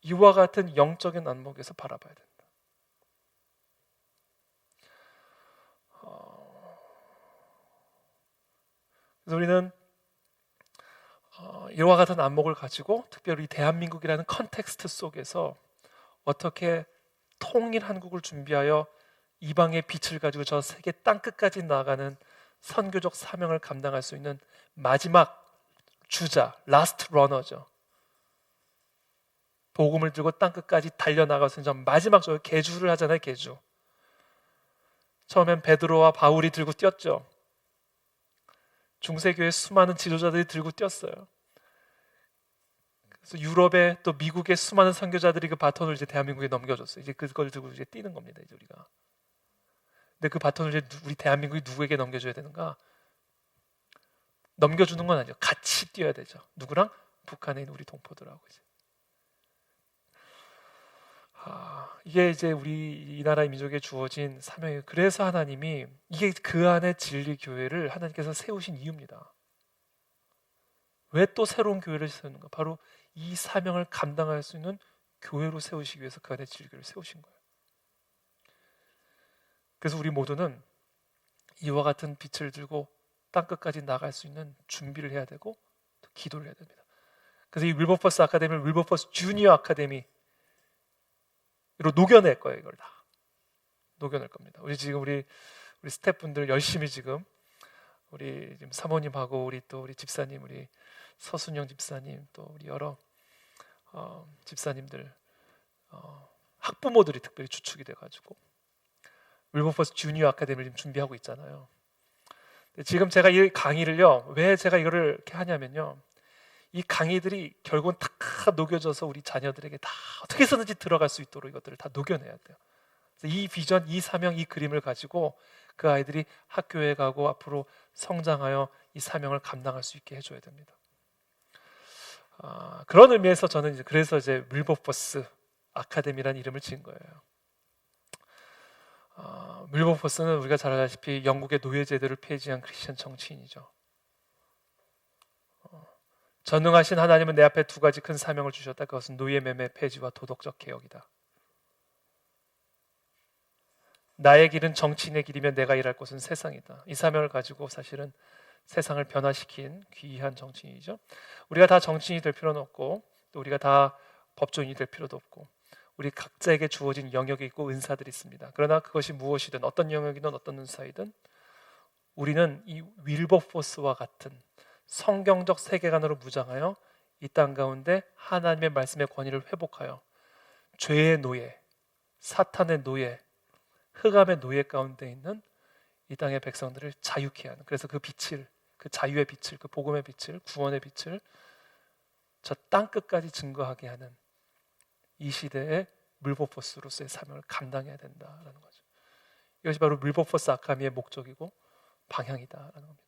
이와 같은 영적인 안목에서 바라봐야 된다. 그래서 우리는 이와 같은 안목을 가지고 특별히 대한민국이라는 컨텍스트 속에서 어떻게 통일 한국을 준비하여 이방의 빛을 가지고 저 세계 땅끝까지 나아가는 선교적 사명을 감당할 수 있는 마지막 주자, 라스트 러너죠. 복음을 들고 땅끝까지 달려나가서 마지막 저 계주를 하잖아요. 계주. 처음엔 베드로와 바울이 들고 뛰었죠. 중세교회 수많은 지도자들이 들고 뛰었어요. 그래서 유럽의 또 미국의 수많은 선교자들이 그 바톤을 이제 대한민국에 넘겨줬어요. 이제 그걸 들고 이제 뛰는 겁니다. 이제 우리가. 근데 그 바톤을 이제 우리 대한민국이 누구에게 넘겨줘야 되는가? 넘겨주는 건 아니죠. 같이 뛰어야 되죠. 누구랑? 북한에 있는 우리 동포들하고 이제. 이게 이제 우리 이 나라의 민족에 주어진 사명이에요. 그래서 하나님이 이게 그 안에 진리 교회를 하나님께서 세우신 이유입니다. 왜 또 새로운 교회를 세우는가? 바로 이 사명을 감당할 수 있는 교회로 세우시기 위해서 그 안에 진리 교회를 세우신 거예요. 그래서 우리 모두는 이와 같은 빛을 들고 땅끝까지 나갈 수 있는 준비를 해야 되고 또 기도를 해야 됩니다. 그래서 이 윌버퍼스 아카데미를 윌버퍼스 주니어 아카데미 로 녹여낼 거예요. 이걸 다 녹여낼 겁니다. 우리 지금 우리 스태프분들 열심히 지금 우리 지금 사모님하고 우리 또 우리 집사님, 우리 서순영 집사님, 또 우리 여러 집사님들, 학부모들이 특별히 주축이 돼가지고 윌버퍼스 주니어 아카데미를 지금 준비하고 있잖아요. 지금 제가 이 강의를요, 왜 제가 이거를 이렇게 하냐면요, 이 강의들이 결국은 다 녹여져서 우리 자녀들에게 다 어떻게 해서든지 들어갈 수 있도록 이것들을 다 녹여내야 돼요. 그래서 이 비전, 이 사명, 이 그림을 가지고 그 아이들이 학교에 가고 앞으로 성장하여 이 사명을 감당할 수 있게 해줘야 됩니다. 그런 의미에서 저는 그래서 밀버포스 아카데미라는 이름을 지은 거예요. 밀버포스는 우리가 잘 알다시피 영국의 노예제도를 폐지한 크리스천 정치인이죠. 전능하신 하나님은 내 앞에 두 가지 큰 사명을 주셨다. 그것은 노예매매 폐지와 도덕적 개혁이다. 나의 길은 정치인의 길이면 내가 일할 곳은 세상이다. 이 사명을 가지고 사실은 세상을 변화시킨 귀한 정치인이죠. 우리가 다 정치인이 될 필요는 없고, 또 우리가 다 법조인이 될 필요도 없고, 우리 각자에게 주어진 영역이 있고 은사들이 있습니다. 그러나 그것이 무엇이든 어떤 영역이든 어떤 은사이든 우리는 이 윌버포스와 같은 성경적 세계관으로 무장하여 이 땅 가운데 하나님의 말씀의 권위를 회복하여 죄의 노예, 사탄의 노예, 흑암의 노예 가운데 있는 이 땅의 백성들을 자유케 하는, 그래서 그 빛을, 그 자유의 빛을, 그 복음의 빛을, 구원의 빛을 저 땅 끝까지 증거하게 하는 이 시대의 밀버포스로서의 사명을 감당해야 된다라는 거죠. 이것이 바로 밀버포스 아카데미의 목적이고 방향이다라는 겁니다.